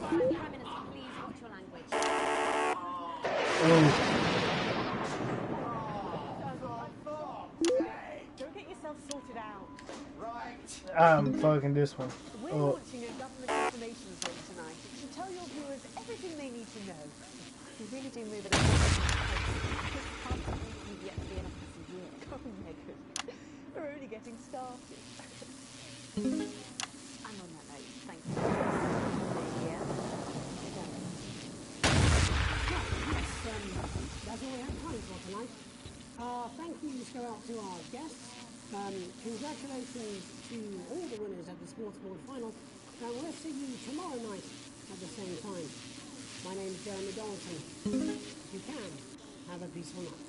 Prime Minister, please watch your language. Go get yourself sorted out. Right. I'm fucking this one. We're Oh. launching a government information zone tonight. It should tell your viewers everything they need to know. We really do move at a You've yet to be in office a year. Oh, Megan. We're only getting started. And on that note, thank you. Yes, that's all we have time for tonight. Thank yous go out to our guests. Congratulations to all the winners of the Sports Board final. We'll see you tomorrow night at the same time. My name's Jeremy Donaldson. If you can, have a peaceful night.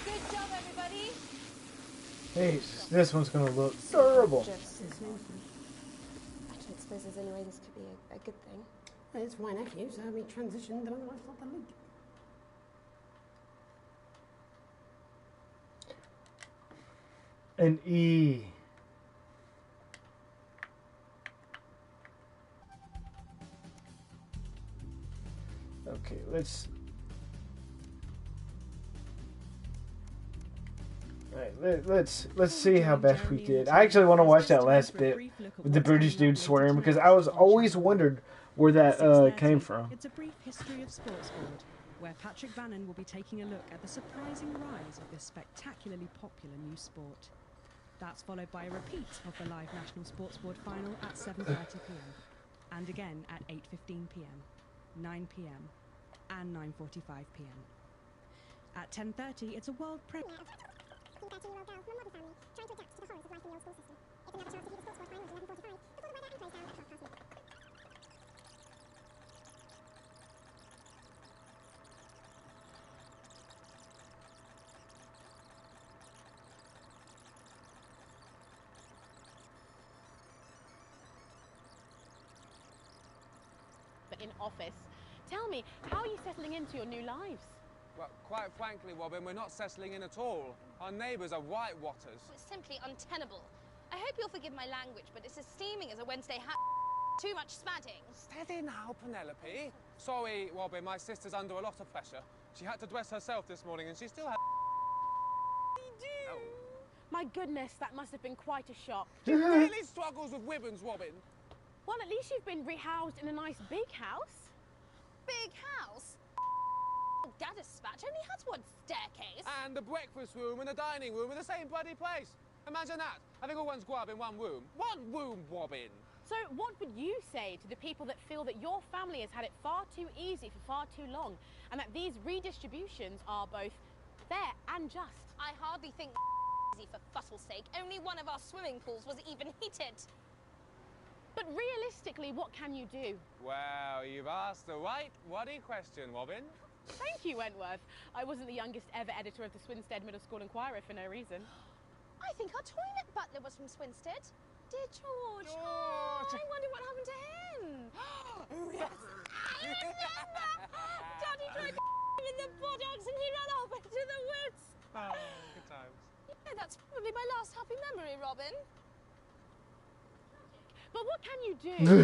Good job, everybody. Jesus, this one's gonna look terrible. I don't suppose there's any way this could be a good thing. Well, it's fine, actually, so we transitioned the otherwise not the league. An E. Okay, let's. Alright, let's see how best we did. I actually want to watch that last bit with the British dude swearing because I was always wondered where that came from. It's a brief history of Sports Board, where Patrick Bannon will be taking a look at the surprising rise of this spectacularly popular new sport. That's followed by a repeat of the live National Sports Board final at 7:30 p.m. and again at 8:15 p.m., 9 p.m. and 9:45 p.m. At 10:30, it's a world premiere. 13-year-old girl from a modern family trying to adapt to the horrors of life in the old school system. It's another chance to view the sports board final at 11:45 before the weather and close down at 12 past midnight. But in office, tell me, how are you settling into your new lives? Well, quite frankly, Robin, we're not settling in at all. Our neighbours are whitewatters. It's simply untenable. I hope you'll forgive my language, but it's as steaming as a Wednesday hat. Too much spadding. Steady now, Penelope. Sorry, Robin, my sister's under a lot of pressure. She had to dress herself this morning and she still had... Oh. My goodness, that must have been quite a shock. She really struggles with ribbons, Robin. Well, at least you've been rehoused in a nice big house. Big house? Daddispatch only has one staircase. And the breakfast room and the dining room in the same bloody place. Imagine that, having all one's grub in one room. One room, Robin. So what would you say to the people that feel that your family has had it far too easy for far too long, and that these redistributions are both fair and just? I hardly think easy for fussle's sake. Only one of our swimming pools was even heated. But realistically, what can you do? Well, you've asked the right waddy question, Robin. Thank you, Wentworth. I wasn't the youngest ever editor of the Swinstead Middle School Inquirer for no reason. I think our toilet butler was from Swinstead. Dear George. George. Oh, I wonder what happened to him. Oh, yes. I remember. Daddy tried to in the buttocks and he ran off into the woods. Oh, good times. Yeah, that's probably my last happy memory, Robin. But what can you do? We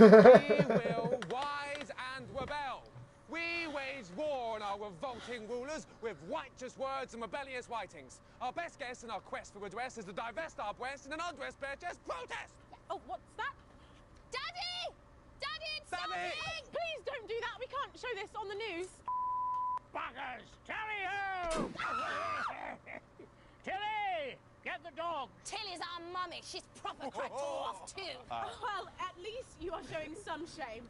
will rise and rebel. We wage war on our revolting rulers with righteous words and rebellious writings. Our best guess in our quest for redress is to divest our breast in an undressed bare-chest protest. Oh, what's that? Daddy! Daddy, it's Daddy! something! Please don't do that. We can't show this on the news. Buggers! Tally-ho! Tilly! Get the dog! Tilly's our mummy. She's proper cracked off too. Well, at least you are showing some shame.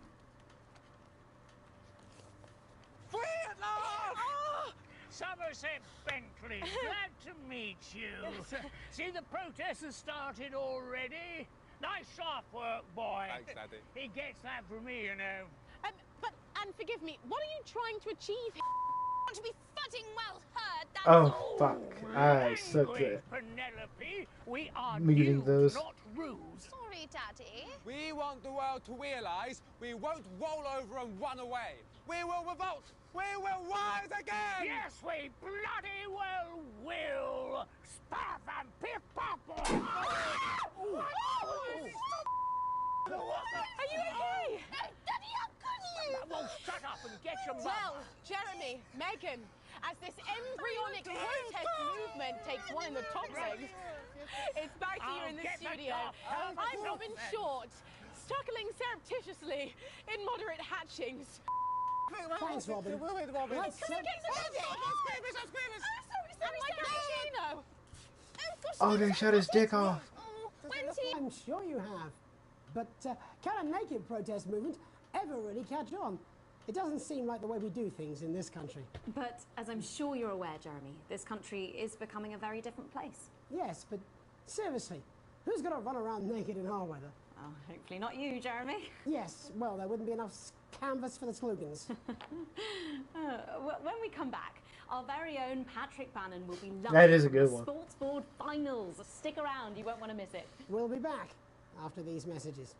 Free at last! Oh! Somerset Bentley, glad to meet you. See, the protest has started already. Nice sharp work, boy. Thanks, Daddy. He gets that from me, you know. And forgive me, what are you trying to achieve here? Want to be footing well heard, that's Oh, all. fuck. I sucked Angry at Penelope, we are muting dudes, those. not rules. Sorry, Daddy. We want the world to realise we won't roll over and run away. We will revolt. We will rise again. Yes, we bloody well will. Spaff and piff pop. Are you okay? Daddy, how could you? Well, shut up and get your Well, mother. Jeremy, Megan, as this embryonic protest movement takes one in the top legs, it's back here in the Get the studio. dog. I'm Robin Short, struggling surreptitiously in moderate hatchings. Thanks, Robin. Let's Can I get the dog? Sorry, Like a cappuccino. Oh, they shut his dick off. I'm sure you have. But can a naked protest movement ever really catch on? It doesn't seem like the way we do things in this country. But as I'm sure you're aware, Jeremy, this country is becoming a very different place. Yes, but seriously, who's going to run around naked in our weather? Oh, hopefully not you, Jeremy. Yes, well, there wouldn't be enough canvas for the slogans. When we come back, our very own Patrick Bannon will be live That is a from good the one. Sports Board Finals. Stick around, you won't want to miss it. We'll be back after these messages.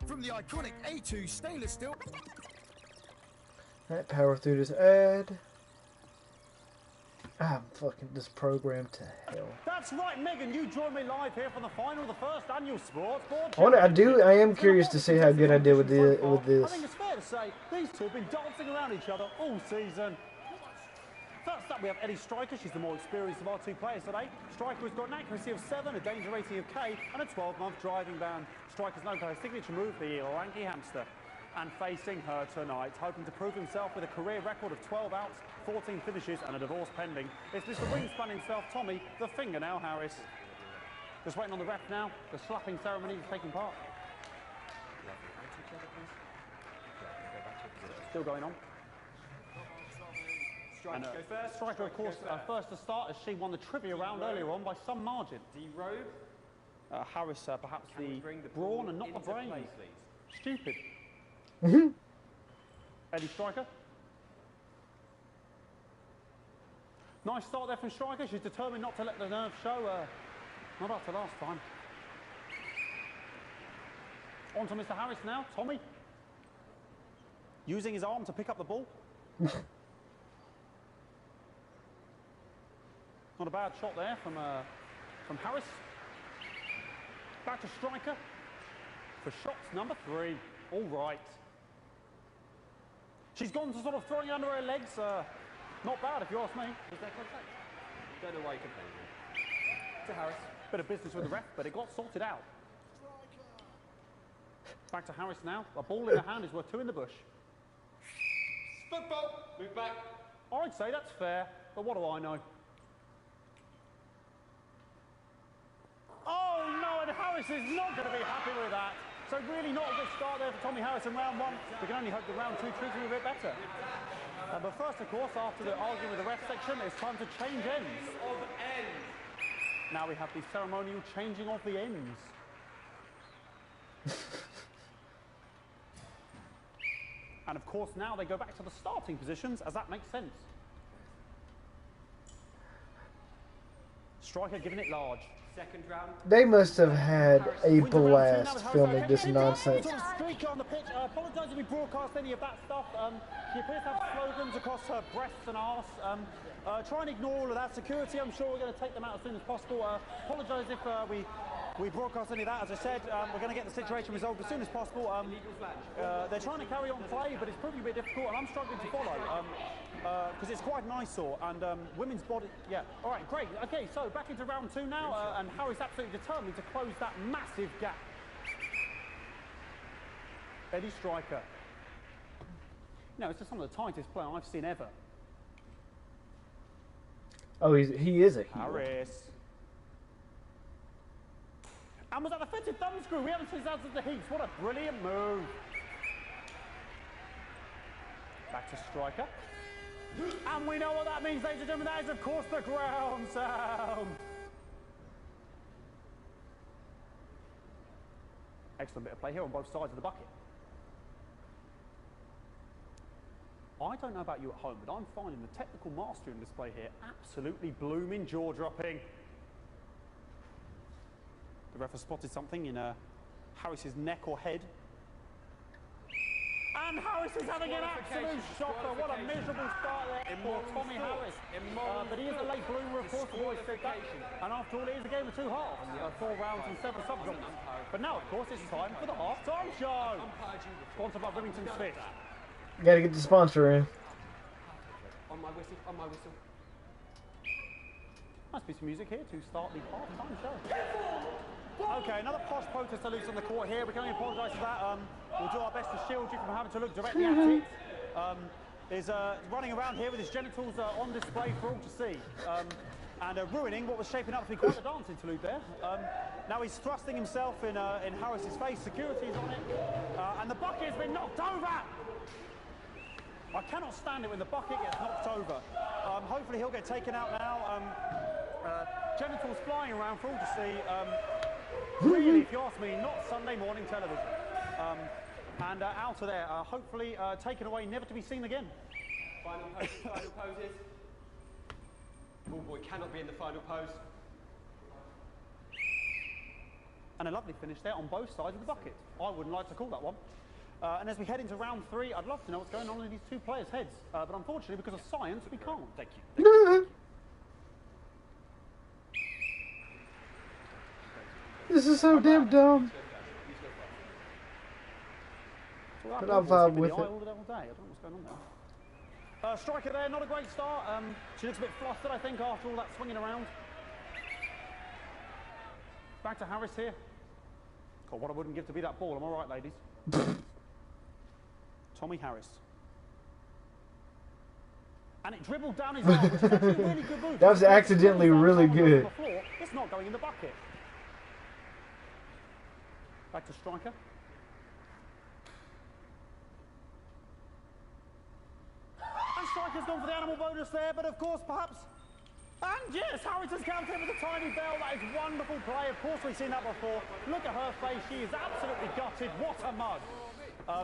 From the iconic A2 stainless steel. Alright, power through this ad. I'm fucking this program to hell. That's right, Megan. You join me live here for the final of the first annual Sports Board. I am curious to see how good I did with this. I think it's fair to say these two have been dancing around each other all season. First up, we have Eddie Striker. She's the more experienced of our two players today. Striker has got an accuracy of 7, a danger rating of K, and a 12-month driving ban. Striker's known for her signature move, the lanky hamster. And facing her tonight, hoping to prove himself with a career record of 12 outs, 14 finishes, and a divorce pending, it's Mr. Wingspan himself, Tommy, the Fingernail Harris. Just waiting on the ref now. The slapping ceremony is taking part. Still going on. Striker, go first. Striker, of course, first to start as she won the trivia round earlier on by some margin. D-Robe. Harris, perhaps the brawn and not the brain. Stupid. Eddie Striker. Nice start there from Striker. She's determined not to let the nerves show. Not after last time. On to Mr. Harris now. Tommy. Using his arm to pick up the ball. Not a bad shot there from Harris. Back to Striker for shots number 3. All right. She's gone to sort of throwing under her legs. Not bad, if you ask me. Was there contact? Don't know why you complaining. To Harris. Bit of business with the ref, but it got sorted out. Back to Harris now. A ball in her hand is worth 2 in the bush. Football. Move back. I'd say that's fair, but what do I know? Oh no, and Harris is not going to be happy with that. So really not a good start there for Tommy Harris in round 1. We can only hope that round 2 treats him a bit better. But first, of course, after the argument with the ref section, it's time to change ends. Now we have the ceremonial changing of the ends. And of course, now they go back to the starting positions, as that makes sense. Striker giving it large. Second round. They must have had a blast filming this nonsense. Sort of streaker on the pitch. Apologise if we broadcast any of that stuff. She appears to have slogans across her breasts and arse. Try and ignore all of that. Security, I'm sure we're going to take them out as soon as possible. Apologise if we broadcast any of that. As I said, we're going to get the situation resolved as soon as possible. They're trying to carry on play, but it's proving a bit difficult, and I'm struggling to follow. Because it's quite an eyesore, and women's body, yeah. All right, great. Okay, so back into round 2 now, and Harry's absolutely determined to close that massive gap. Eddie Striker. You know, it's just some of the tightest play I've seen ever. Oh, he is a heel. Harris. And was that the fitted thumb screw? We haven't seen that since the heats. What a brilliant move. Back to Striker. And we know what that means, ladies and gentlemen. That is, of course, the ground sound. Excellent bit of play here on both sides of the bucket. I don't know about you at home, but I'm finding the technical mastery in display here absolutely blooming jaw-dropping. The ref has spotted something in Harris's neck or head. And Harris is having an absolute shocker. What a miserable start there for Tommy Harris. But he is a late bloomer, of course, we've always said that. And after all, it is a game of 2 halves. 4 rounds and 7 subjects. But now, of course, it's time for the half-time show. Sponsored by Remington's Fist. Gotta get the sponsor in. On my whistle, on my whistle. Nice piece of music here to start the half-time show. Okay, another posh protester loose on the court here. We can only apologise for that. We'll do our best to shield you from having to look directly at it. Is running around here with his genitals on display for all to see. And ruining what was shaping up to be quite a dance interlude there. Now he's thrusting himself in Harris's face. Security is on it. And the bucket has been knocked over. I cannot stand it when the bucket gets knocked over. Hopefully he'll get taken out now. Genitals flying around for all to see. Really, if you ask me, not Sunday morning television. And out of there, hopefully taken away, never to be seen again. Final poses, final poses. Ball boy cannot be in the final pose. And a lovely finish there on both sides of the bucket. I wouldn't like to call that one. And as we head into round 3, I'd love to know what's going on in these 2 players' heads. But unfortunately, because of science, we can't. Thank you. Thank you. This is so damn dumb. But I'll vibe with it. I don't know what's going on there. Striker there, not a great start. She looks a bit flustered, I think, after all that swinging around. Back to Harris here. God, what I wouldn't give to be that ball. Am I right, ladies? Tommy Harris. And it dribbled down his arm, which is actually a really good move. That was accidentally really good. It's not going in the bucket. Back to Striker. And Striker's gone for the animal bonus there, but of course, perhaps... And yes, Harris has counted with a tiny bell. That is wonderful play. Of course, we've seen that before. Look at her face. She is absolutely gutted. What a mug.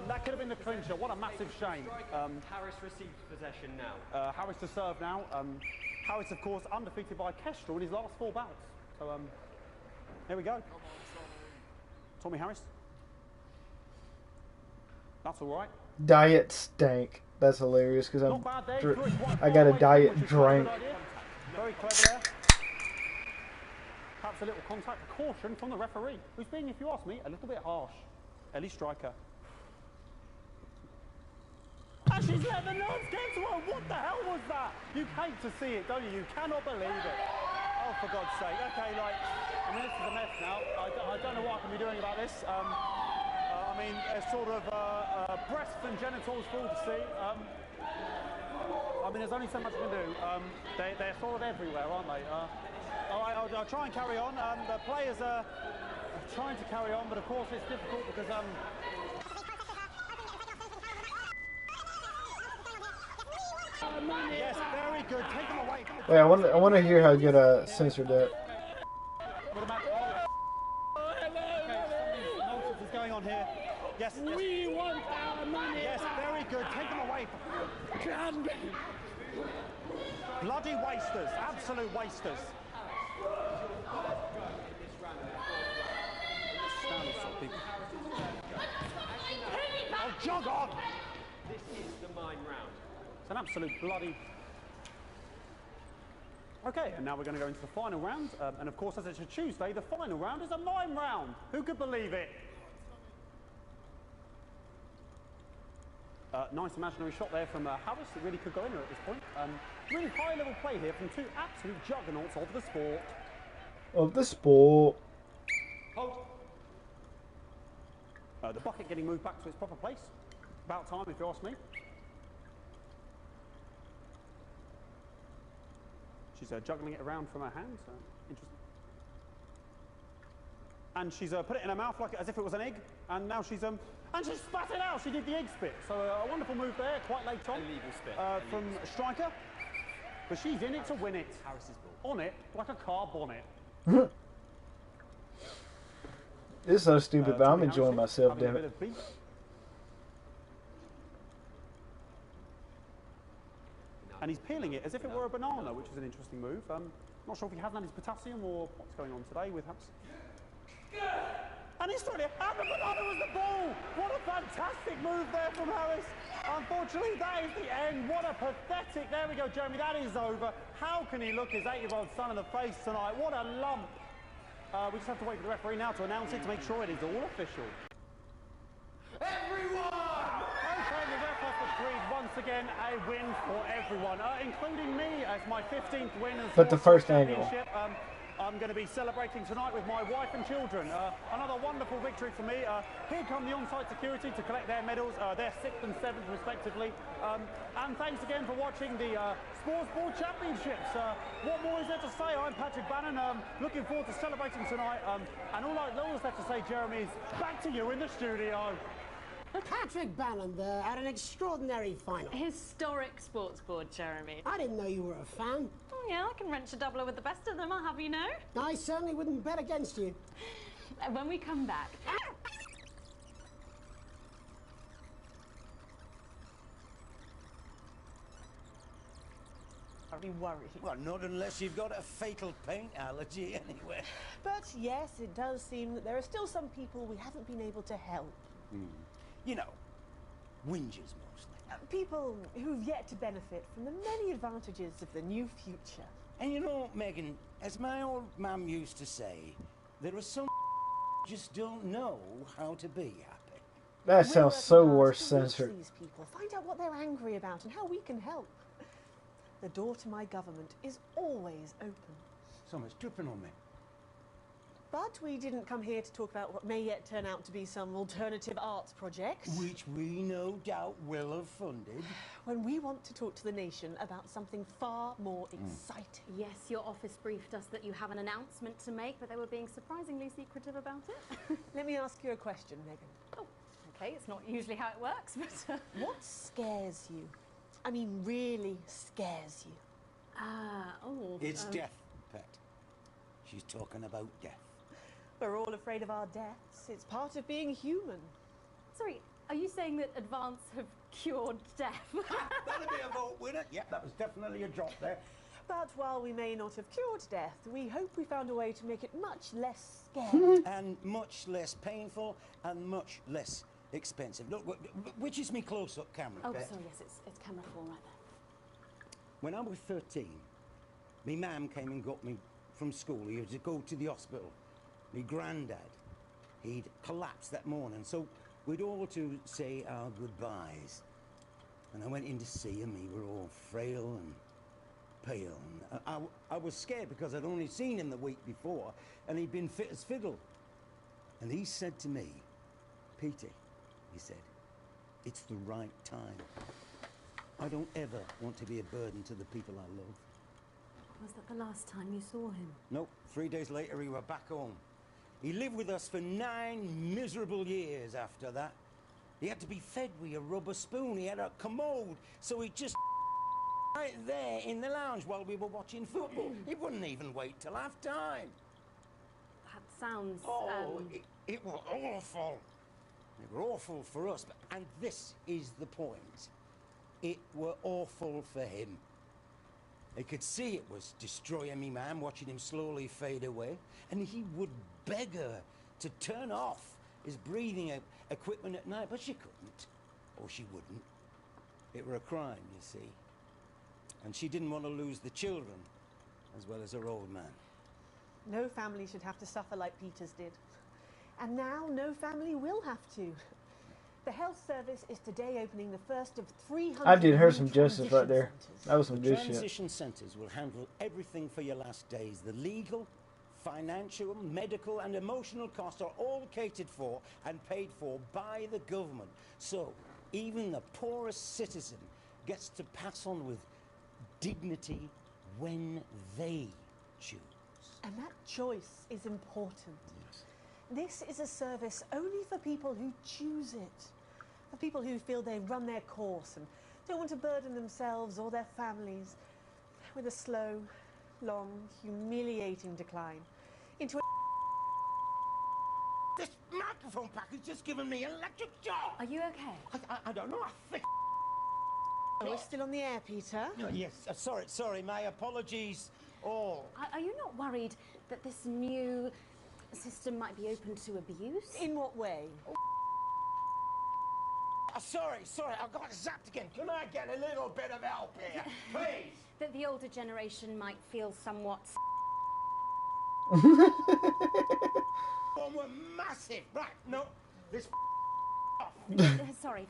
That could have been the clincher. What a massive shame. Harris receives possession now. Harris to serve now. Harris, of course, undefeated by Kestrel in his last 4 bouts. So, there we go. Tommy Harris. That's all right. Diet stank. That's hilarious because I got a diet drink. Very clever there. Perhaps a little contact caution from the referee, who's being, if you ask me, a little bit harsh. Ellie Striker. And she's let the nerves get to her. What the hell was that? You hate to see it, don't you? You cannot believe it. Oh, for God's sake. Okay, like, I mean, this is a mess now. I don't know what I can be doing about this. I mean, sort of breasts and genitals for all to see. I mean, there's only so much I can do. They're sort of everywhere, aren't they? All right, I'll try and carry on. The players are trying to carry on, but of course it's difficult because... Yes, very good. Take them away. Wait, I want to hear how good I censored that. Nonsense is going on here. Yes. We want our money. Yes, very good. Take them away. Bloody wasters. Absolute wasters. People. Oh, jog on! This is the mime round. It's an absolute bloody... Okay, and now we're going to go into the final round. And of course, as it's a Tuesday, the final round is a mime round. Who could believe it? Nice imaginary shot there from Harris. It really could go anywhere at this point. Really high-level play here from two absolute juggernauts of the sport. Of the sport. Hold. The bucket getting moved back to its proper place. About time, if you ask me. She's juggling it around from her hands. Interesting. And she's put it in her mouth like as if it was an egg. And now she's and she spat it out. She did the egg spit. So a wonderful move there, quite late on. Illegal spit. From a striker. But she's in it to win it. Harris's ball. On it like a car bonnet. This is so stupid, but I'm enjoying myself, damn it. And he's peeling it as if it were a banana, which is an interesting move. Not sure if he hasn't had his potassium or what's going on today with Harris. And he's throwing it, and the banana was the ball! What a fantastic move there from Harris. Unfortunately, that is the end. What a pathetic, there we go, Jeremy, that is over. How can he look his 8-year-old son in the face tonight? What a lump. We just have to wait for the referee now to announce it to make sure it is all official. Everyone! Okay, the ref has decreed once again a win for everyone, including me as my 15th win as But the first annual. championship. I'm going to be celebrating tonight with my wife and children. Another wonderful victory for me. Here come the on-site security to collect their medals, their 6th and 7th respectively. And thanks again for watching the Sports Board Championships. What more is there to say? I'm Patrick Bannon. Looking forward to celebrating tonight. And all that's left to say, Jeremy, is back to you in the studio. Patrick Bannon there at an extraordinary final. Historic sports board, Jeremy. I didn't know you were a fan. Oh yeah, I can wrench a doubler with the best of them, I'll have you know. I certainly wouldn't bet against you. When we come back. Are you worried? Well, not unless you've got a fatal paint allergy anyway. But yes, it does seem that there are still some people we haven't been able to help. You know, whingers mostly. People who've yet to benefit from the many advantages of the new future. And you know, Megan, as my old mum used to say, there are some just don't know how to be happy. That sounds so worse censored. These people, find out what they're angry about and how we can help. The door to my government is always open. Someone's tripping on me. But we didn't come here to talk about what may yet turn out to be some alternative arts project. Which we no doubt will have funded. When we want to talk to the nation about something far more exciting. Yes, your office briefed us that you have an announcement to make, but they were being surprisingly secretive about it. Let me ask you a question, Megan. Oh, okay, it's not usually how it works, but... What scares you? I mean, really scares you? It's death, Pet. She's talking about death. We're all afraid of our deaths. It's part of being human. Sorry, are you saying that Advance have cured death? That'll be a vote winner. Yep, that was definitely a drop there. But while we may not have cured death, we hope we found a way to make it much less scary. And much less painful and much less expensive. Look, which is me close-up camera, Oh, Pet? sorry, yes, it's camera 4 right there. When I was 13, me mum came and got me from school. He had to go to the hospital. Me granddad, he'd collapsed that morning, so we'd all to say our goodbyes. And I went in to see him. He were all frail and pale. And I was scared because I'd only seen him the week before, and he'd been fit as fiddle. And he said to me, Peter, he said, it's the right time. I don't ever want to be a burden to the people I love. Was that the last time you saw him? Nope. 3 days later, he were back home. He lived with us for 9 miserable years after that. He had to be fed with a rubber spoon. He had a commode, so he just right there in the lounge while we were watching football. He wouldn't even wait till half-time. That sounds... It was awful. It were awful for us, and this is the point. It were awful for him. He could see it was destroying me, man, watching him slowly fade away. And he would beg her to turn off his breathing equipment at night, but she couldn't, or she wouldn't. It were a crime, you see. And she didn't want to lose the children, as well as her old man. No family should have to suffer like Peter's did. And now no family will have to. The health service is today opening the first of 300 I did her some new justice right there. transition That was some The good shit. transition centres will handle everything for your last days. The legal, financial, medical and emotional costs are all catered for and paid for by the government. So even the poorest citizen gets to pass on with dignity when they choose. And that choice is important. This is a service only for people who choose it. For people who feel they've run their course and don't want to burden themselves or their families with a slow, long, humiliating decline into a... This microphone pack has just given me an electric shock. Are you okay? I don't know. I think... Oh, we're still on the air, Peter. No, yes, sorry. My apologies all. Are you not worried that this new system might be open to abuse? In what way? Sorry, I got zapped again. Can I get a little bit of help here, please? That the older generation might feel somewhat... One were massive. Right, no, this Sorry,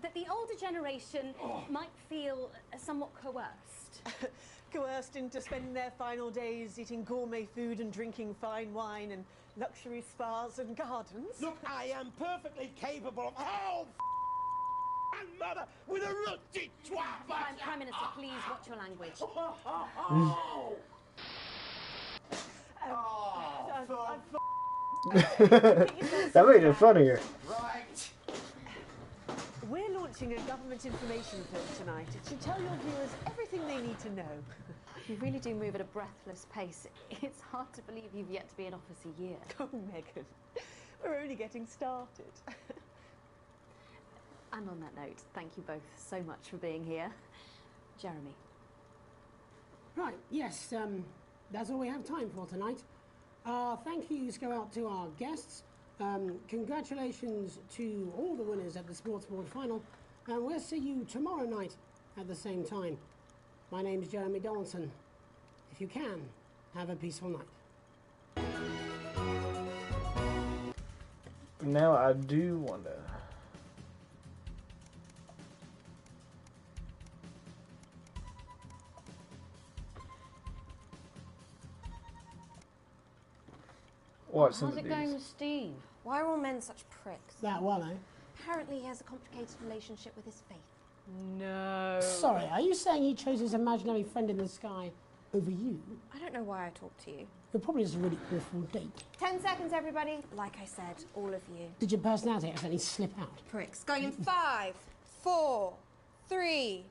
that the older generation might feel somewhat coerced. Coerced into spending their final days eating gourmet food and drinking fine wine and luxury spas and gardens. Look, I am perfectly capable of... Oh, and mother with a rusty twat! Prime Minister, please watch your language. That made it funnier. Right. We're launching a government information film tonight. It should tell your viewers everything they need to know. You really do move at a breathless pace. It's hard to believe you've yet to be in office a year. Oh, Megan, we're only getting started. And on that note, thank you both so much for being here. Jeremy. Right, yes, that's all we have time for tonight. Thank yous go out to our guests. Congratulations to all the winners at the Sports Board Final. And we'll see you tomorrow night at the same time. My name's Jeremy Donaldson. If you can, have a peaceful night. Now I do wonder. Watch some How's of it going these. with Steve? Why are all men such pricks? That well, eh? Apparently he has a complicated relationship with his faith. No. Sorry, are you saying he chose his imaginary friend in the sky over you? I don't know why I talked to you. You're probably just a really awful date. 10 seconds, everybody. Like I said, all of you. Did your personality accidentally slip out? Pricks. Going in 5, 4, 3.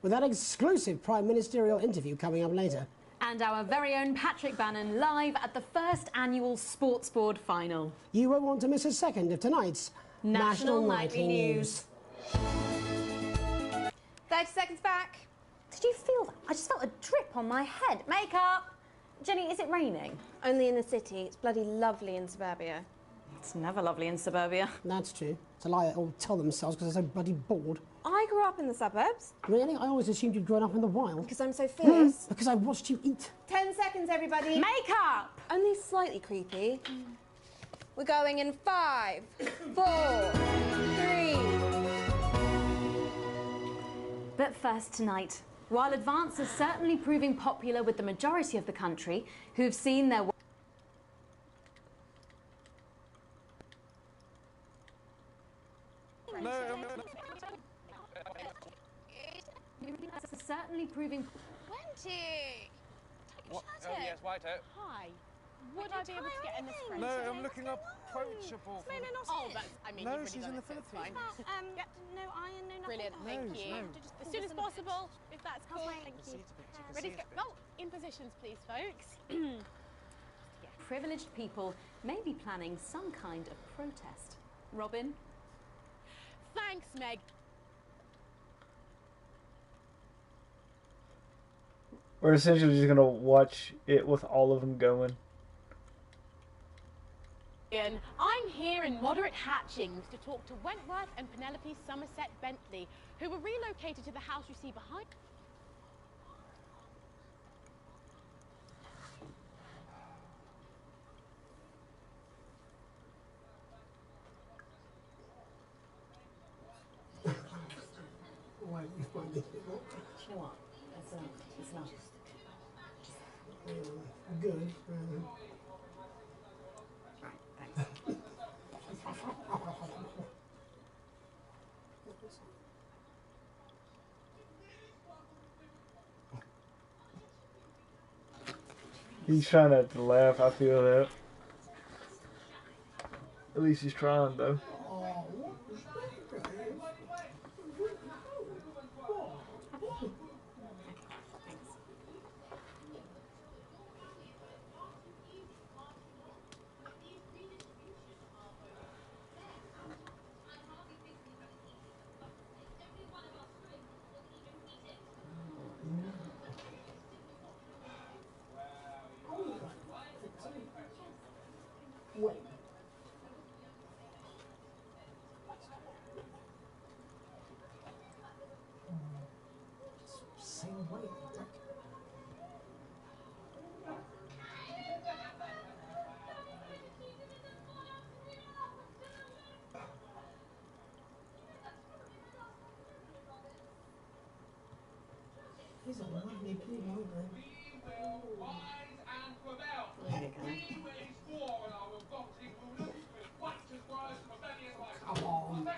With that exclusive Prime Ministerial interview coming up later. And our very own Patrick Bannon live at the first annual Sports Board Final. You won't want to miss a second of tonight's National Nightly News. 30 seconds back. Did you feel that? I just felt a drip on my head. Makeup! Jenny, is it raining? Only in the city. It's bloody lovely in suburbia. It's never lovely in suburbia. That's true. It's a lie they all tell themselves because they're so bloody bored. I grew up in the suburbs. Really? I always assumed you'd grown up in the wild. Because I'm so fierce. Because I watched you eat. 10 seconds, everybody. Makeup! Only slightly creepy. We're going in 5, 4, 3. But first tonight, while Advance is certainly proving popular with the majority of the country who've seen their certainly proving... Wendy! What? Oh, yes, Whiteo. Hi. Would I be able to get an espresso? No, I'm looking up approachable. May not Oh, it. that's, I mean, No, you've really she's done in it, the so it's fine. Yep, no iron, no nothing. Brilliant, Oh, thank No, you. no. Just As pull soon this as a bit. possible, if that's cool. Halfway. Thank You you. can see Ready it to a go? bit. Oh, in positions, please, folks. Privileged people may be planning some kind of protest. Robin? Thanks, Meg. We're essentially just gonna watch it with all of them going. I'm here in Moderate Hatchings to talk to Wentworth and Penelope Somerset Bentley, who were relocated to the house you see behind. You know what? It's not. Good. Right, thanks. He's trying not to laugh, I feel that. At least he's trying, though. Wait. Same way. He's a lovely kid, aren't they? Come on.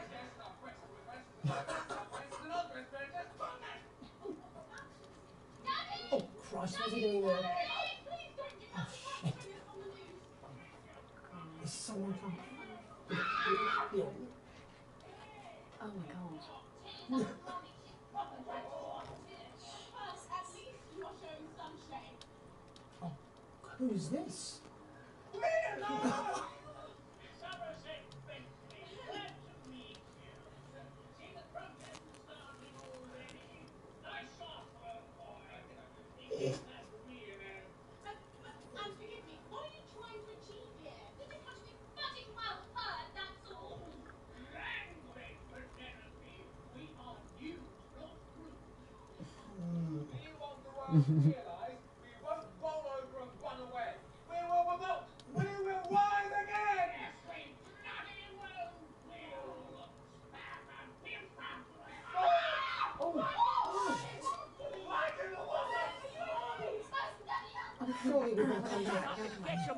Oh, Christ, what's he doing there? Oh, shit. Is someone coming? Yeah. Oh my god. Oh, who's this?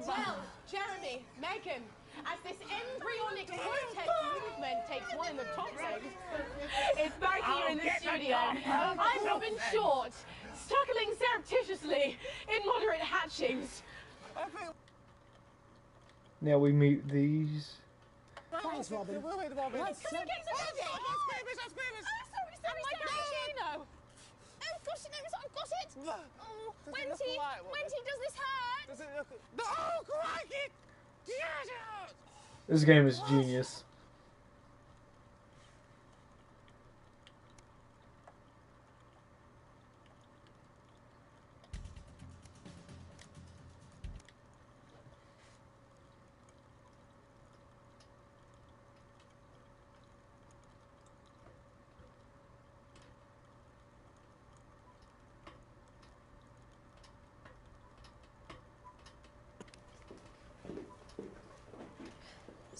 Well, Jeremy, Megan, as this embryonic protest movement takes one in the top zone, it's back here in the studio. I'm Robin Short, struggling surreptitiously in Moderate Hatchings. Now we meet these. Thanks, Robin. Can I get some sorry, my cappuccino. Oh, gosh, no, I've got it. Oh, Wenty, does this hurt? Does it look... Oh, crikey! Get out! This game is genius.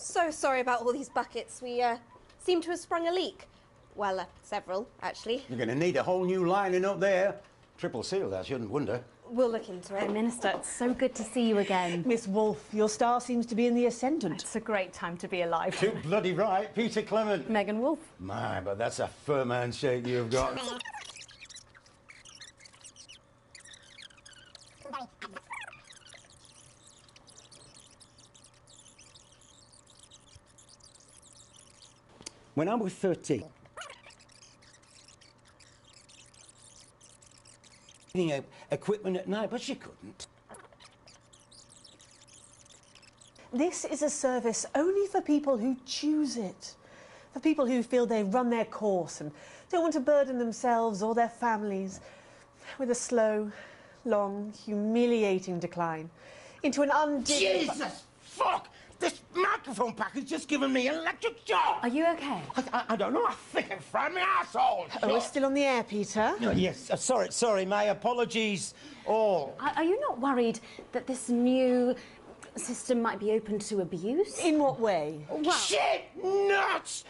So sorry about all these buckets. We seem to have sprung a leak. Well, several, actually. You're going to need a whole new lining up there. Triple sealed, I shouldn't wonder. We'll look into it. Minister, it's so good to see you again. Miss Wolfe, your star seems to be in the ascendant. It's a great time to be alive. Too bloody right, Peter Clement. Megan Wolfe. My, but that's a firm handshake you've got. When I was 13, equipment at night, but she couldn't. This is a service only for people who choose it. For people who feel they've run their course and don't want to burden themselves or their families with a slow, long, humiliating decline into an undignified... Jesus! Fuck! This microphone pack has just given me an electric shock! Are you okay? I don't know, I think it fried my asshole! Oh, we're still on the air, Peter? No, yes, sorry, my apologies all. Are you not worried that this new system might be open to abuse? In what way? Well, shit nuts!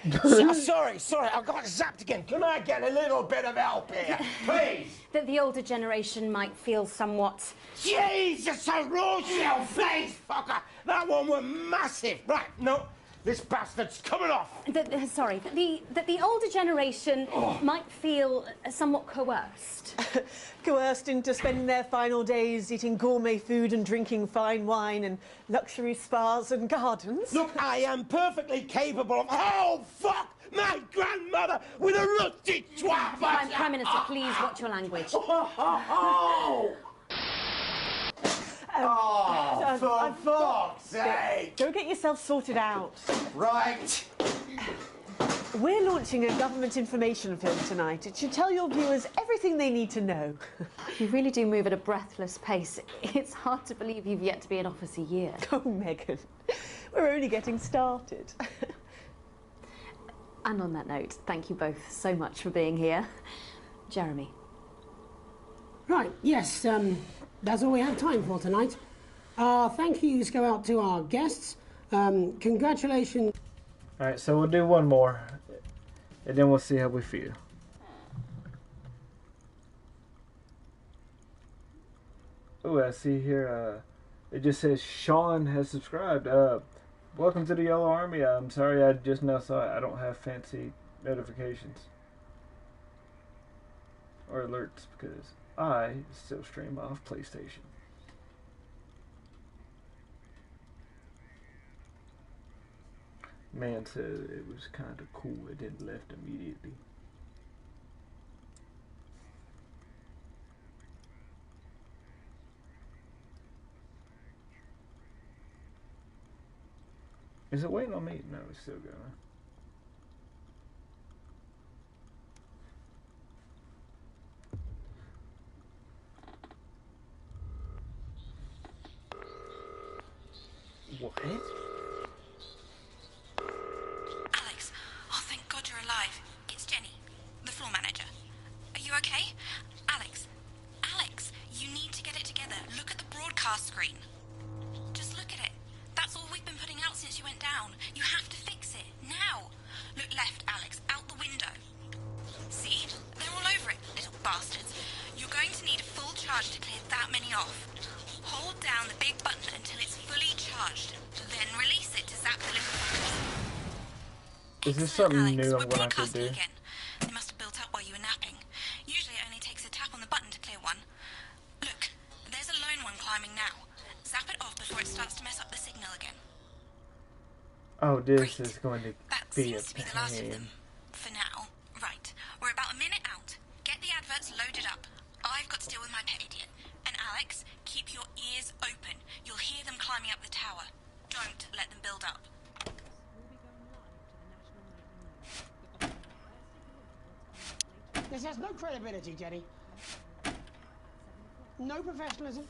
Sorry, I got zapped again. Can I get a little bit of help here, please? That the older generation might feel somewhat... Jesus, a Rochelle face fucker! That one was massive. Right, no, this bastard's coming off. That the older generation might feel somewhat coerced. Coerced into spending their final days eating gourmet food and drinking fine wine and luxury spas and gardens. Look, I am perfectly capable of... Oh, fuck! My grandmother with a rusty twat! Prime Minister, please watch your language. For fuck's sake! Go get yourself sorted out. Right. We're launching a government information film tonight. It should tell your viewers everything they need to know. You really do move at a breathless pace. It's hard to believe you've yet to be in office a year. Oh, Megan, we're only getting started. And on that note, thank you both so much for being here. Jeremy. Right, yes, that's all we have time for tonight. Thank yous go out to our guests. Congratulations. Alright, so we'll do one more, and then we'll see how we feel. Oh, I see here, it just says Sean has subscribed. Welcome to the Yellow Army. I'm sorry I just now saw it. I don't have fancy notifications or alerts because I still stream off PlayStation. Man said it was kind of cool. It didn't left immediately. Is it waiting on me? No, it's still going. What? Alex, oh thank God you're alive. It's Jenny, the floor manager. Are you okay? Alex, you need to get it together. Look at the broadcast screen. Just look at it. That's all we've been putting out since you went down. You have to fix it, now. Look left, Alex, out the window. See? They're all over it, little bastards. You're going to need a full charge to clear that many off. Hold down the big button until it's fully charged. Then release it to zap the little buttons. Is this something Alex, new I'm we're going to have to broadcasting do? again. They must have built up while you were napping. Usually it only takes a tap on the button to clear one. Look, there's a lone one climbing now. Zap it off before it starts to mess up the signal again. Oh, this is going to That be a seems to be the last of pain. them. For now. Right. We're about a minute out. Get the adverts loaded up. I've got to deal with my pet idiot. And Alex, keep your ears open. You'll hear them climbing up the tower. Don't let them build up. This has no credibility, Jenny. No professionalism.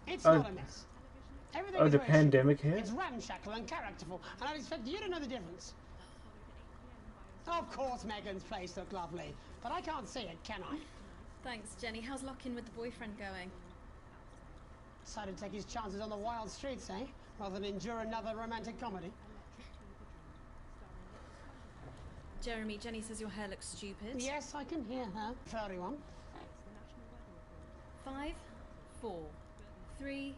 It's Oh. not a mess. Everything Oh, is the where it should be. pandemic hit? It's ramshackle and characterful, and I'd expect you to know the difference. Of course Megan's place looked lovely, but I can't see it, can I? Thanks, Jenny. How's lock-in with the boyfriend going? Decided to take his chances on the wild streets, eh? Rather than endure another romantic comedy. Jeremy, Jenny says your hair looks stupid. Yes, I can hear her. 31. 5, 4, 3...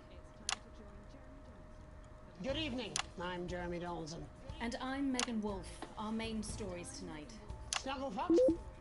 Good evening. I'm Jeremy Donaldson. And I'm Megan Wolfe. Our main stories tonight. Snugglefox?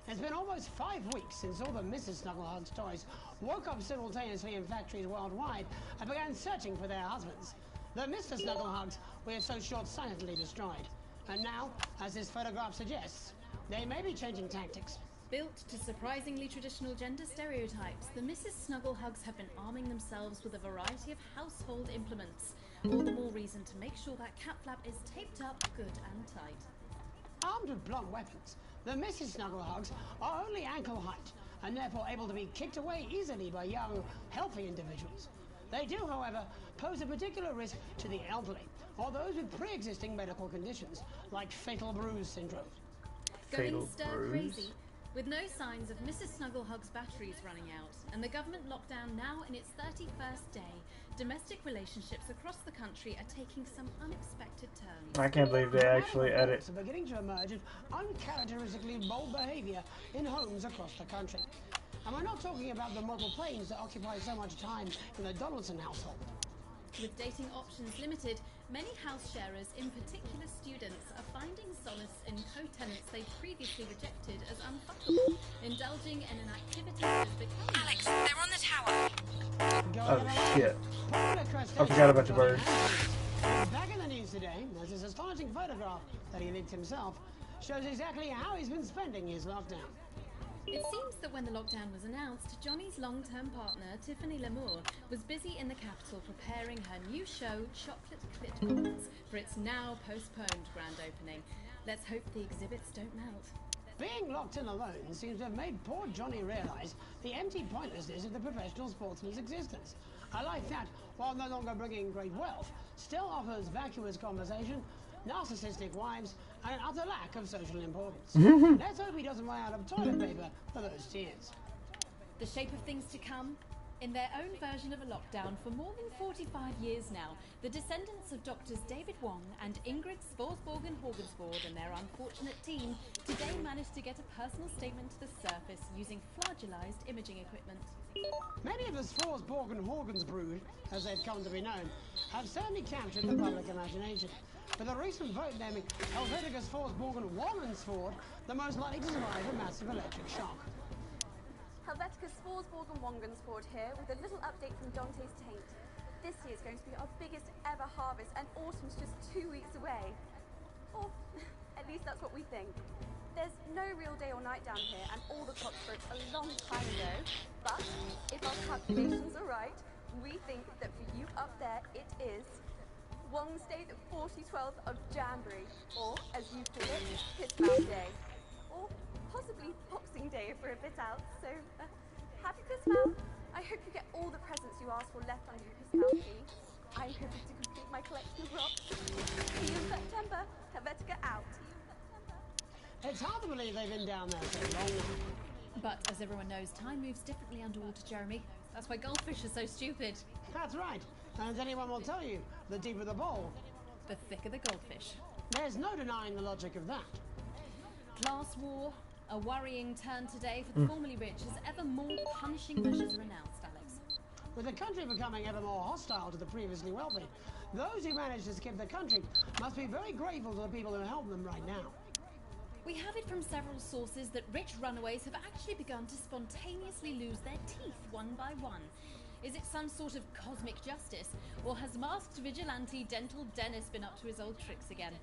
It's been almost 5 weeks since all the Mrs. Snugglehugs toys woke up simultaneously in factories worldwide and began searching for their husbands. The Mr. Snugglehugs we have so short-sightedly destroyed. And now, as this photograph suggests, they may be changing tactics. Built to surprisingly traditional gender stereotypes, the Mrs. Snugglehugs have been arming themselves with a variety of household implements. All the more reason to make sure that cat flap is taped up good and tight. Armed with blunt weapons, the Mrs. Snugglehugs are only ankle height and therefore able to be kicked away easily by young, healthy individuals. They do, however, pose a particular risk to the elderly or those with pre-existing medical conditions like fatal bruise syndrome. Going stir crazy, with no signs of Mrs. Snugglehug's batteries running out, and the government lockdown now in its 31st day, domestic relationships across the country are taking some unexpected turns. I can't believe they actually edit. Are beginning to emerge of uncharacteristically bold behaviour in homes across the country. And we're not talking about the model planes that occupy so much time in the Donaldson household. With dating options limited, many house sharers, in particular students, are finding solace in co-tenants they previously rejected as unfuckable, indulging in an activity that has become... Alex, they're on the tower. Oh shit. I forgot about the birds. Back in the news today, there's this astonishing photograph that he leaked himself, shows exactly how he's been spending his lockdown. It seems that when the lockdown was announced, Johnny's long-term partner, Tiffany Lamour, was busy in the capital preparing her new show, Chocolate Clip-Cons, for its now postponed grand opening. Let's hope the exhibits don't melt. Being locked in alone seems to have made poor Johnny realise the empty pointlessness of the professional sportsman's existence. A life that, while no longer bringing great wealth, still offers vacuous conversation, narcissistic wives, and an utter lack of social importance. Let's hope he doesn't run out of toilet paper for those tears. The shape of things to come? In their own version of a lockdown for more than 45 years now, the descendants of Doctors David Wong and Ingrid Svorsborgen-Horgensvoord and their unfortunate team today managed to get a personal statement to the surface using flagellized imaging equipment. Many of the Svorsborgen-Horgensvoord, as they've come to be known, have certainly captured the public imagination, with a recent vote naming Helvetica Svorsborgen-Wongensvoord the most likely to survive a massive electric shock. Helvetica Svorsborgen-Wongensvoord here with a little update from Dante's Taint. This year is going to be our biggest ever harvest and autumn's just 2 weeks away. Or at least that's what we think. There's no real day or night down here and all the crops broke a long time ago. But if our calculations are right, we think that for you up there it is Wednesday the 40/12th of January, or as you call it, Pissmouth Day. Or possibly Boxing Day if we're a bit out, so happy Pissmouth! I hope you get all the presents you asked for left under your Pissmouth fee. I'm hoping to complete my collection of rocks. See you in September. Helvetica out. It's hard to believe they've been down there so long now. But as everyone knows, time moves differently underwater, Jeremy. That's why goldfish are so stupid. That's right. And as anyone will tell you, the deeper the bowl, the thicker the goldfish. There's no denying the logic of that. Class war, a worrying turn today for the formerly rich as ever more punishing measures are announced, Alex. With the country becoming ever more hostile to the previously wealthy, those who manage to skip the country must be very grateful to the people who help them right now. We have it from several sources that rich runaways have actually begun to spontaneously lose their teeth one by one. Is it some sort of cosmic justice, or has masked vigilante Dental Dennis been up to his old tricks again?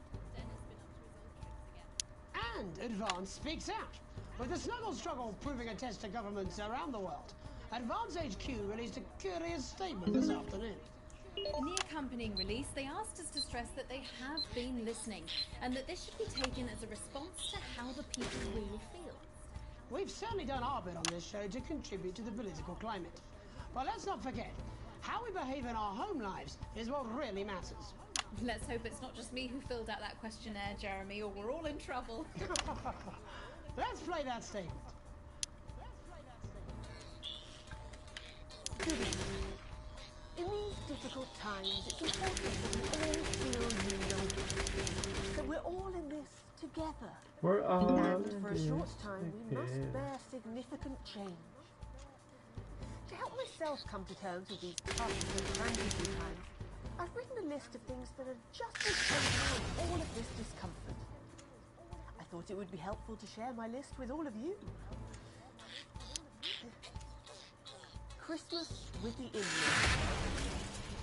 And Advance speaks out, with the snuggle struggle proving a test to governments around the world. Advance HQ released a curious statement this afternoon. In the accompanying release, they asked us to stress that they have been listening, and that this should be taken as a response to how the people really feel. We've certainly done our bit on this show to contribute to the political climate. But let's not forget, how we behave in our home lives is what really matters. Let's hope it's not just me who filled out that questionnaire, Jeremy, or we're all in trouble. Let's play that statement. In these difficult times, it's important that we all feel that we're all in this together. We're all and for a short time, we must bear significant change. To help myself come to terms with these tough and transitive times, I've written a list of things that are just as painful as all of this discomfort. I thought it would be helpful to share my list with all of you. Christmas with the in-laws.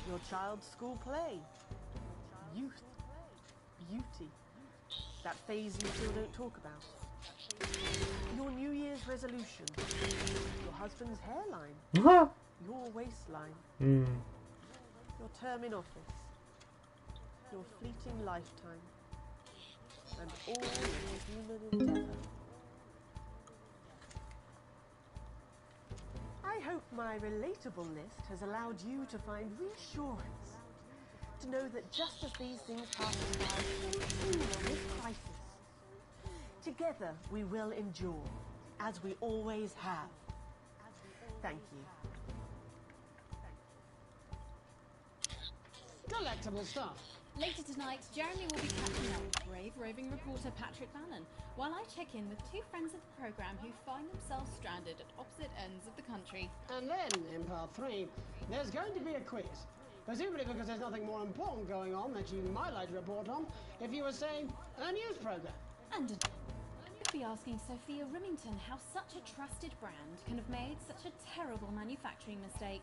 Your child's school play. Youth. Beauty. That phase you still don't talk about. Your New Year's resolution. Your husband's hairline. Your waistline. Your term in office. Your fleeting lifetime. And all your human endeavour. I hope my relatable list has allowed you to find reassurance. To know that just as these things pass us by, so too will this crisis. Together we will endure, as we always have. Thank you. Delectable stuff. Later tonight, Jeremy will be catching up with brave roving reporter Patrick Bannon, while I check in with two friends of the programme who find themselves stranded at opposite ends of the country. And then, in part 3, there's going to be a quiz. Presumably because there's nothing more important going on that you might like to report on if you were saying a news programme. And we'll be asking Sophia Remington how such a trusted brand can have made such a terrible manufacturing mistake.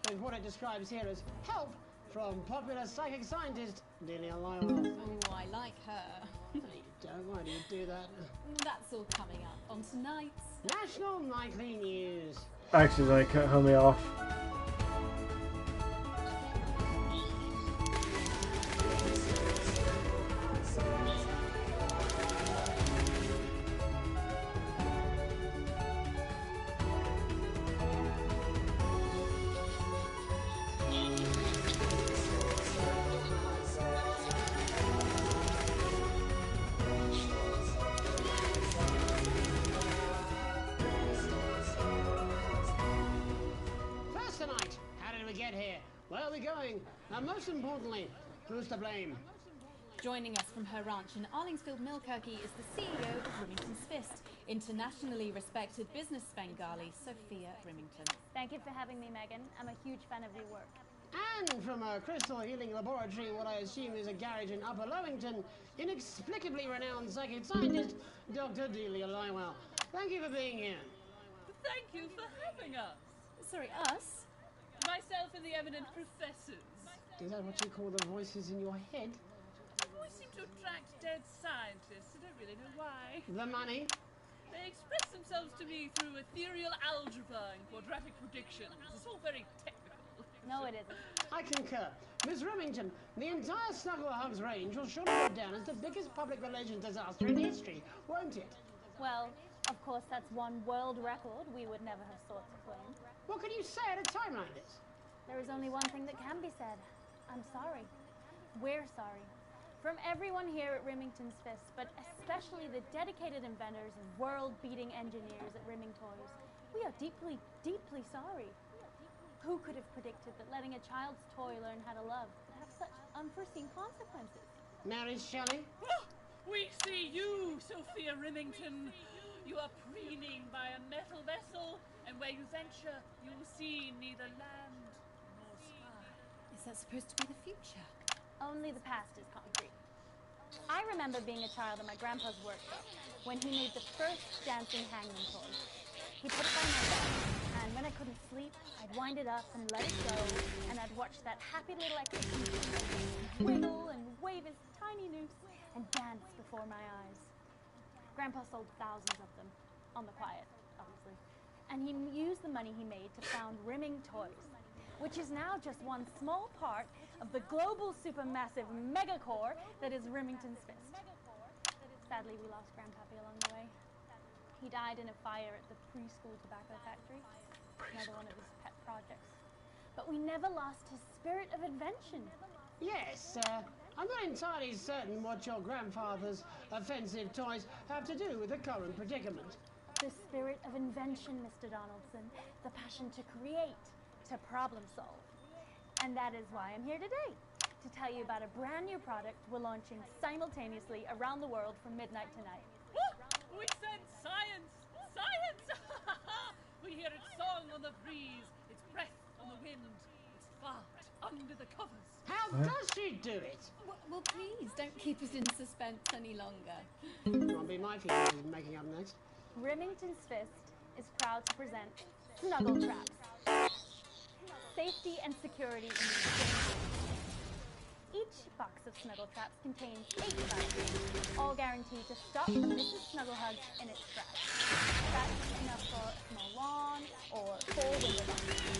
With what it describes here as help from popular psychic scientist Delia Lyle. Oh, I like her. No, you don't. Why do you do that? That's all coming up on tonight's National Nightly News. Actually, they cut me off. Where are we going? And most importantly, who's to blame? Joining us from her ranch in Arlingsfield, Milkirky is the CEO of Remington's Fist, internationally respected business Bengali, Sophia Remington. Thank you for having me, Megan. I'm a huge fan of your work. And from a crystal healing laboratory in what I assume is a garage in Upper Lowington, inexplicably renowned psychic scientist, Dr. Delia Lywell. Thank you for being here. Thank you for having us. Sorry, us? Myself and the eminent professors. Is that what you call the voices in your head? We seem to attract dead scientists. I don't really know why. The money? They express themselves to me through ethereal algebra and quadratic predictions. It's all very technical. No, it isn't. I concur. Miss Remington, the entire Snugglehugs range will surely go down as the biggest public relations disaster in history, won't it? Well, of course, that's one world record we would never have sought to claim. What can you say at a time like this? There is only one thing that can be said. I'm sorry. We're sorry. From everyone here at Remington's Fist, but especially the dedicated inventors and world-beating engineers at Rimming Toys, we are deeply, deeply sorry. Who could have predicted that letting a child's toy learn how to love would have such unforeseen consequences? Mary Shelley? We see you, Sophia Remington. You are preening by a metal vessel, and where you venture, you will see neither land nor sky. Is that supposed to be the future? Only the past is concrete. I remember being a child in my grandpa's workshop when he made the first dancing hanging toy. He put it by my bed, and when I couldn't sleep, I'd wind it up and let it go, and I'd watch that happy little execution wiggle and wave his tiny noose and dance before my eyes. Grandpa sold thousands of them, on the quiet, obviously. And he used the money he made to found Rimming Toys, which is now just one small part of the global supermassive megacore that is Remington's Fist. Sadly, we lost Grandpappy along the way. He died in a fire at the preschool tobacco factory, another one of his pet projects. But we never lost his spirit of invention. Yes, I'm not entirely certain what your grandfather's offensive toys have to do with the current predicament. The spirit of invention, Mr. Donaldson. The passion to create, to problem solve. And that is why I'm here today, to tell you about a brand new product we're launching simultaneously around the world from midnight tonight. We said science! Science! We hear its song on the breeze, its breath on the wind, its fart under the covers. How does she do it? Well, please, don't keep us in suspense any longer. Won't be my feelings making up next. Remington's Fist is proud to present Snuggle Traps. Safety and security in the Each box of snuggle traps contains 8 devices, all guaranteed to stop Mrs. Snugglehugs in its tracks. That's enough for a small one or 4 window boxes.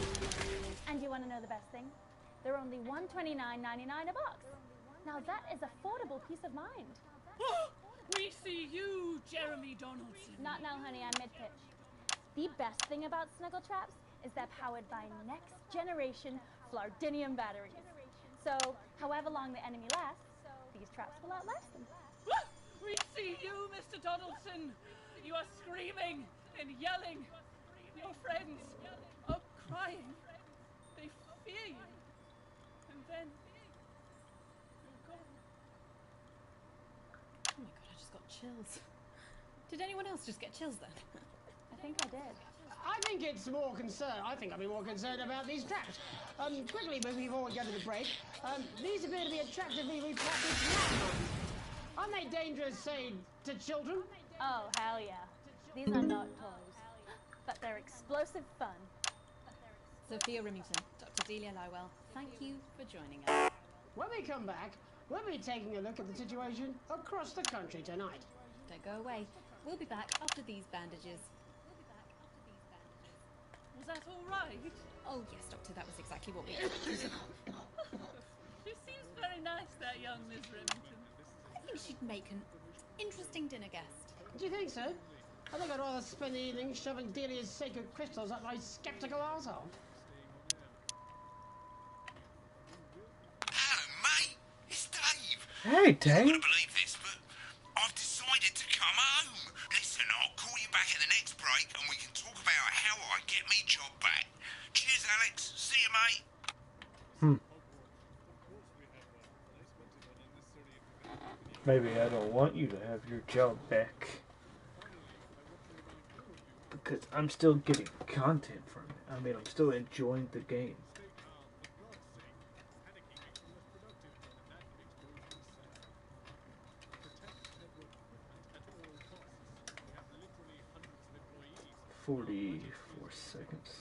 And you want to know the best thing? They're only $129.99 a box. Now that is affordable peace of mind. We see you, Jeremy Donaldson. Not now, honey, I'm mid-pitch. The best thing about snuggle traps is they're powered by next-generation Flardinium batteries. So, however long the enemy lasts, these traps will outlast them. We see you, Mr. Donaldson. You are screaming and yelling. Your friends are crying. They fear you. And then you're gone. Oh my god, I just got chills. Did anyone else just get chills then? I think I did. I think it's more concerned. I think I'd be more concerned about these traps. Quickly, before we go to the break, these appear to be attractively repackaged now. Aren't they dangerous, say, to children? Oh, hell yeah. These are not toys, but they're explosive fun. Sophia Remington, Dr. Delia Lywell, thank you for joining us. When we come back, we'll be taking a look at the situation across the country tonight. Don't go away. We'll be back after these bandages. Was that all right? Oh yes, Doctor, that was exactly what we She seems very nice, that young Miss Remington. I think she'd make an interesting dinner guest. Do you think so? I think I'd rather spend the evening shoving Delia's sacred crystals up my skeptical arsehole. Hello, mate. It's Dave. Hey, Dave. I'm not gonna believe this, but I've decided to come home. Listen, I'll call you back at the next break and we can talk about how I get me job back. Cheers, Alex. See you, mate. Maybe I don't want you to have your job back. Because I'm still getting content from it. I mean, I'm still enjoying the game. "44 seconds.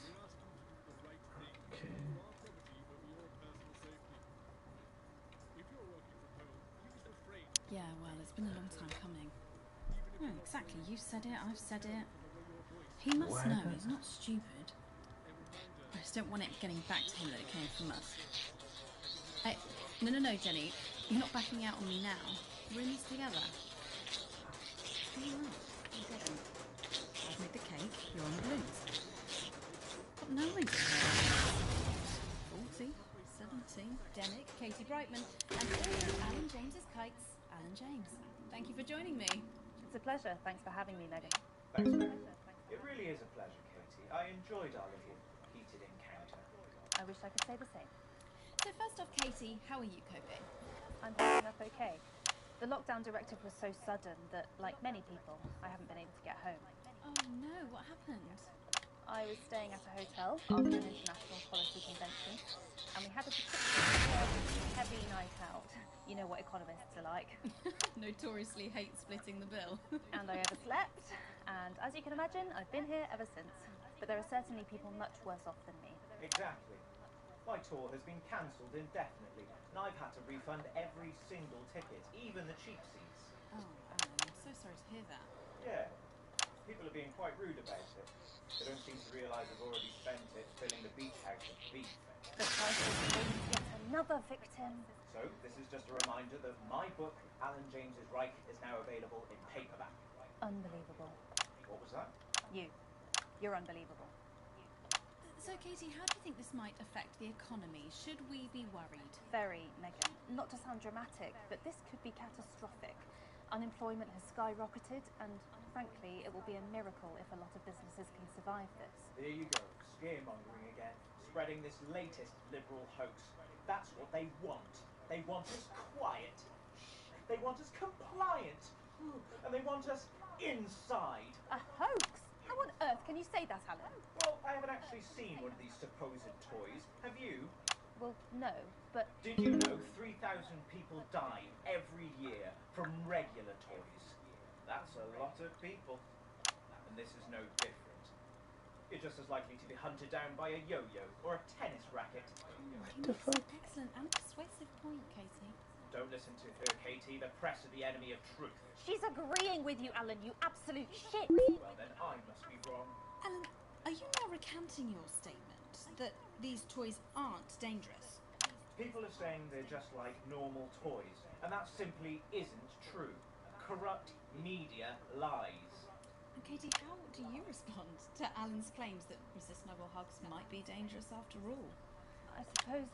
Okay. Yeah, well, it's been a long time coming. No, exactly. You said it, I've said it. He must know, he's not stupid. I just don't want it getting back to him that it came from us. Hey, no, Jenny. You're not backing out on me now. We're in this together. Alright, I'm getting. I've made the cake, you're on the balloons. Got no idea. 40, 17, Denick, Katie Brightman, and Alan James's kites, Alan James. Thank you for joining me. It's a pleasure. Thanks for having me, Megan. Thanks, Megan. It really is a pleasure, Katie. I enjoyed our little heated encounter. I wish I could say the same. So first off, Katie, how are you coping? I'm holding up okay. The lockdown directive was so sudden that, like many people, I haven't been able to get home. Oh no, what happened? I was staying at a hotel after an international policy convention, and we had a particularly heavy night out. You know what economists are like. Notoriously hate splitting the bill. And I overslept, and as you can imagine, I've been here ever since. But there are certainly people much worse off than me. Exactly. My tour has been cancelled indefinitely, and I've had to refund every single ticket, even the cheap seats. Oh, I'm so sorry to hear that. Yeah. People are being quite rude about it. They don't seem to realise I've already spent it filling the beach house with beef. The price is yet another victim. So, this is just a reminder that my book, Alan James's Reich, is now available in paperback. Unbelievable. What was that? You're unbelievable. So, Katie, how do you think this might affect the economy? Should we be worried? Very, Megan. Not to sound dramatic, but this could be catastrophic. Unemployment has skyrocketed, and frankly, it will be a miracle if a lot of businesses can survive this. There you go, scaremongering again, spreading this latest liberal hoax. That's what they want. They want us quiet. They want us compliant. And they want us inside. A hoax? How on earth can you say that, Alan? Well, I haven't actually seen one of these supposed toys. Have you? Well, no, but... Did you know 3,000 people die every year from regular toys? That's a lot of people. And this is no different. You're just as likely to be hunted down by a yo-yo or a tennis racket. He makes an excellent and persuasive point, Katie. Don't listen to her, Katie. The press are the enemy of truth. She's agreeing with you, Alan, you absolute shit. Well, then I must be wrong. Alan, are you now recanting your statement that these toys aren't dangerous? People are saying they're just like normal toys, and that simply isn't true. Corrupt media lies. And Katie, how do you respond to Alan's claims that Mrs. Snugglehugs might be dangerous after all? I suppose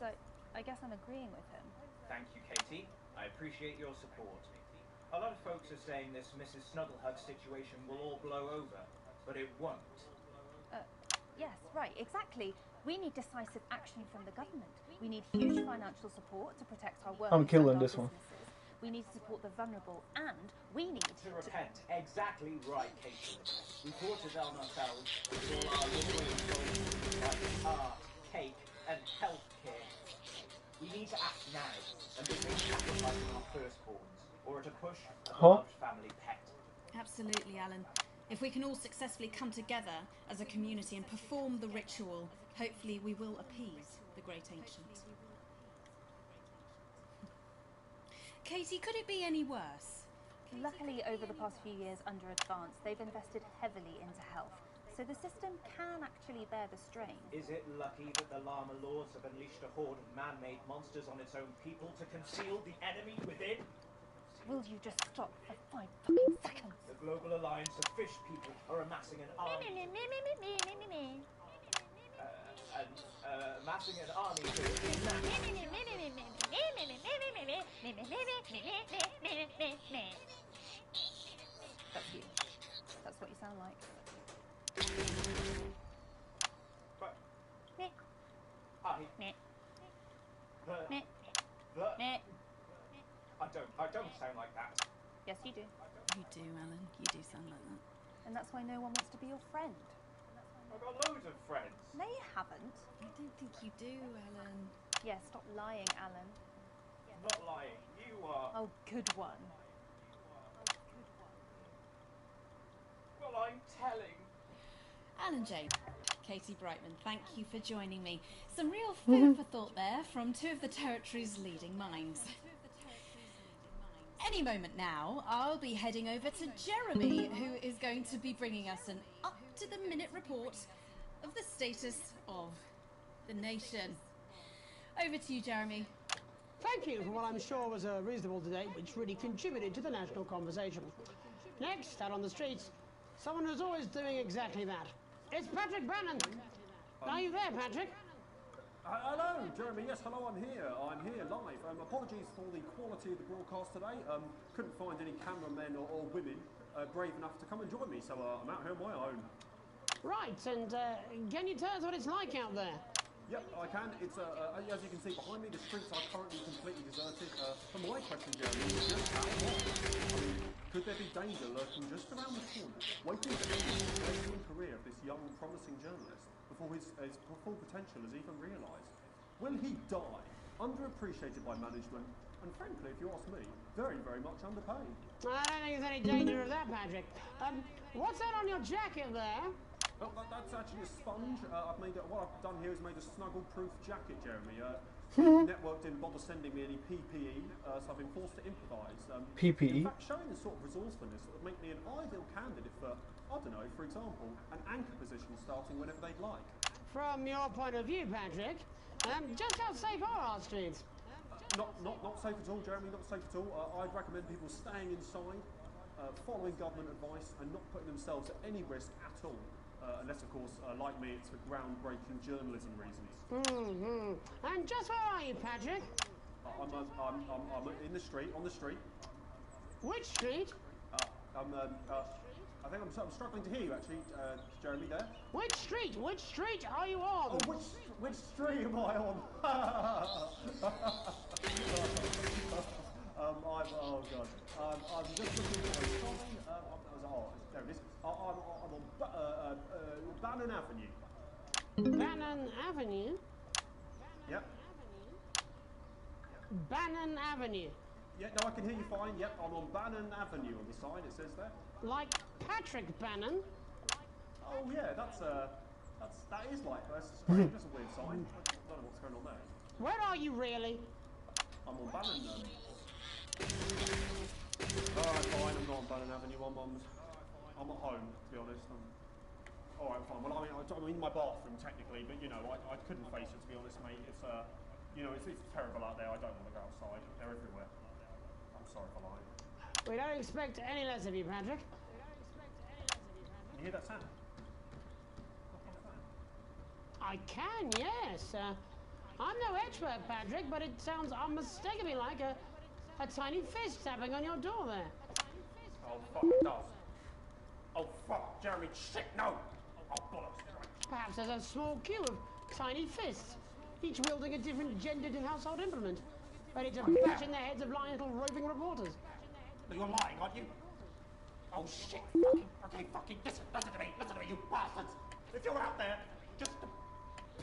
I guess I'm agreeing with him. Thank you, Katie. I appreciate your support. A lot of folks are saying this Mrs. Snugglehug situation will all blow over, but it won't. Yes, right, exactly. We need decisive action from the government. We need huge financial support to protect our workers. I'm killing and our this one. businesses. We need to support the vulnerable, and we need to repent. Exactly right, Katie. We brought it on ourselves with all our liberating goals like art, cake, and healthcare. We need to act now and begin sacrificing our firstborns, or to push a beloved family pet. Absolutely, Alan. If we can all successfully come together as a community and perform the ritual, hopefully we will appease the great ancient. Katie, could it be any worse? Luckily, over the past few years under Advance, they've invested heavily into health, so the system can actually bear the strain. Is it lucky that the Llama Lords have unleashed a horde of man-made monsters on its own people to conceal the enemy within? Will you just stop for 5 fucking seconds? The Global Alliance of Fish People are amassing an army. Amassing an army to enact. That's you. That's what you sound like. But I don't sound like that. Yes, you do. You do, Alan. You do sound like that. And that's why no one wants to be your friend. I've got loads of friends. No, you haven't. I don't think you do, Alan. Yeah, stop lying, Alan. Not lying. You are. Oh, good one. Well, I'm telling. Alan Jane, Katie Brightman, thank you for joining me. Some real food for thought there from two of the territory's leading minds. Any moment now, I'll be heading over to Jeremy, who is going to be bringing us an up-to-the-minute report of the status of the nation. Over to you, Jeremy. Thank you for what I'm sure was a reasonable debate which really contributed to the national conversation. Next, out on the streets, someone who's always doing exactly that. It's Patrick Bannon. Are you there, Patrick? Hello, Jeremy. Yes, hello, I'm here. I'm here live. Apologies for the quality of the broadcast today. Couldn't find any cameramen or women brave enough to come and join me, so I'm out here on my own. Right, and can you tell us what it's like out there? Yep, I can. It's as you can see behind me, the streets are currently completely deserted. For my question, Jeremy, is just how long? I mean, could there be danger lurking just around the corner, waiting to end the wrestling career of this young, promising journalist before his full potential is even realised? Will he die, underappreciated by management, and frankly, if you ask me, very, very much underpaid? I don't think there's any danger of that, Patrick. What's that on your jacket there? Well, that's actually a sponge. What I've done here is made a snuggle-proof jacket, Jeremy. The network didn't bother sending me any PPE, so I've been forced to improvise. PPE? In fact, showing this sort of resourcefulness would make me an ideal candidate for, I don't know, for example, an anchor position starting whenever they'd like. From your point of view, Patrick, just how safe are our streets? Not safe at all, Jeremy, not safe at all. I'd recommend people staying inside, following government advice, and not putting themselves at any risk at all. Unless, of course, like me, it's for groundbreaking journalism reasons. And just where are you, Patrick? I'm in the street, on the street. Which street? I think I'm struggling to hear you, actually, Jeremy, there. Which street? Which street are you on? Oh, which street am I on? Oh, God. I'm just looking for a sign. There it is. I'm on Bannon Avenue. Bannon Avenue? Yep. Bannon Avenue? Yeah, no, I can hear you fine. Yep, I'm on Bannon Avenue on the sign, it says there. Like Patrick Bannon? Oh, yeah, that's That is like, that's strange. That's a weird sign. I don't know what's going on there. Where are you really? I'm on Bannon. Alright, fine, I'm not on Bannon Avenue. I'm at home, to be honest. Alright, fine. Well, I'm in my bathroom technically, but you know, I couldn't face it, to be honest, mate. It's you know, it's terrible out there. I don't want to go outside. They're everywhere. I'm sorry for lying. We don't expect any less of you, Patrick. Can you hear that sound? I can, yes. I'm no expert, Patrick, but it sounds unmistakably like a tiny fist tapping on your door there. Oh, fuck, it does. Oh, fuck, Jeremy, shit, no! Oh, bollocks. Perhaps there's a small queue of tiny fists, each wielding a different gendered household implement, ready to bash in the heads of lying little roving reporters. But you're lying, aren't you? Oh, shit, fucking, listen to me, you bastards! If you're out there, just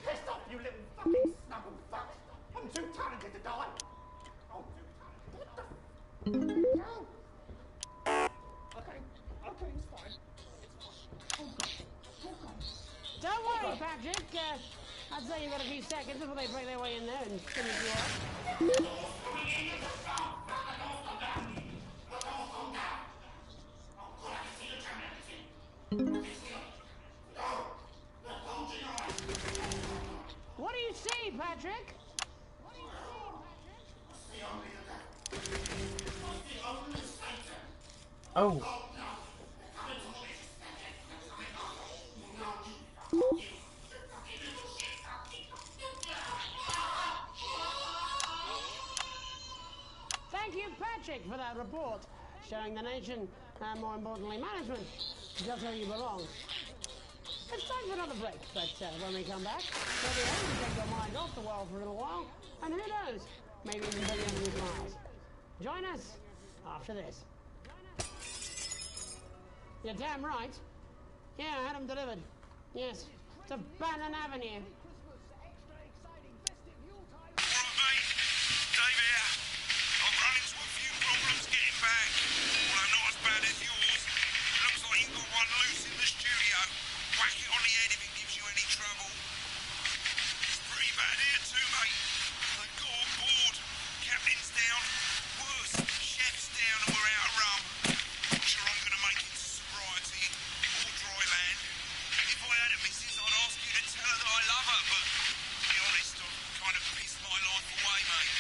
piss off, you little fucking snuggle fucks! I'm too talented to die! Oh, what the hell? Okay, it's fine. Don't worry, Patrick. I'd say you've got a few seconds before they break their way in there and finish you off. What do you see, Patrick? Oh. Thank you, Patrick, for that report, showing the nation, and more importantly, management, just where you belong. It's time for another break, but when we come back, we'll be able to take your mind off the world for a little while, and who knows, maybe even bring you some smiles. Join us after this. You're damn right. Yeah, I had them delivered. Yes, to Bannon Avenue. Dave here. I've run into a few problems getting back, although not as bad as yours. Looks like you've got one loose in the studio. Whack it on the head if it gives you any trouble. It's pretty bad here too, mate. They've got on board. Captain's down. Worse, chef's down and we're out of rum. Not sure I'm going to make it to sobriety or dry land. If I had a missus, I'd ask you to tell her that I love her, but to be honest, I've kind of pissed my life away, mate.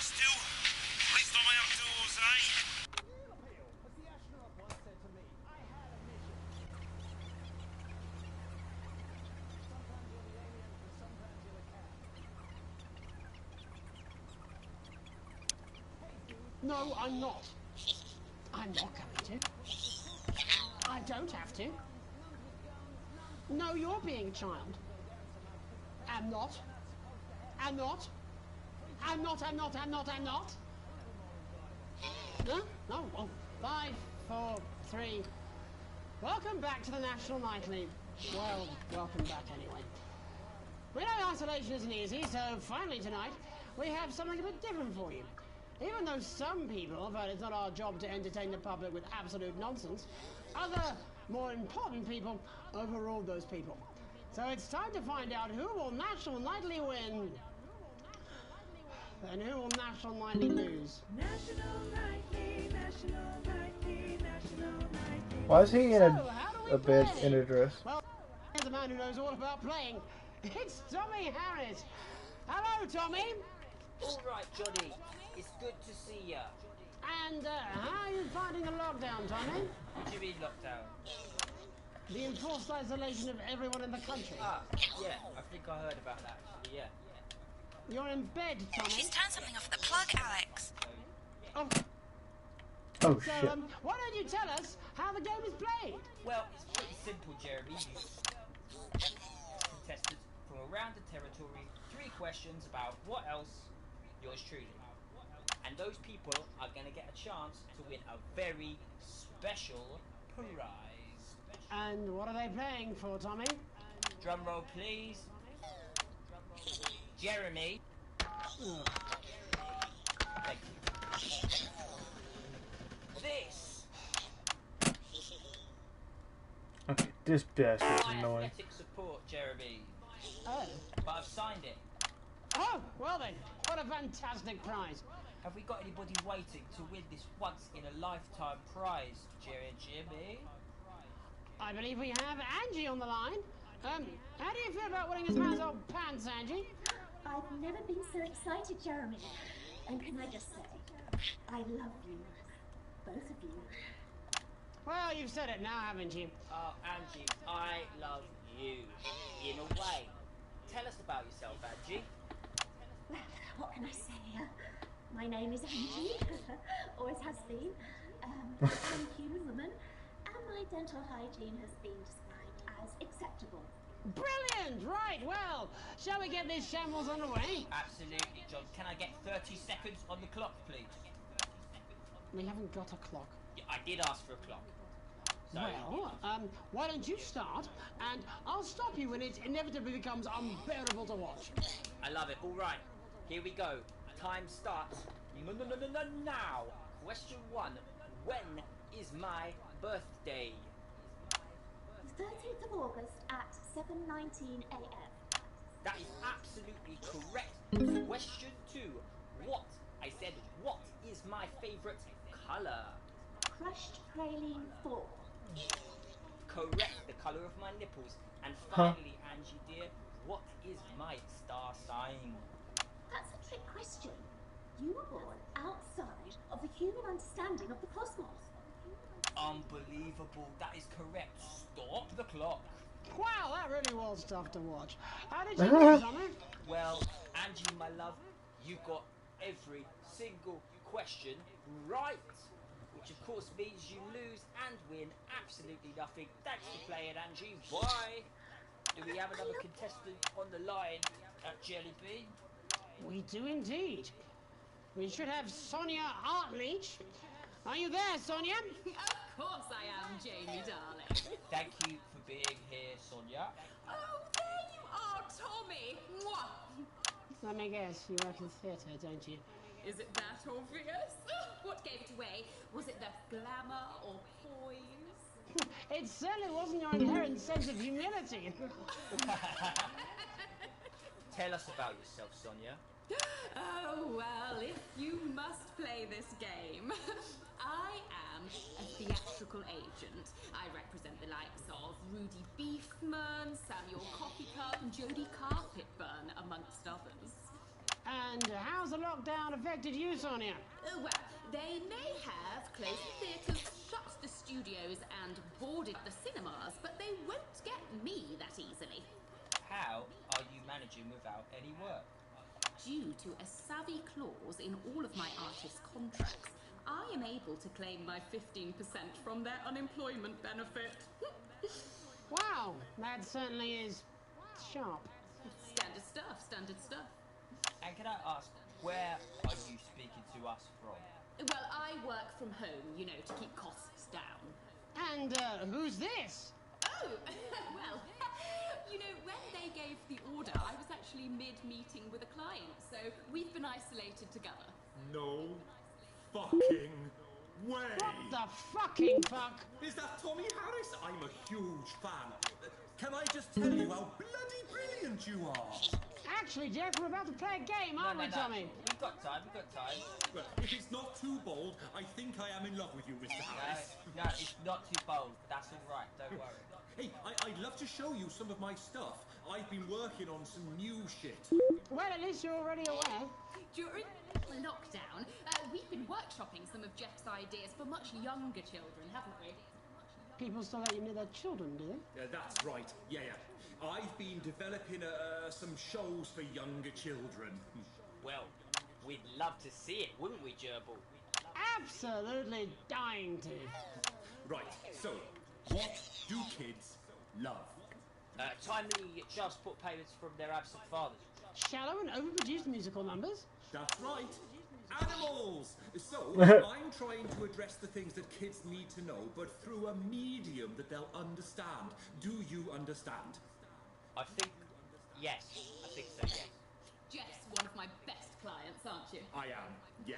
Still, at least I'm outdoors, eh? No, I'm not. I'm not going to. I don't have to. No, you're being a child. I'm not. I'm not. I'm not. No? No. Oh, 5, 4, 3. Welcome back to the National Night League. Well, welcome back anyway. We know isolation isn't easy, so finally tonight, we have something a bit different for you. Even though some people felt it's not our job to entertain the public with absolute nonsense, other, more important people overruled those people. So it's time to find out who will National Nightly win and who will National Nightly lose. Why is he in a bed in a dress? Well, here's a man who knows all about playing. It's Tommy Harris. Hello, Tommy. All right, Johnny. It's good to see ya. And how are you finding the lockdown, Tommy? What do you mean lockdown? The enforced isolation of everyone in the country. Ah, yeah. I think I heard about that, actually, yeah. You're in bed, Tommy. She's turned something off the plug, Alex. Oh. Oh, So, shit. why don't you tell us how the game is played? Well, it's pretty simple, Jeremy. Contestants from around the territory, 3 questions about what else yours truly. And those people are going to get a chance to win a very special prize. And what are they playing for, Tommy? Drum roll, please. Jeremy. Thank you. This. Okay, this bastard's My annoying. athletic support Jeremy. Oh. But I've signed it. Oh, well then, what a fantastic prize. Have we got anybody waiting to win this once-in-a-lifetime prize, Jimmy? I believe we have Angie on the line. How do you feel about winning this man's old pants, Angie? I've never been so excited, Jeremy. And can I just say, I love you. Both of you. Well, you've said it now, haven't you? Oh, Angie, I love you. In a way. Tell us about yourself, Angie. Well, what can I say? My name is Angie. Always has been. I'm a human woman. And my dental hygiene has been described as acceptable. Brilliant! Right, well, shall we get this shambles underway? Absolutely, John. Can I get 30 seconds on the clock, please? We haven't got a clock. Yeah, I did ask for a clock. So, well, why don't you start, and I'll stop you when it inevitably becomes unbearable to watch. I love it. All right, here we go. Time starts now. Question 1. When is my birthday? The 13th of August at 7:19 a.m. That is absolutely correct. Question 2. What is my favourite colour? Crushed praline 4. Correct, the colour of my nipples. And finally, Angie dear, what is my star sign? That's a trick question. You were born outside of the human understanding of the cosmos. Unbelievable, that is correct. Stop the clock. Wow, that really was tough to watch. How did you do, Tommy? Well, Angie, my love, you got every single question right. Which of course means you lose and win absolutely nothing. Thanks for playing, Angie. Bye. Do we have another contestant on the line at Jelly Bean? We do indeed. We should have Sonia Hartleach. Are you there, Sonia? Of course I am, Jamie, darling. Thank you for being here, Sonia. Oh, there you are, Tommy. Mwah. Let me guess, you work in theatre, don't you? Is it that obvious? What gave it away? Was it the glamour or poise? It certainly wasn't your inherent sense of humility. Tell us about yourself, Sonia. Oh, well, if you must play this game, I am a theatrical agent. I represent the likes of Rudy Beefman, Samuel Coffeecup, and Jodie Carpetburn, amongst others. And how's the lockdown affected you, Sonia? Well, they may have closed the theatres, shut the studios, and boarded the cinemas, but they won't get me that easily. How are you managing without any work? Due to a savvy clause in all of my artist contracts, I am able to claim my 15% from their unemployment benefit. Wow, that certainly is sharp. Standard stuff, standard stuff. And can I ask, where are you speaking to us from? Well, I work from home, you know, to keep costs down. And who's this? Oh, well, you know, when they gave the order, I was actually mid-meeting with a client, so we've been isolated together. No fucking way! What the fucking fuck? Is that Tommy Harris? I'm a huge fan. Can I just tell you how bloody brilliant you are? Actually, Jeff, we're about to play a game, aren't we, Tommy? We've got time. Well, if it's not too bold, I think I am in love with you, Mr. Harris. No, it's not too bold. That's all right. Don't worry. Hey, I'd love to show you some of my stuff. I've been working on some new shit. Well, at least you're already aware. During lockdown, we've been workshopping some of Jeff's ideas for much younger children, haven't we? People still let you near their children, do they? Yeah, that's right. Yeah. I've been developing some shows for younger children. Well, we'd love to see it, wouldn't we, Gerbil? Absolutely dying to. Right, so, what do kids love? Timely child support payments from their absent fathers. Shallow and overproduced musical numbers? That's right. Animals! So, I'm trying to address the things that kids need to know, but through a medium that they'll understand. Do you understand? I think yes. I think so, yes. Jeff's one of my best clients, aren't you? I am, yeah.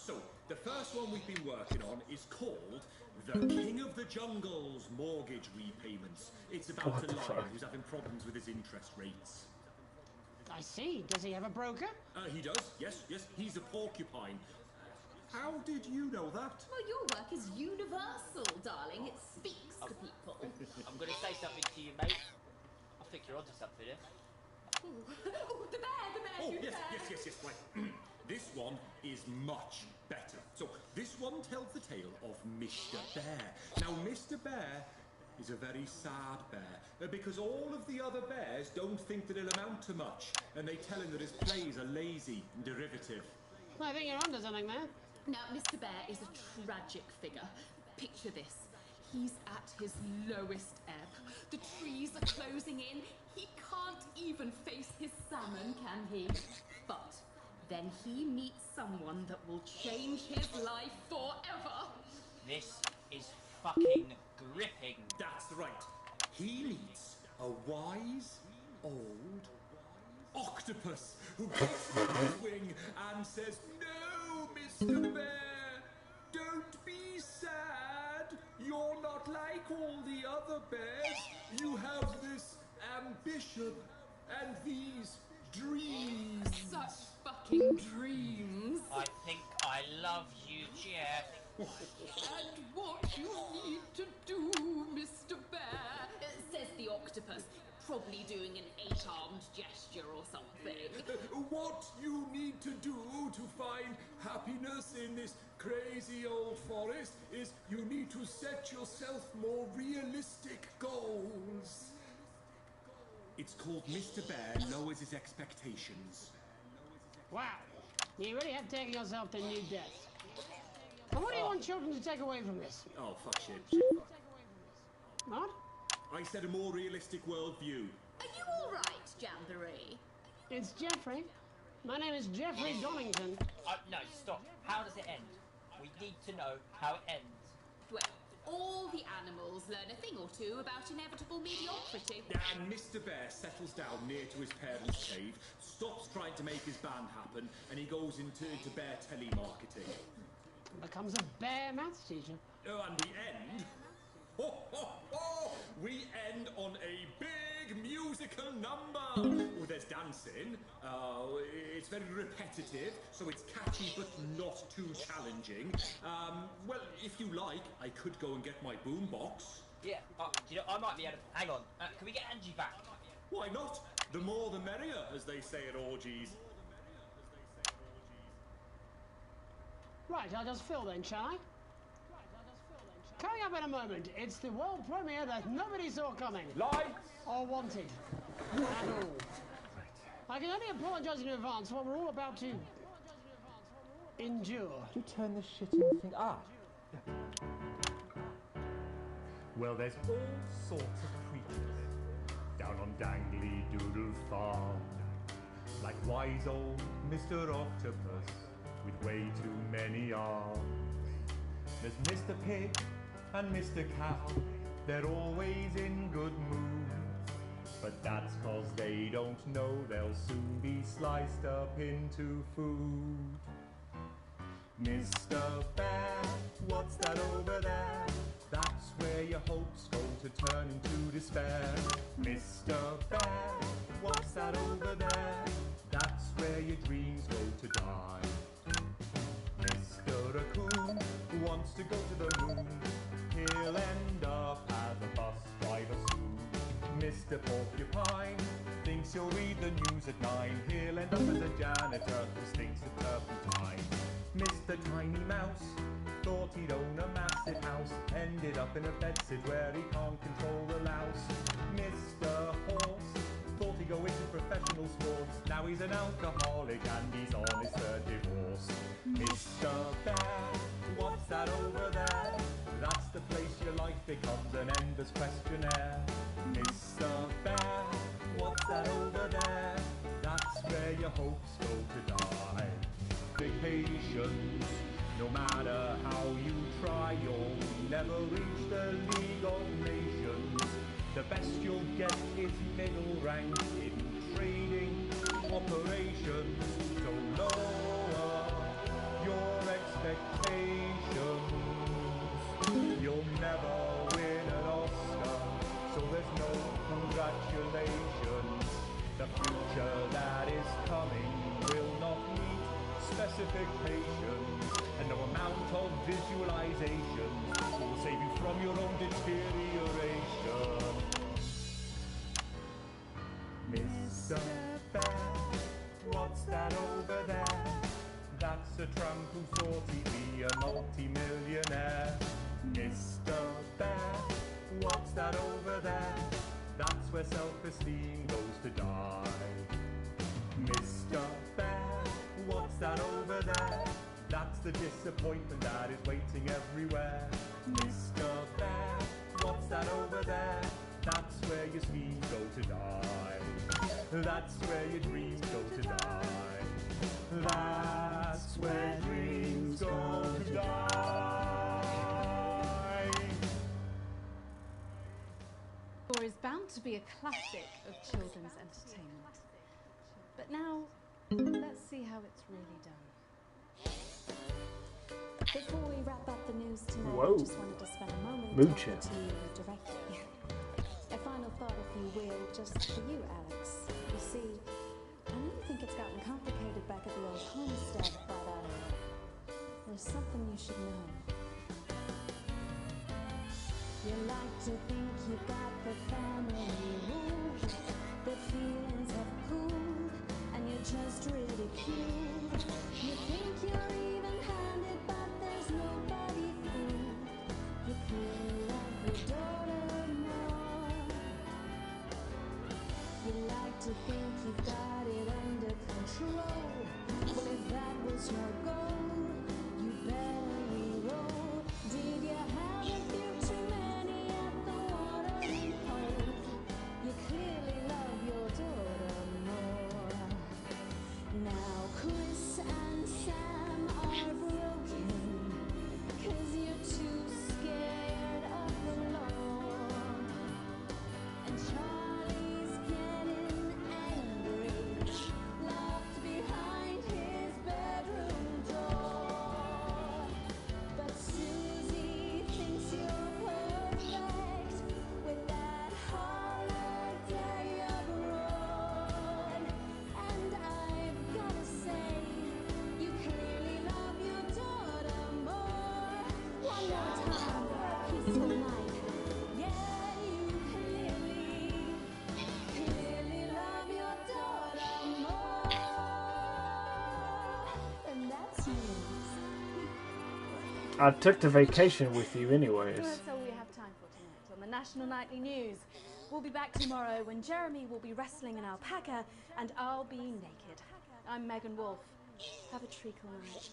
So, the first one we've been working on is called The King of the Jungle's Mortgage Repayments. It's about What a the lion fuck? who's having problems with his interest rates. I see. Does he have a broker? He does, yes, he's a porcupine. How did you know that? Well, your work is universal, darling. It speaks to people. I'm going to say something to you, mate. I think you're onto something here. Ooh. Oh, the bear, Oh, you yes, bear. yes, right. This one is much better. So, this one tells the tale of Mr. Bear. Now, Mr. Bear is a very sad bear because all of the other bears don't think that it'll amount to much, and they tell him that his plays are lazy and derivative. I think you're onto something there. Now, Mr. Bear is a tragic figure. Picture this. He's at his lowest ebb. The trees are closing in. He can't even face his salmon, can he? But then he meets someone that will change his life forever. This is fucking gripping. That's right. He meets a wise, old octopus who kicks him on his wing and says, "No, Mr. Bear, don't be sad. You're not like all the other bears. You have this ambition and these dreams." Such fucking dreams. I think I love you, Jeff. And what you need to do, Mr. Bear, says the octopus, probably doing an 8-armed gesture or something. What you need to do to find happiness in this crazy old forest is you need to set yourself more realistic goals. It's called Mr. Bear Lowers His Expectations. Wow. You really have taken yourself to new depths. And what do you want children to take away from this? Oh, fuck shit. Fuck. What? I said a more realistic worldview. Are you all right, Jamboree? It's Jeffrey. My name is Jeffrey Donington. No, stop. How does it end? We need to know how it ends. Well, all the animals learn a thing or two about inevitable mediocrity. And Mr. Bear settles down near to his parents' cave, stops trying to make his band happen, and he goes into bear telemarketing. Becomes a bear maths teacher. Oh, and we end... We end on a big musical number! Well, there's dancing. It's very repetitive, so it's catchy but not too challenging. Well, if you like, I could go and get my boombox. Yeah, you know, I might be able to... Hang on, can we get Angie back? Why not? The more the merrier, as they say at orgies. Right, I'll just fill then, shall I? Coming up in a moment, it's the world premiere that nobody saw coming. Lights! Or wanted. At all. I can only apologise in advance for what we're all about to... endure. Do turn this shitting thing up? Well, there's all sorts of creatures down on Dangly Doodle Farm. Like wise old Mr. Octopus with way too many arms. There's Mr. Pig and Mr. Cow, they're always in good mood. But that's 'cause they don't know they'll soon be sliced up into food. Mr. Bear, what's that over there? That's where your hopes go to turn into despair. Mr. Bear, what's that over there? That's where your dreams go to die. Mr. Raccoon wants to go to the moon. He'll end up as a bus driver soon. Mr. Porcupine thinks he'll read the news at 9. He'll end up as a janitor who stinks of turpentine. Mr. Tiny Mouse thought he'd own a massive house, ended up in a bedsit where he can't control the louse. Mr. Horse thought he'd go into professional sports, now he's an alcoholic and he's on his 3rd divorce. Mr. Bear, what's that over there? That's the place your life becomes an endless questionnaire. Mr. Bear, what's that over there? That's where your hopes go to die. Vacations, no matter how you try, you'll never reach the League of Nations. The best you'll get is middle rank in trading operations. So lower your expectations. You'll never win an Oscar, so there's no congratulations. The future that is coming will not meet specifications, and no amount of visualization will save you from your own deterioration. Mr. Bear, what's that over there? That's a tramp who thought he'd be a multi-millionaire. Mr. Bear, what's that over there? That's where self-esteem goes to die. Mr. Bear, what's that over there? That's the disappointment that is waiting everywhere. Mr. Bear, what's that over there? That's where your schemes go to die. That's where your dreams go to die. That's where dreams go to die. Or is bound to be a classic of children's entertainment. But now, let's see how it's really done. Before we wrap up the news tonight, Whoa. I just wanted to spend a moment Mood talking chill. to you directly. A final thought, if you will, just for you, Alex. You see, I know you think it's gotten complicated back at the old homestead, but there's something you should know. You like to think you've got the family rules, the feelings have cooled, and you're just ridiculed. You think you're even-handed, but there's nobody fooled. You clearly love your daughter more. You like to think you've got it under control. Well, if that was your goal, you better re-roll. Did you have a few too many at the watering hole? You clearly love your daughter more. Now Chris and Sam are broken, 'cause you're too scared of the law. And Charlie's getting angry, locked behind his bedroom door. But Susie thinks you're perfect with that holiday abroad. And I've gotta say, you clearly love your daughter more. One more time for a peaceful night. Yeah, you clearly love your daughter more. And that's news. I took the vacation with you anyways. That's all we have time for tonight on the National Nightly News. We'll be back tomorrow when Jeremy will be wrestling an alpaca and I'll be naked. I'm Megan Wolf. Have a treacle night.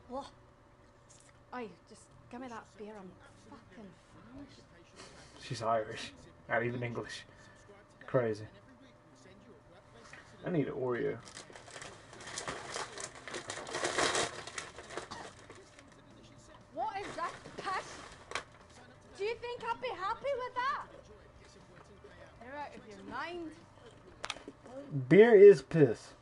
What? Oi, just give me that beer. I'm fucking famished. She's Irish, not even English. Crazy. I need an Oreo. What is that piss? Do you think I'd be happy with that? You're out of your mind. Beer is piss.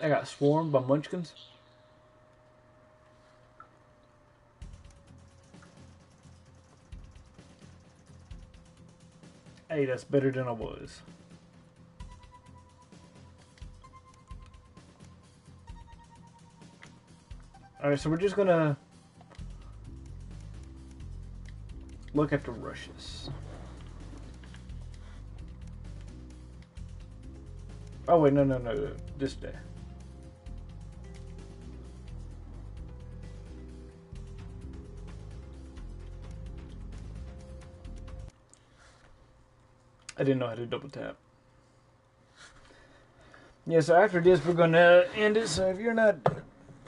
I got swarmed by munchkins. Hey, that's better than I was. Alright, so we're just gonna look at the rushes. Oh wait, no, this day. I didn't know how to double tap. Yeah, so after this we're gonna end it. So if you're not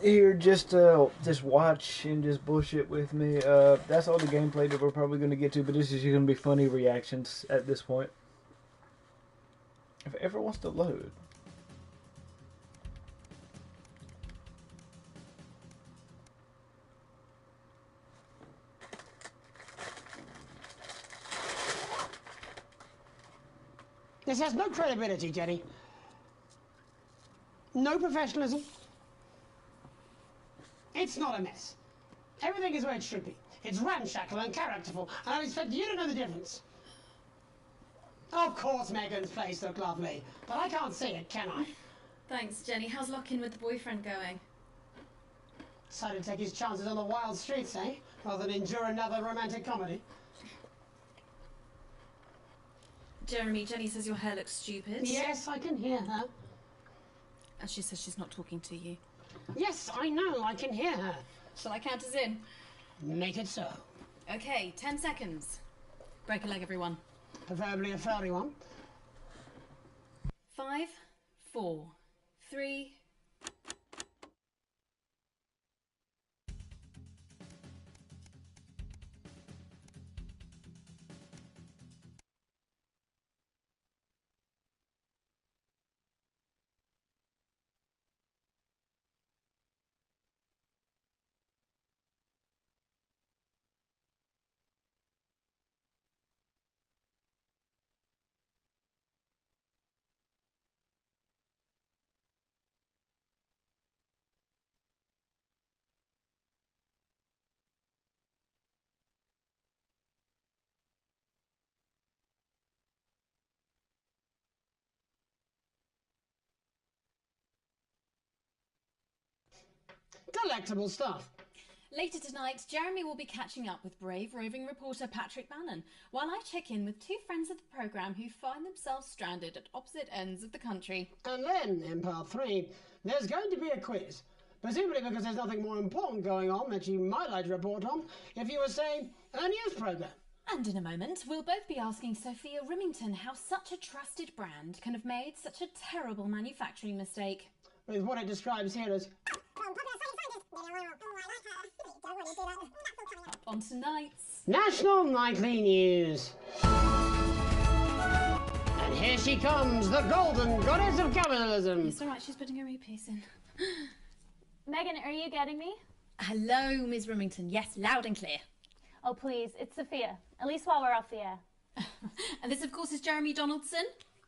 here just watch and just bullshit with me, that's all the gameplay that we're probably gonna get to. But this is just gonna be funny reactions at this point. If it ever wants to load. This has no credibility, Jenny. No professionalism. It's not a mess. Everything is where it should be. It's ramshackle and characterful, and I expect you to know the difference. Of course Megan's place looked lovely, but I can't see it, can I? Thanks, Jenny. How's lock-in with the boyfriend going? Decided to take his chances on the wild streets, eh? Rather than endure another romantic comedy. Jeremy, Jenny says your hair looks stupid. Yes, I can hear her. And she says she's not talking to you. Yes, I know, I can hear her. Shall I count us in? Make it so. Okay, 10 seconds. Break a leg, everyone. Preferably a furry one. 5, 4, 3... Delectable stuff. Later tonight, Jeremy will be catching up with brave roving reporter Patrick Bannon, while I check in with two friends of the programme who find themselves stranded at opposite ends of the country. And then, in part 3, there's going to be a quiz. Presumably because there's nothing more important going on that you might like to report on if you were, say, a news programme. And in a moment, we'll both be asking Sophia Rimington how such a trusted brand can have made such a terrible manufacturing mistake. With what it describes here as... Up on tonight's National Nightly News. And here she comes, the golden goddess of capitalism. It's all right, she's putting her earpiece in. Megan, are you getting me? Hello, Ms. Rimington. Yes, loud and clear. Oh, please, it's Sophia. At least while we're off the air. And this, of course, is Jeremy Donaldson.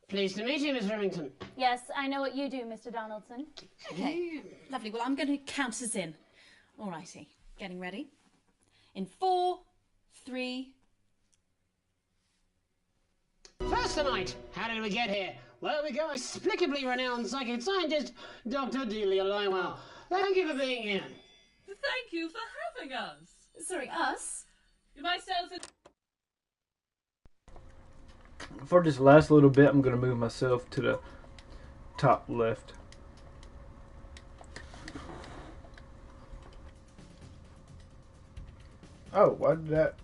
Pleased to meet you, Miss Remington. Yes, I know what you do, Mr. Donaldson. Okay, lovely. Well, I'm going to count us in. All righty, getting ready. In 4, 3... First tonight, how did we get here? Well, we go inexplicably renowned psychic scientist, Dr. Delia Lywell. Thank you for being here. Thank you for having us. Sorry, us? Myself and... For this last little bit, I'm going to move myself to the top left. Oh, why did that...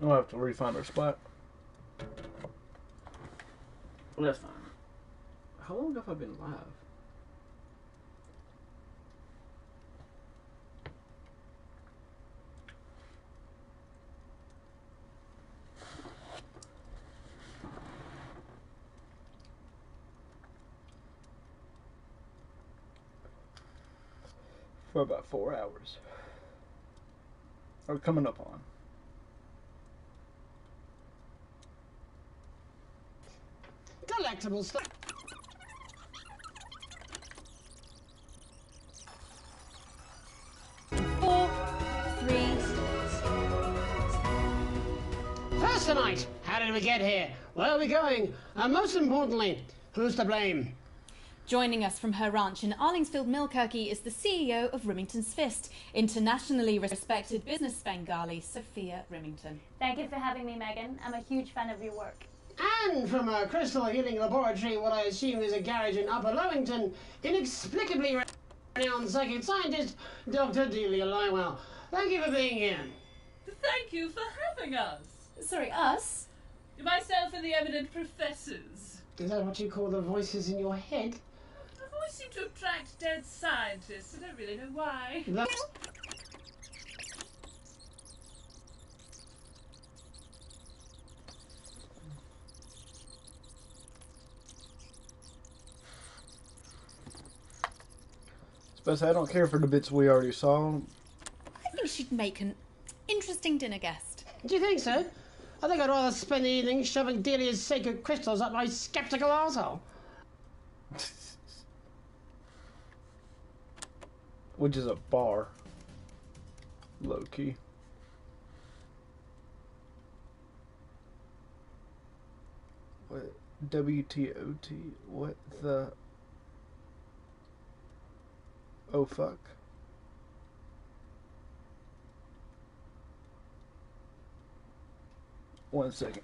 I'll have to refine our spot. That's fine. How long have I been live? For about 4 hours. Or coming up on. Delectable stuff. First tonight, how did we get here? Where are we going? And most importantly, who's to blame? Joining us from her ranch in Arlingsfield, Milkirky is the CEO of Rimington's Fist, internationally respected business Bengali, Sophia Rimington. Thank you for having me, Megan. I'm a huge fan of your work. And from a crystal healing laboratory, what I assume is a garage in Upper Lowington, inexplicably renowned psychic scientist, Dr. Delia Lywell. Thank you for being here. Thank you for having us. Sorry, us? Myself and the eminent professors. Is that what you call the voices in your head? The voice seemed to attract dead scientists. I don't really know why. But I don't care for the bits we already saw. I think she'd make an interesting dinner guest. Do you think so? I think I'd rather spend the evening shoving Delia's sacred crystals up my skeptical arsehole. Which is a bar. Low key. What? WTOT? What the? Oh fuck. One second.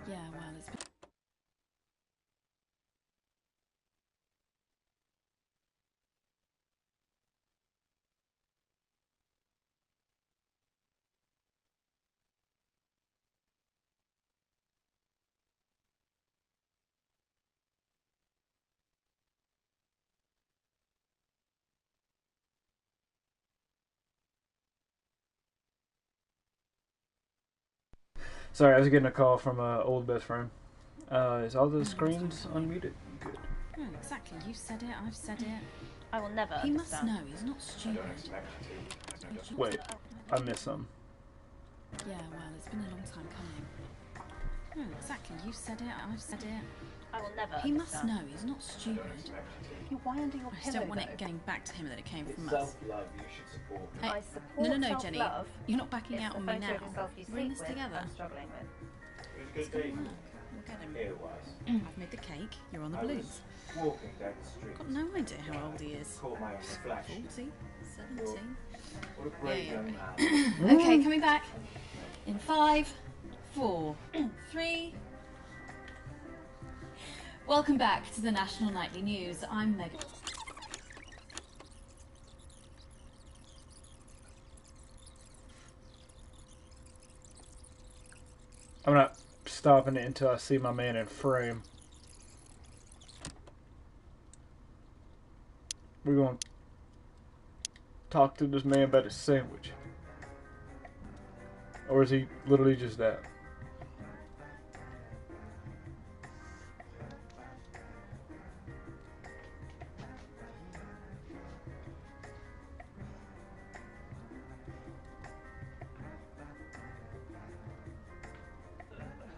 Yeah, well, it's been... Sorry, I was getting a call from an old best friend. Is all the screens unmuted? Good. Oh, exactly. You said it, I've said it. I will never He must understand. know, he's not stupid. Wait, I missed some. Yeah, well, it's been a long time coming. Oh, exactly. You said it, I've said it. I will never He must understand. know, he's not stupid. You why under your I just pillow, don't want though? it getting back to him that it came from us. Self-love you should support. Hey, I support no, Jenny. self-love. You're not backing It's out the on me photo now. of yourself you We're in sleep this with together. I'm struggling with. It was a good day. We'll get him. It was. I've made the cake, you're on the I was balloons. walking down the street. Got no idea how old he is. Caught my own reflection. 40? 17? What a brave Yeah. young man. Okay, coming back. In 5, 4, 3. Welcome back to the National Nightly News. I'm Meg. I'm not stopping it until I see my man in frame. We're going to talk to this man about his sandwich. Or is he literally just that?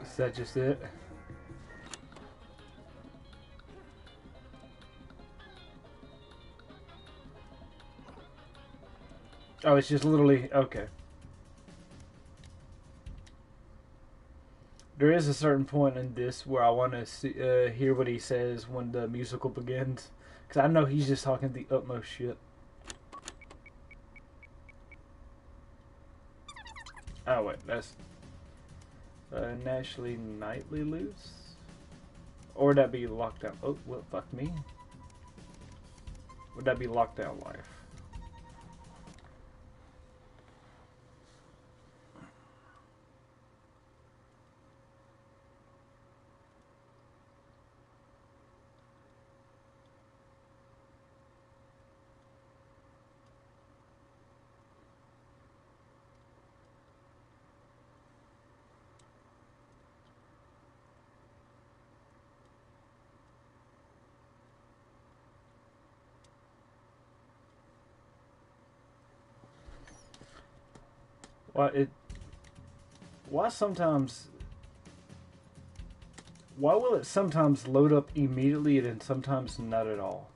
Is that just it? Oh, it's just literally... Okay. There is a certain point in this where I want to hear what he says when the musical begins. Because I know he's just talking the utmost shit. Oh, wait. That's... Nationally Nightly Loose? Or would that be Lockdown? Oh, well, fuck me. Would that be Lockdown Life? Why will it sometimes load up immediately and then sometimes not at all?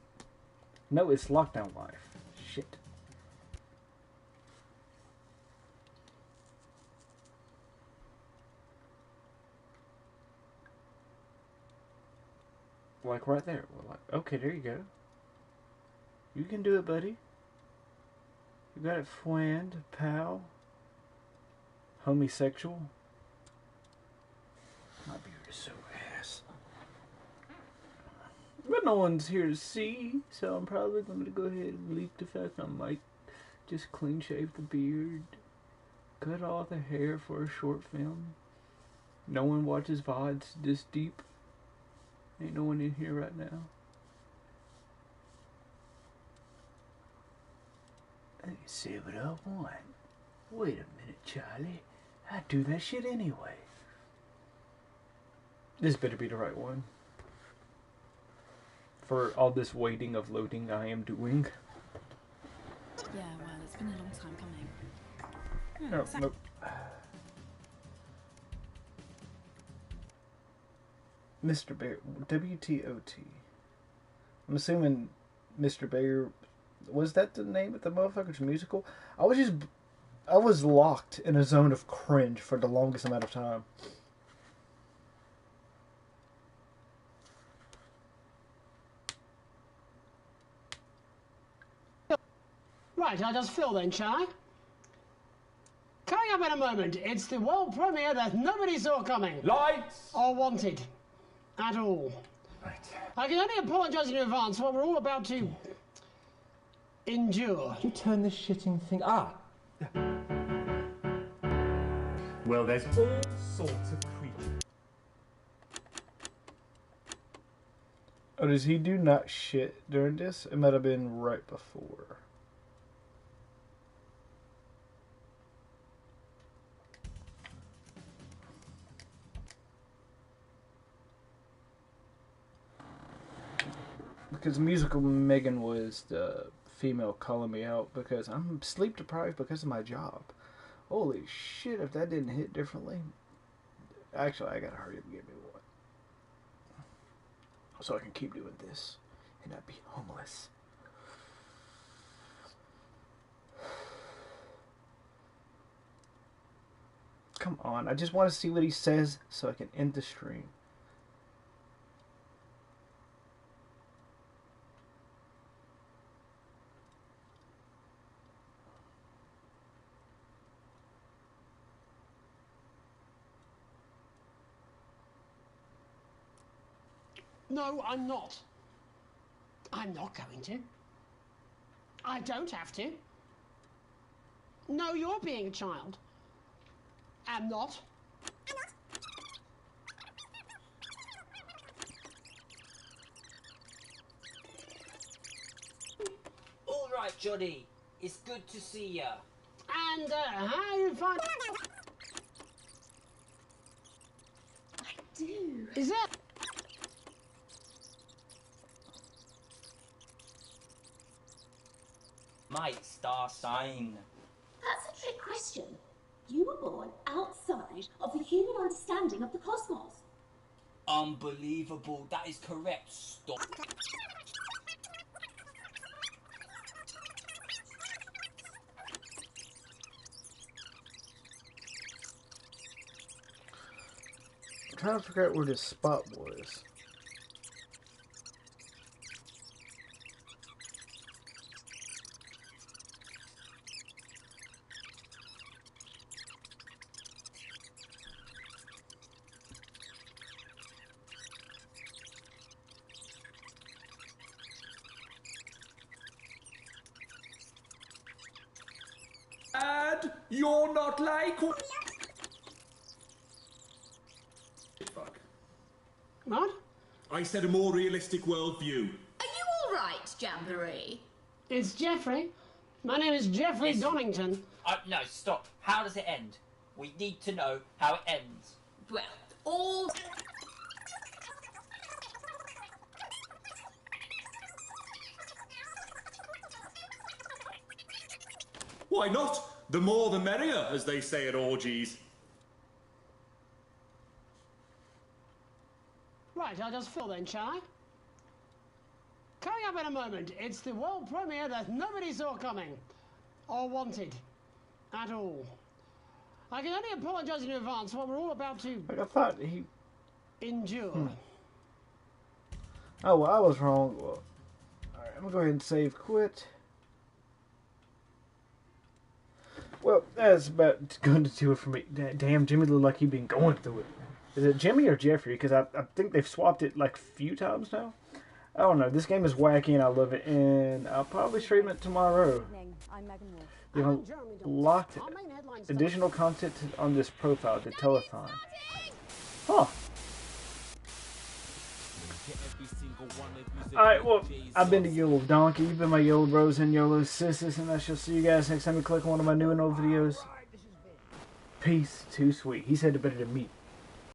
No, it's Lockdown Life. Shit. Like right there. We're like, okay, there you go. You can do it, buddy. You got it, friend, pal, homosexual. My beard is so ass. But no one's here to see, so I'm probably going to go ahead and leave the fact I might just clean shave the beard, cut all the hair for a short film. No one watches VODs this deep. Ain't no one in here right now. I can say what I want. Wait a minute, Charlie. I do that shit anyway. This better be the right one. For all this waiting of loading I am doing. Yeah, well, it's been a long time coming. No, nope. Mr. Bear, WTOT. I'm assuming Mr. Bear, was that the name of the motherfucker's musical? I was locked in a zone of cringe for the longest amount of time. Right, I'll just fill then, shall I? Coming up in a moment, it's the world premiere that nobody saw coming. Lights! Or wanted. At all. Right. I can only apologise in advance for what we're all about to endure. Did you turn this shitting thing... Ah! Well, there's all sorts of creatures. Oh, does he do not shit during this? It might have been right before. Because musical Megan was the female calling me out because I'm sleep deprived because of my job. Holy shit, if that didn't hit differently. Actually, I gotta hurry up and get me one. So I can keep doing this and not be homeless. Come on, I just want to see what he says so I can end the stream. No, I'm not. I'm not going to. I don't have to. No, you're being a child. I'm not. All right, Johnny. It's good to see ya. And how you find? I do. Is that? My star sign. That's a trick question. You were born outside of the human understanding of the cosmos. Unbelievable. That is correct. Stop. I'm trying to figure out where this spot was. Dad, you're not like... Fuck. What? I said a more realistic worldview. Are you all right, Jamboree? It's Jeffrey. My name is Jeffrey Donington. No, stop. How does it end? We need to know how it ends. Well, all... Why not? The more the merrier, as they say at orgies. Right, I'll just fill then, shall I? Coming up in a moment, it's the world premiere that nobody saw coming. Or wanted. At all. I can only apologise in advance for what we're all about to... Like I thought he... endure. Oh, well, I was wrong. Well, alright, I'm gonna go ahead and save quit. Well, that's about going to do it for me. Damn, Jimmy looked like he'd been going through it. Is it Jimmy or Jeffrey? Because I think they've swapped it like a few times now. I don't know. This game is wacky and I love it. And I'll probably stream it tomorrow. You know, locked additional content on this profile, the telethon. Huh. Alright, well, I've been the TheYoloDonkey, you've been my YOLO bros and YOLO sisters, and I shall see you guys next time you click on one of my new and old videos. Peace, too sweet. He said it better than me.